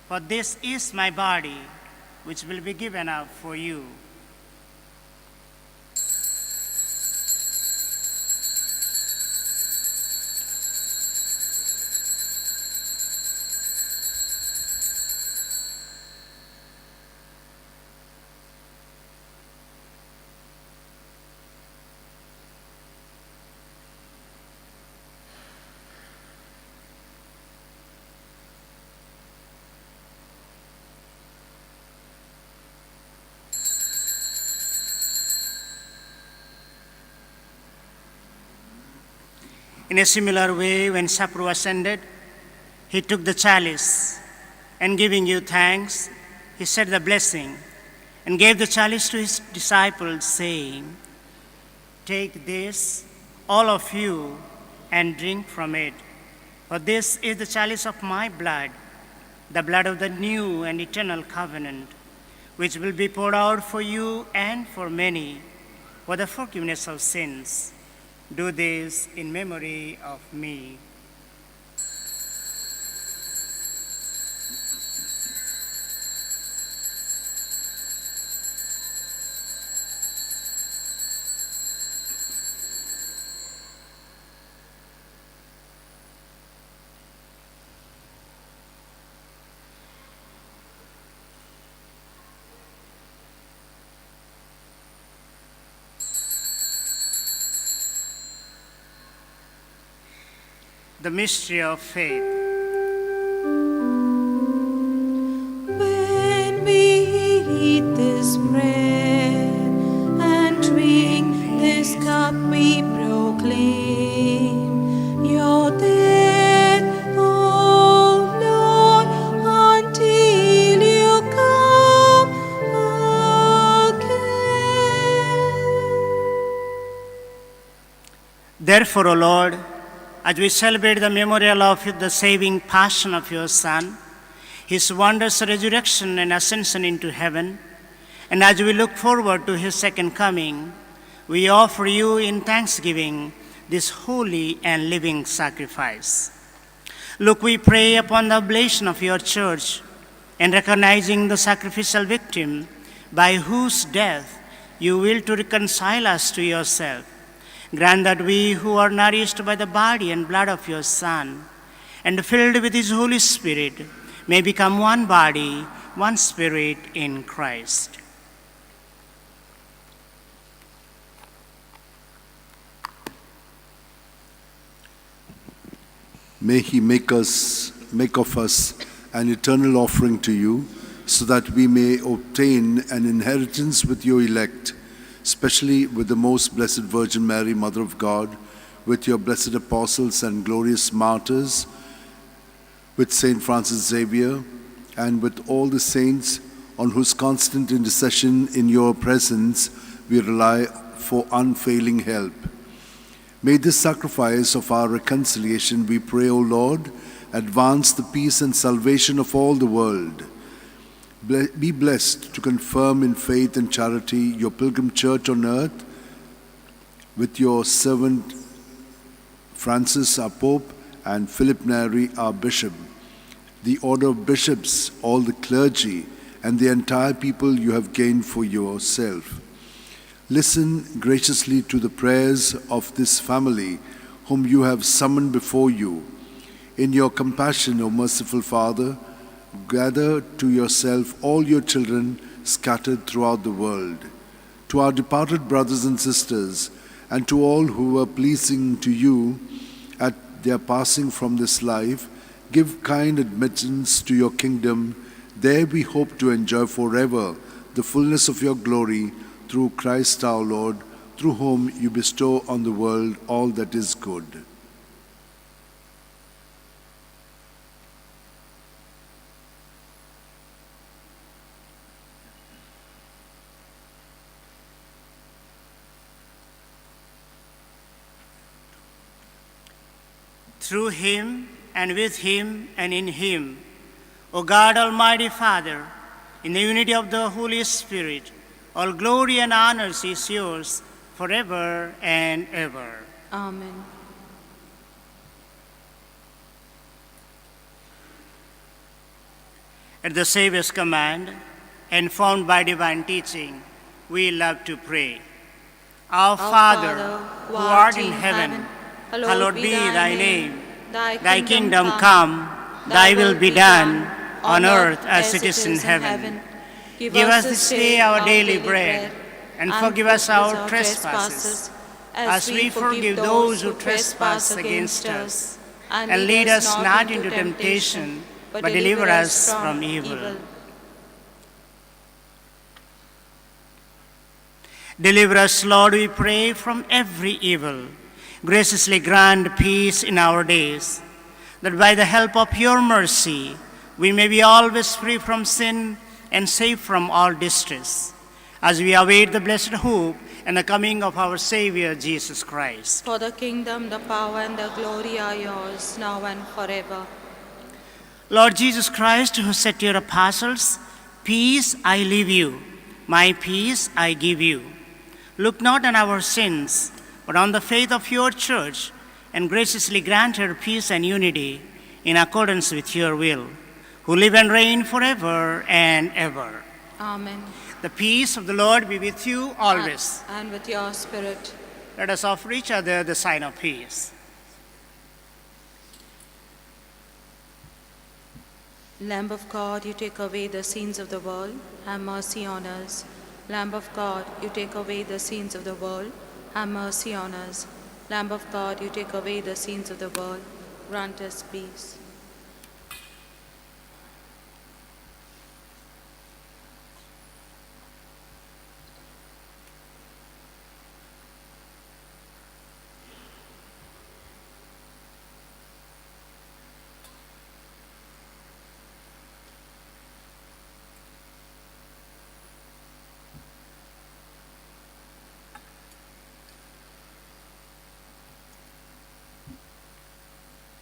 for this is my body, which will be given up for you." In a similar way, when supper was ended, he took the chalice, and giving you thanks, he said the blessing, and gave the chalice to his disciples, saying, "Take this, all of you, and drink from it, for this is the chalice of my blood, the blood of the new and eternal covenant, which will be poured out for you and for many for the forgiveness of sins. Do this in memory of me." The mystery of faith.
When we eat this bread and drink this cup, we proclaim your death, O Lord, until you come again.
Therefore, O Lord, as we celebrate the memorial of the saving passion of your Son, his wondrous resurrection and ascension into heaven, and as we look forward to his second coming, we offer you in thanksgiving this holy and living sacrifice. Look, we pray upon the oblation of your church, and recognizing the sacrificial victim by whose death you will to reconcile us to yourself. Grant that we who are nourished by the body and blood of your Son, and filled with his Holy Spirit, may become one body, one spirit in Christ.
May he make of us an eternal offering to you, so that we may obtain an inheritance with your elect, especially with the most blessed Virgin Mary, Mother of God, with your blessed apostles and glorious martyrs, with Saint Francis Xavier, and with all the saints on whose constant intercession in your presence we rely for unfailing help. May this sacrifice of our reconciliation, we pray, O Lord, advance the peace and salvation of all the world. Be blessed to confirm in faith and charity your pilgrim church on earth, with your servant Francis, our Pope, and Philip Neri, our Bishop, the order of bishops, all the clergy, and the entire people you have gained for yourself. Listen graciously to the prayers of this family, whom you have summoned before you. In your compassion, O merciful Father, gather to yourself all your children scattered throughout the world. To our departed brothers and sisters, and to all who were pleasing to you at their passing from this life, give kind admittance to your kingdom. There we hope to enjoy forever the fullness of your glory, through Christ our Lord, through whom you bestow on the world all that is good.
Through him, and with him, and in him, O God, Almighty Father, in the unity of the Holy Spirit, all glory and honor is yours forever and ever.
Amen.
At the Savior's command, and formed by divine teaching, we love to pray. Our Father, who art in heaven, hallowed be thy name. Thy kingdom come, thy will be done, on earth as it is in heaven. Give us this day our daily bread, and forgive us our trespasses, as we forgive those who trespass against us. And lead us not into temptation, but deliver us from evil. Deliver us, Lord, we pray, from every evil. Graciously grant peace in our days, that by the help of your mercy we may be always free from sin and safe from all distress, as we await the blessed hope and the coming of our Savior, Jesus Christ.
For the kingdom, the power, and the glory are yours, now and forever.
Lord Jesus Christ, who said to your apostles, "Peace I leave you, my peace I give you," look not on our sins, but on the faith of your church, and graciously grant her peace and unity in accordance with your will, who live and reign forever and ever.
Amen.
The peace of the Lord be with you always.
And with your spirit.
Let us offer each other the sign of peace.
Lamb of God, you take away the sins of the world, have mercy on us. Lamb of God, you take away the sins of the world, have mercy on us. Lamb of God, you take away the sins of the world, grant us peace.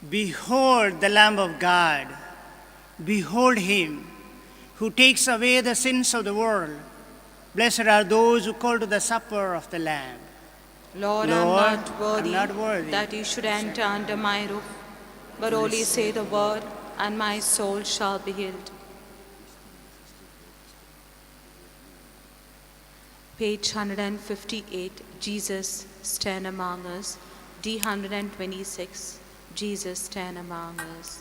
Behold the Lamb of God. Behold him who takes away the sins of the world. Blessed are those who call to the supper of the Lamb.
Lord,
Lord,
I'm not worthy
that
you should enter under my roof, but only say the word, and my soul shall be healed. Page 158, Jesus, stand among us. D 126, Jesus, stand among us.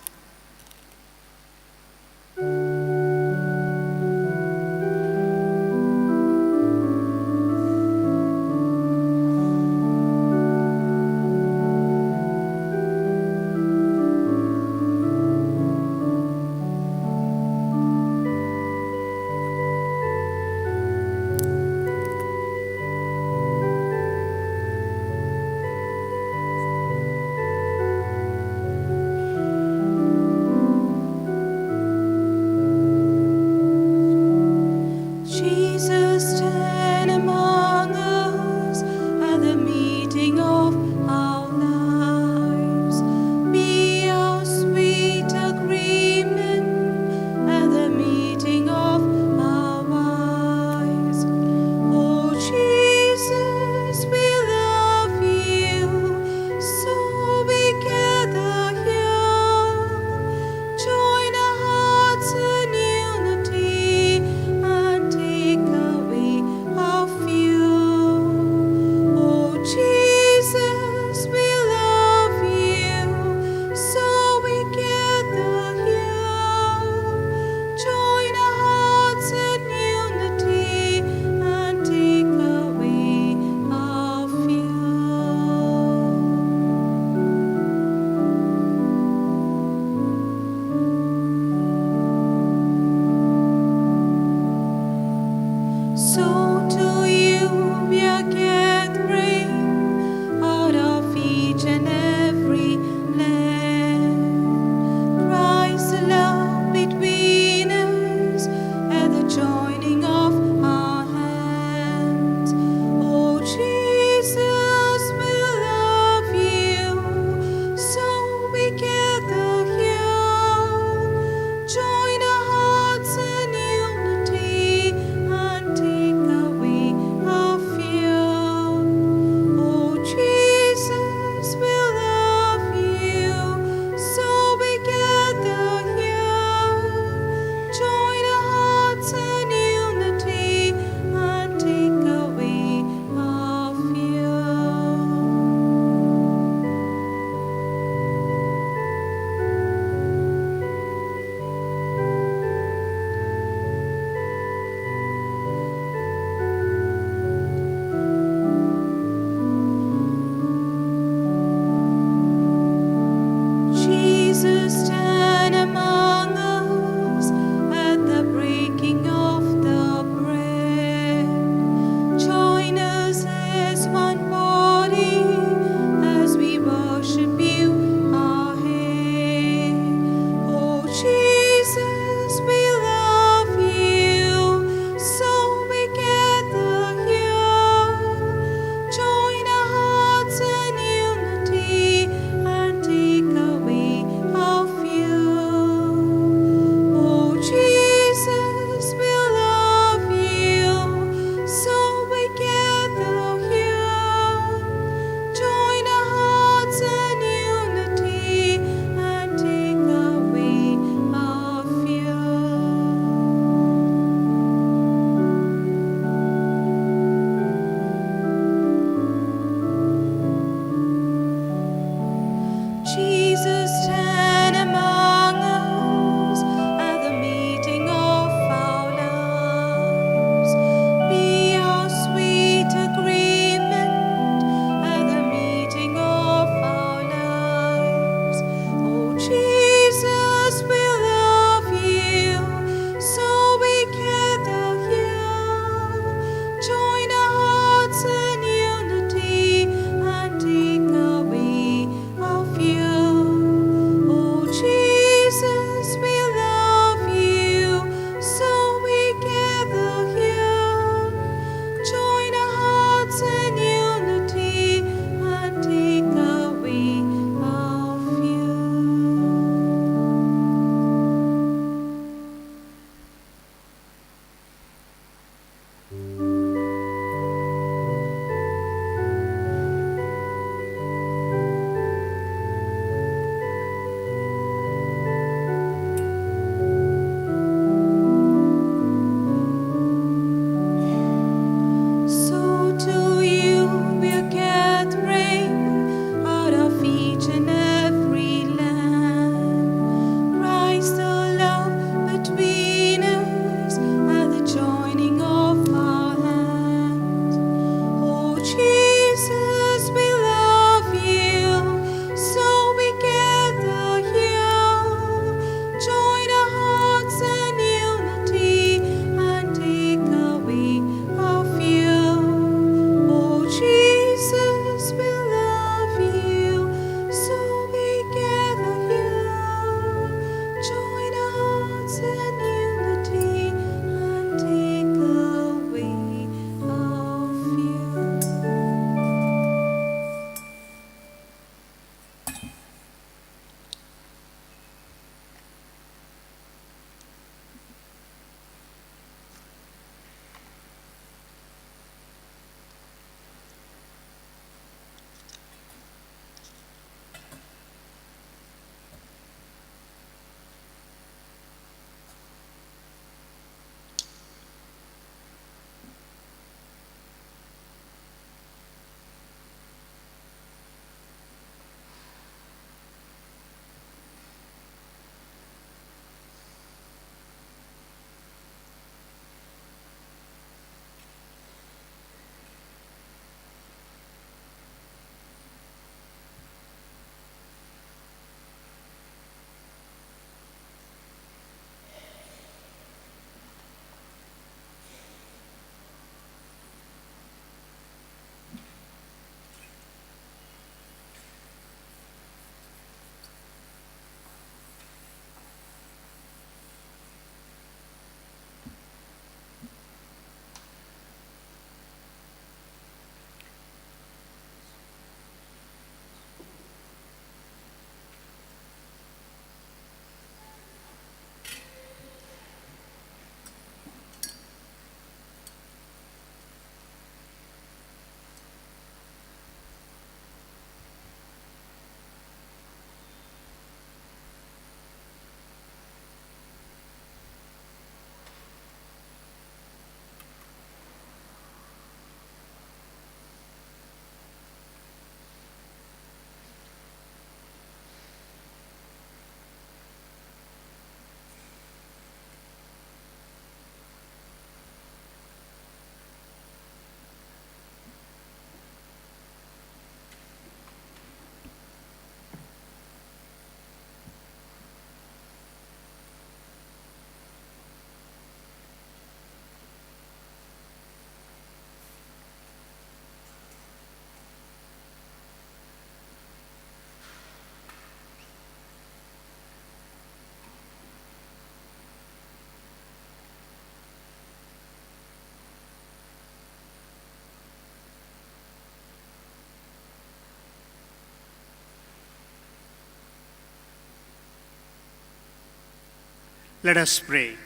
Let us pray.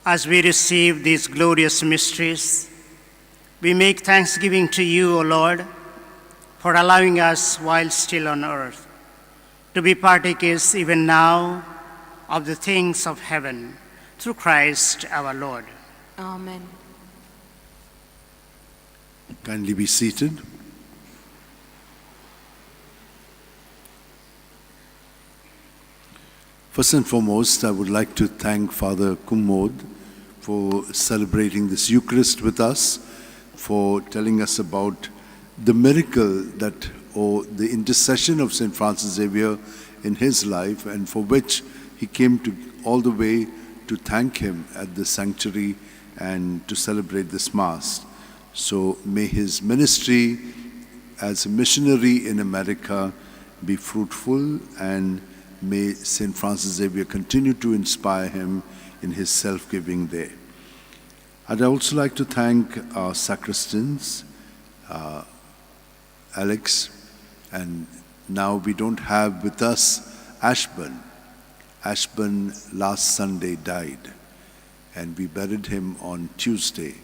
As we receive these glorious mysteries, we make thanksgiving to you, O Lord, for allowing us, while still on earth, to be partakers even now of the things of heaven, through Christ our Lord.
Amen.
Kindly be seated. First and foremost, I would like to thank Father Kumod for celebrating this Eucharist with us, for telling us about the miracle that, or the intercession of St. Francis Xavier in his life, and for which he came to all the way to thank him at the sanctuary and to celebrate this Mass. So may his ministry as a missionary in America be fruitful, and may St. Francis Xavier continue to inspire him in his self-giving there. I'd also like to thank our sacristans, Alex, and now we don't have with us Ashburn. Ashburn last Sunday died, and we buried him on Tuesday.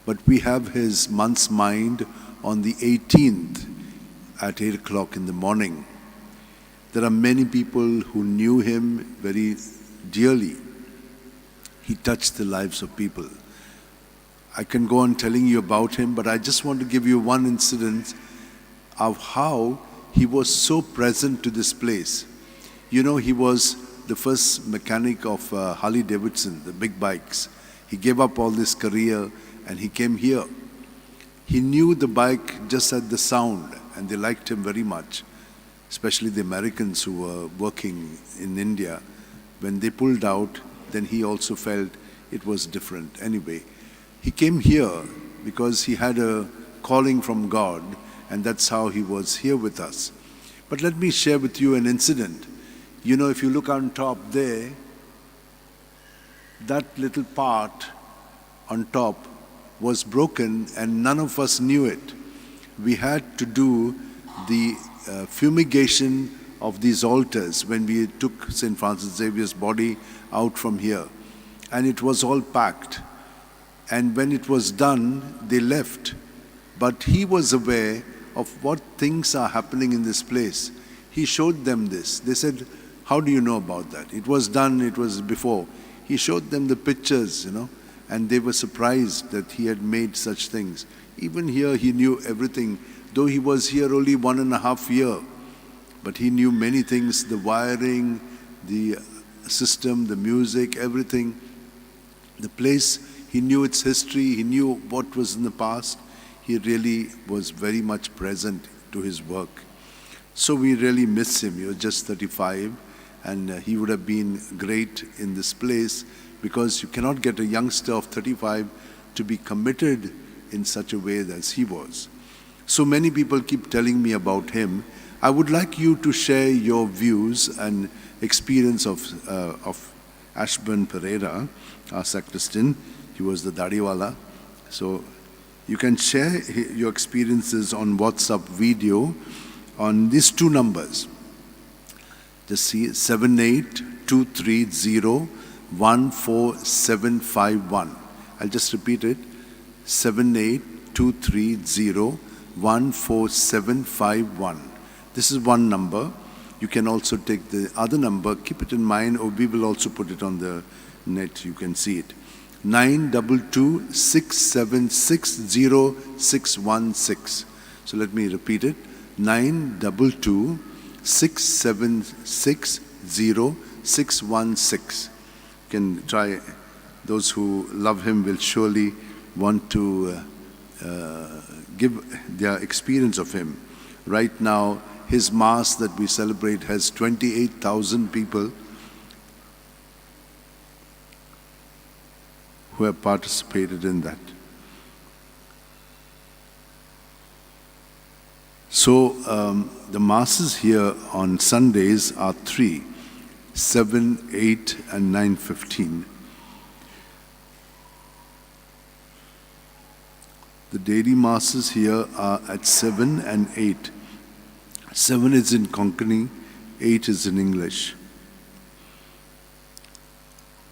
But we have his month's mind on the 18th at 8 o'clock in the morning. There are many people who knew him very dearly. He touched the lives of people. I can go on telling you about him, but I just want to give you one incident of how he was so present to this place. You know, he was the first mechanic of Harley Davidson, the big bikes. He gave up all this career and he came here. He knew the bike just at the sound, and they liked him very much, especially the Americans who were working in India. When they pulled out, then he also felt it was different. Anyway, he came here because he had a calling from God, and that's how he was here with us. But let me share with you an incident. You know, if you look on top there, that little part on top was broken and none of us knew it. We had to do the fumigation of these altars when we took St. Francis Xavier's body out from here. And it was all packed. And when it was done, they left. But he was aware of what things are happening in this place. He showed them this. They said, "How do you know about that?" It was done, it was before. He showed them the pictures, you know, and they were surprised that he had made such things. Even here, he knew everything, though he was here only 1.5 years. But he knew many things, the wiring, the system, the music, everything. The place, he knew its history, he knew what was in the past. He really was very much present to his work. So we really miss him. He was just 35, and he would have been great in this place, because you cannot get a youngster of 35 to be committed in such a way as he was. So many people keep telling me about him. I would like you to share your views and experience of Ashburn Pereira, our sacristan. He was the Dadiwala. So you can share your experiences on WhatsApp video on these two numbers. Just see 7823014751. I'll just repeat it. 7823014751. This is one number. You can also take the other number, keep it in mind, or we will also put it on the net, you can see it. 922-676-0616. So let me repeat it. 922-676-0616. You can try. Those who love him will surely want to give their experience of him. Right now, his Mass that we celebrate has 28,000 people who have participated in that. So the Masses here on Sundays are 3, 7, 8, and 9:15. The daily Masses here are at 7 and 8.
7 is in Konkani, 8 is in English.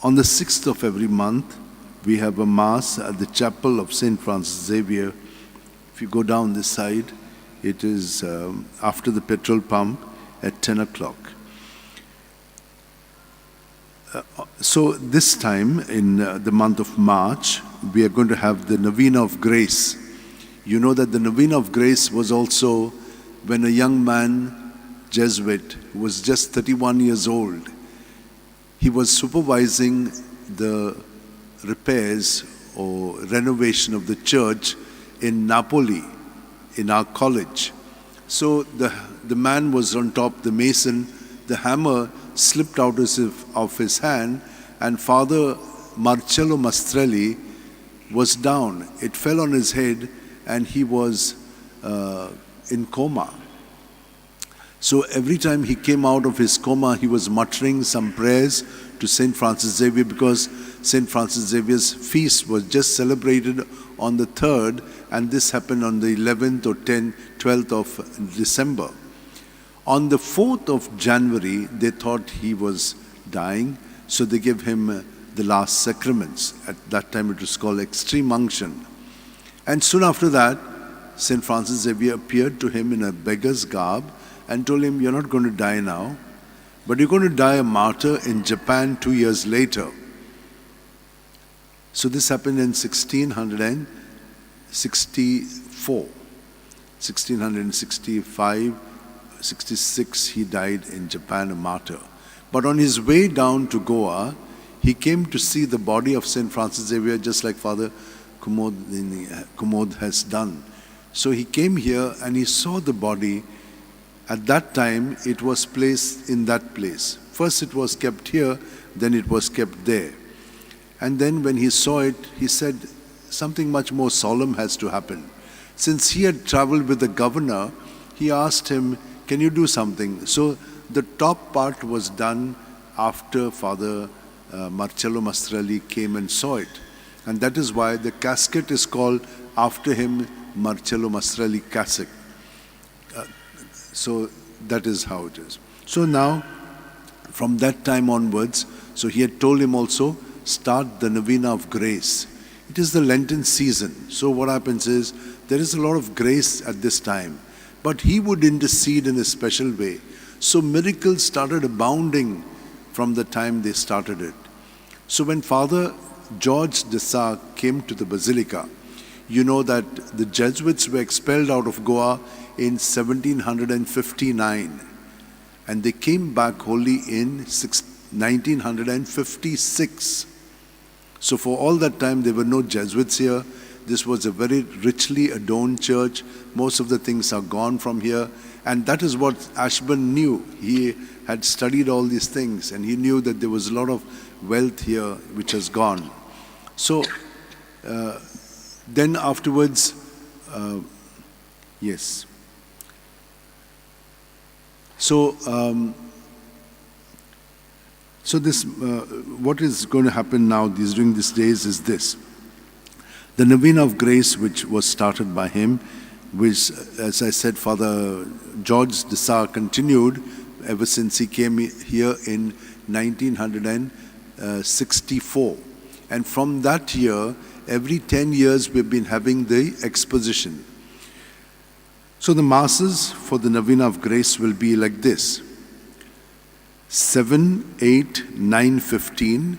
On the 6th of every month, we have a Mass at the chapel of St. Francis Xavier. If you go down this side, it is after the petrol pump at 10 o'clock. So this time, in the month of March, we are going to have the Novena of Grace. You know that the Novena of Grace was also when a young man, Jesuit, who was just 31 years old, he was supervising the repairs or renovation of the church in Napoli, in our college. So the man was on top, the mason, the hammer slipped out of his hand, and Father Marcello Mastrelli was down. It fell on his head and he was in coma. So every time he came out of his coma, he was muttering some prayers to St. Francis Xavier, because St. Francis Xavier's feast was just celebrated on the 3rd, and this happened on the 11th or 12th of December. On the 4th of January, they thought he was dying, so they gave him the last sacraments. At that time it was called extreme unction. And soon after that, St. Francis Xavier appeared to him in a beggar's garb and told him, "You're not going to die now, but you're going to die a martyr in Japan 2 years later." So this happened in 1664. 1665, 66, he died in Japan, a martyr. But on his way down to Goa, he came to see the body of St. Francis Xavier, just like Father Kumod has done. So he came here and he saw the body. At that time, it was placed in that place. First it was kept here, then it was kept there. And then when he saw it, he said, something much more solemn has to happen. Since he had traveled with the governor, he asked him, "Can you do something?" So the top part was done after Father Marcello Mastrelli came and saw it. And that is why the casket is called after him, Marcello Mastrelli casket. So that is how it is. So now, from that time onwards, so he had told him also, start the Novena of Grace. It is the Lenten season. So what happens is, there is a lot of grace at this time. But he would intercede in a special way. So miracles started abounding from the time they started it. So when Father George de Sa came to the Basilica, you know that the Jesuits were expelled out of Goa in 1759. And they came back only in 1956. So for all that time, there were no Jesuits here. This was a very richly adorned church. Most of the things are gone from here. And that is what Ashburn knew. He had studied all these things, and he knew that there was a lot of wealth here which has gone. So then afterwards, yes. So this, what is going to happen now during these days is this. The Novena of Grace, which was started by him, which, as I said, Father George de Sa continued ever since he came here in 1964. And from that year, every 10 years we've been having the exposition. So the Masses for the Novena of Grace will be like this: 7, 8, 9, 15,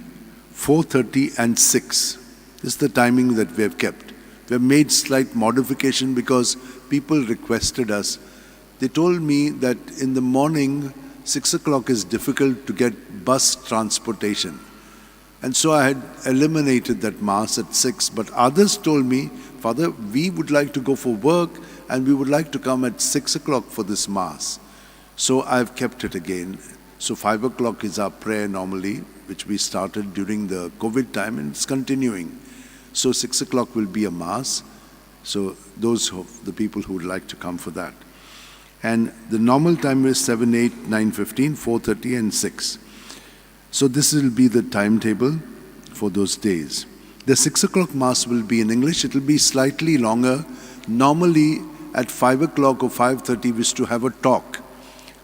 4:30 and 6. This is the timing that we have kept. We have made slight modification because people requested us. They told me that in the morning, 6 o'clock is difficult to get bus transportation. And so I had eliminated that Mass at 6. But others told me, "Father, we would like to go for work and we would like to come at 6 o'clock for this Mass." So I've kept it again. So 5 o'clock is our prayer normally, which we started during the COVID time, and it's continuing. So 6 o'clock will be a Mass. So those of the people who would like to come for that. And the normal time is 7, 8, 9, 15, 4:30 and 6. So this will be the timetable for those days. The 6 o'clock Mass will be in English. It will be slightly longer. Normally
at 5 o'clock or 5:30 we used to have a talk.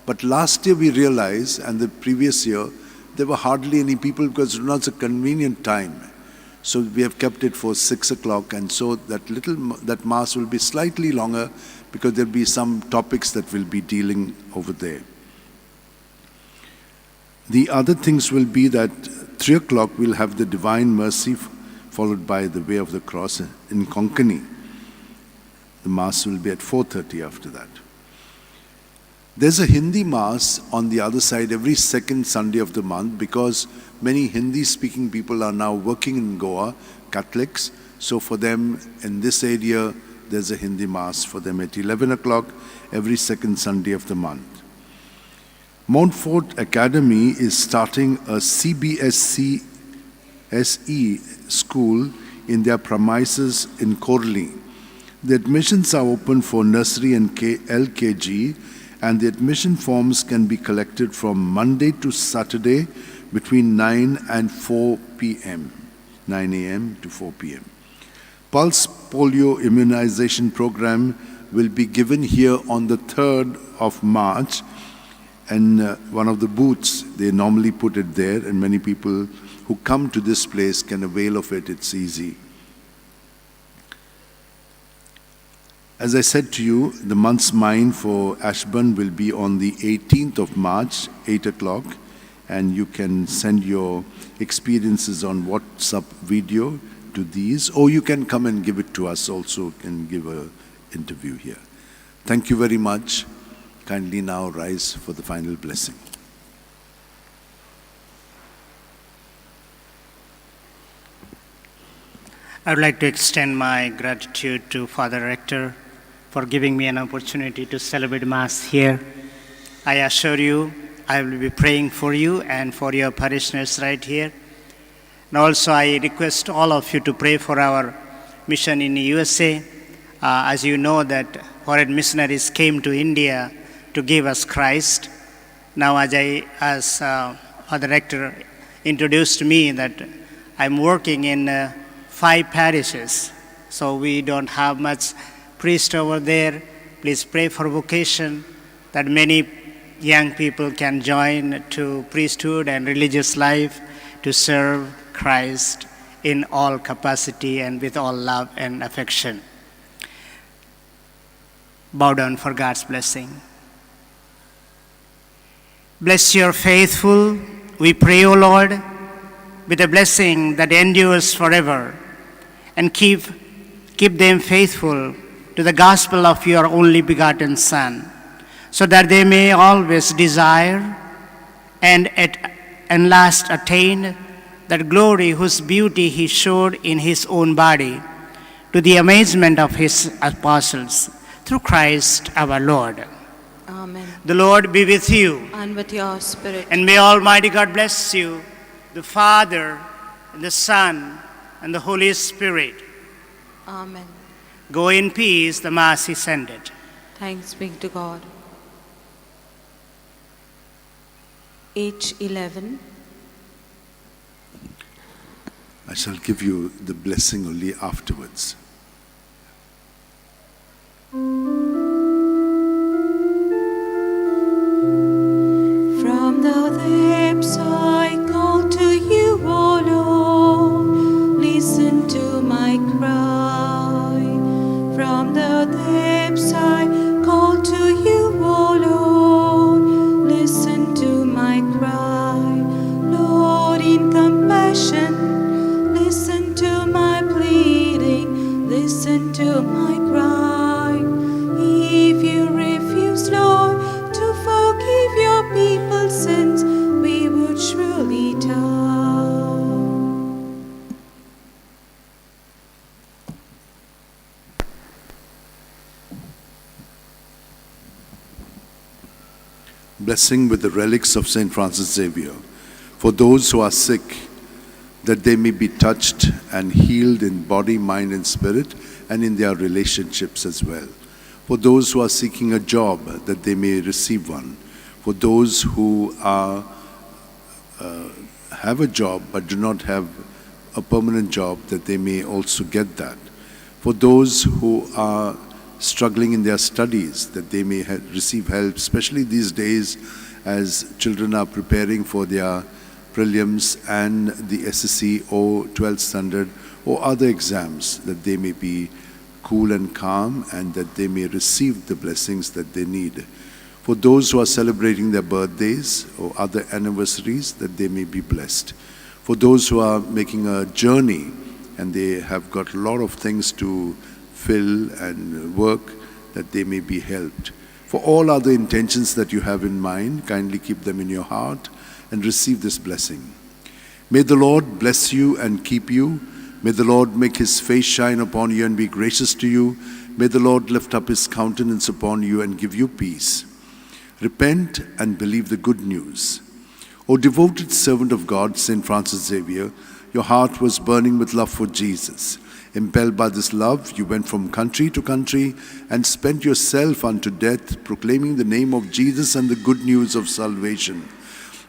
But last year we realized, and the previous year, there were hardly any people because it was not a convenient time. So we have kept it for 6 o'clock, and so that mass will be slightly longer because there will be some topics that we'll be dealing over there. The other things will be that 3 o'clock we'll have the Divine Mercy followed by the Way of the Cross in Konkani. The Mass will be at 4:30 after that. There's a Hindi Mass on the other side every second Sunday of the month because many Hindi-speaking people are now working in Goa, Catholics. So for them in this area, there's a Hindi Mass for them at 11 o'clock every second Sunday of the month. Montfort Academy is starting a CBSE SE school in their premises in Corley. The admissions are open for nursery and LKG, and the admission forms can be collected from Monday to Saturday between 9 and 4 p.m., 9 a.m. to 4 p.m. Pulse polio immunization program will be given here on the 3rd of March, and one of the booths, they normally put it there, and many people who come to this place can avail of it. It's easy. As I said to you, the month's mind for Ashburn will be on the 18th of March, 8 o'clock, and you can send your experiences on WhatsApp video to these, or you can come and give it to us also, and give an interview here. Thank you very much. Kindly now rise for the final blessing.
I would like to extend my gratitude to Father Rector for giving me an opportunity to celebrate Mass here. I assure you, I will be praying for you and for your parishioners right here. And also I request all of you to pray for our mission in the USA. As you know that foreign missionaries came to India to give us Christ. Now as Father Rector introduced me that I'm working in 5 parishes, so we don't have much priest over there. Please pray for vocation, that many young people can join to priesthood and religious life to serve Christ in all capacity and with all love and affection. Bow down for God's blessing. Bless your faithful, we pray, O Lord, with a blessing that endures forever, and keep them faithful to the gospel of your only begotten Son, so that they may always desire and at last attain that glory whose beauty he showed in his own body, to the amazement of his apostles, through Christ our Lord.
Amen.
The Lord be with you.
And with your spirit.
And may Almighty God bless you, the Father, and the Son, and the Holy Spirit.
Amen.
Go in peace, the Mass is ended.
Thanks be to God. H11.
I shall give you the blessing only afterwards.
From the depths I call to you, O Lord, listen to my cry. From the depths I call to you, O Lord, listen to my cry. Lord, in compassion, listen to my pleading, listen to my cry. If you refuse, Lord, to forgive your people's sins, we would surely die.
Blessing with the relics of St. Francis Xavier. For those who are sick, that they may be touched and healed in body, mind, and spirit, and in their relationships as well. For those who are seeking a job, that they may receive one. For those who have a job but do not have a permanent job, that they may also get that. For those who are struggling in their studies, that they may receive help, especially these days as children are preparing for their prelims and the SSC or 12th standard or other exams, that they may be cool and calm and that they may receive the blessings that they need. For those who are celebrating their birthdays or other anniversaries, that they may be blessed. For those who are making a journey and they have got a lot of things to fill and work, that they may be helped. For all other intentions that you have in mind, kindly keep them in your heart and receive this blessing. May the Lord bless you and keep you. May the Lord make his face shine upon you and be gracious to you. May the Lord lift up his countenance upon you and give you peace. Repent and believe the good news. O devoted servant of God, St. Francis Xavier, your heart was burning with love for Jesus. Impelled by this love, you went from country to country and spent yourself unto death, proclaiming the name of Jesus and the good news of salvation.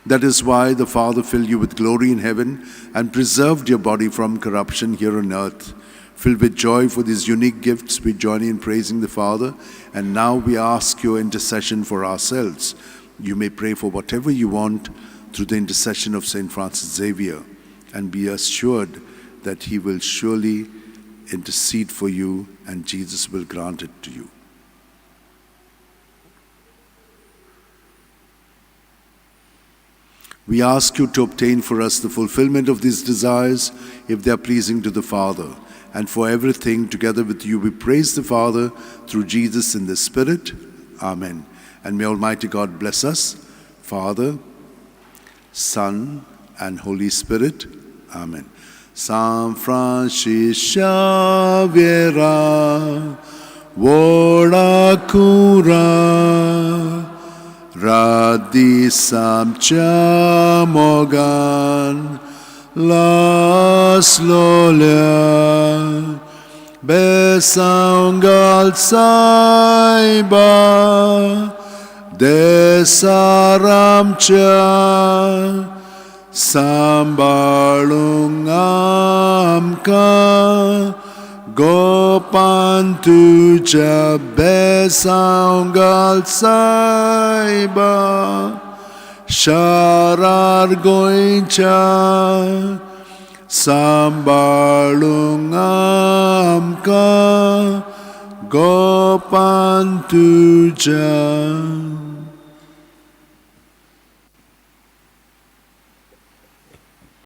That is why the Father filled you with glory in heaven and preserved your body from corruption here on earth. Filled with joy for these unique gifts, we join in praising the Father, and now we ask your intercession for ourselves. You may pray for whatever you want through the intercession of St. Francis Xavier, and be assured that he will surely intercede for you and Jesus will grant it to you. We ask you to obtain for us the fulfillment of these desires if they are pleasing to the Father. And for everything, together with you, we praise the Father through Jesus in the Spirit. Amen. And may Almighty God bless us, Father, Son, and Holy Spirit. Amen. San Francis Xaviera, vola cura, radi samcha mogan, las lolia, besaungal saiba, desaramcha, sambalungamka, gopantuja besaungal saiba, sharar goincha, sambalungamka, gopantuja.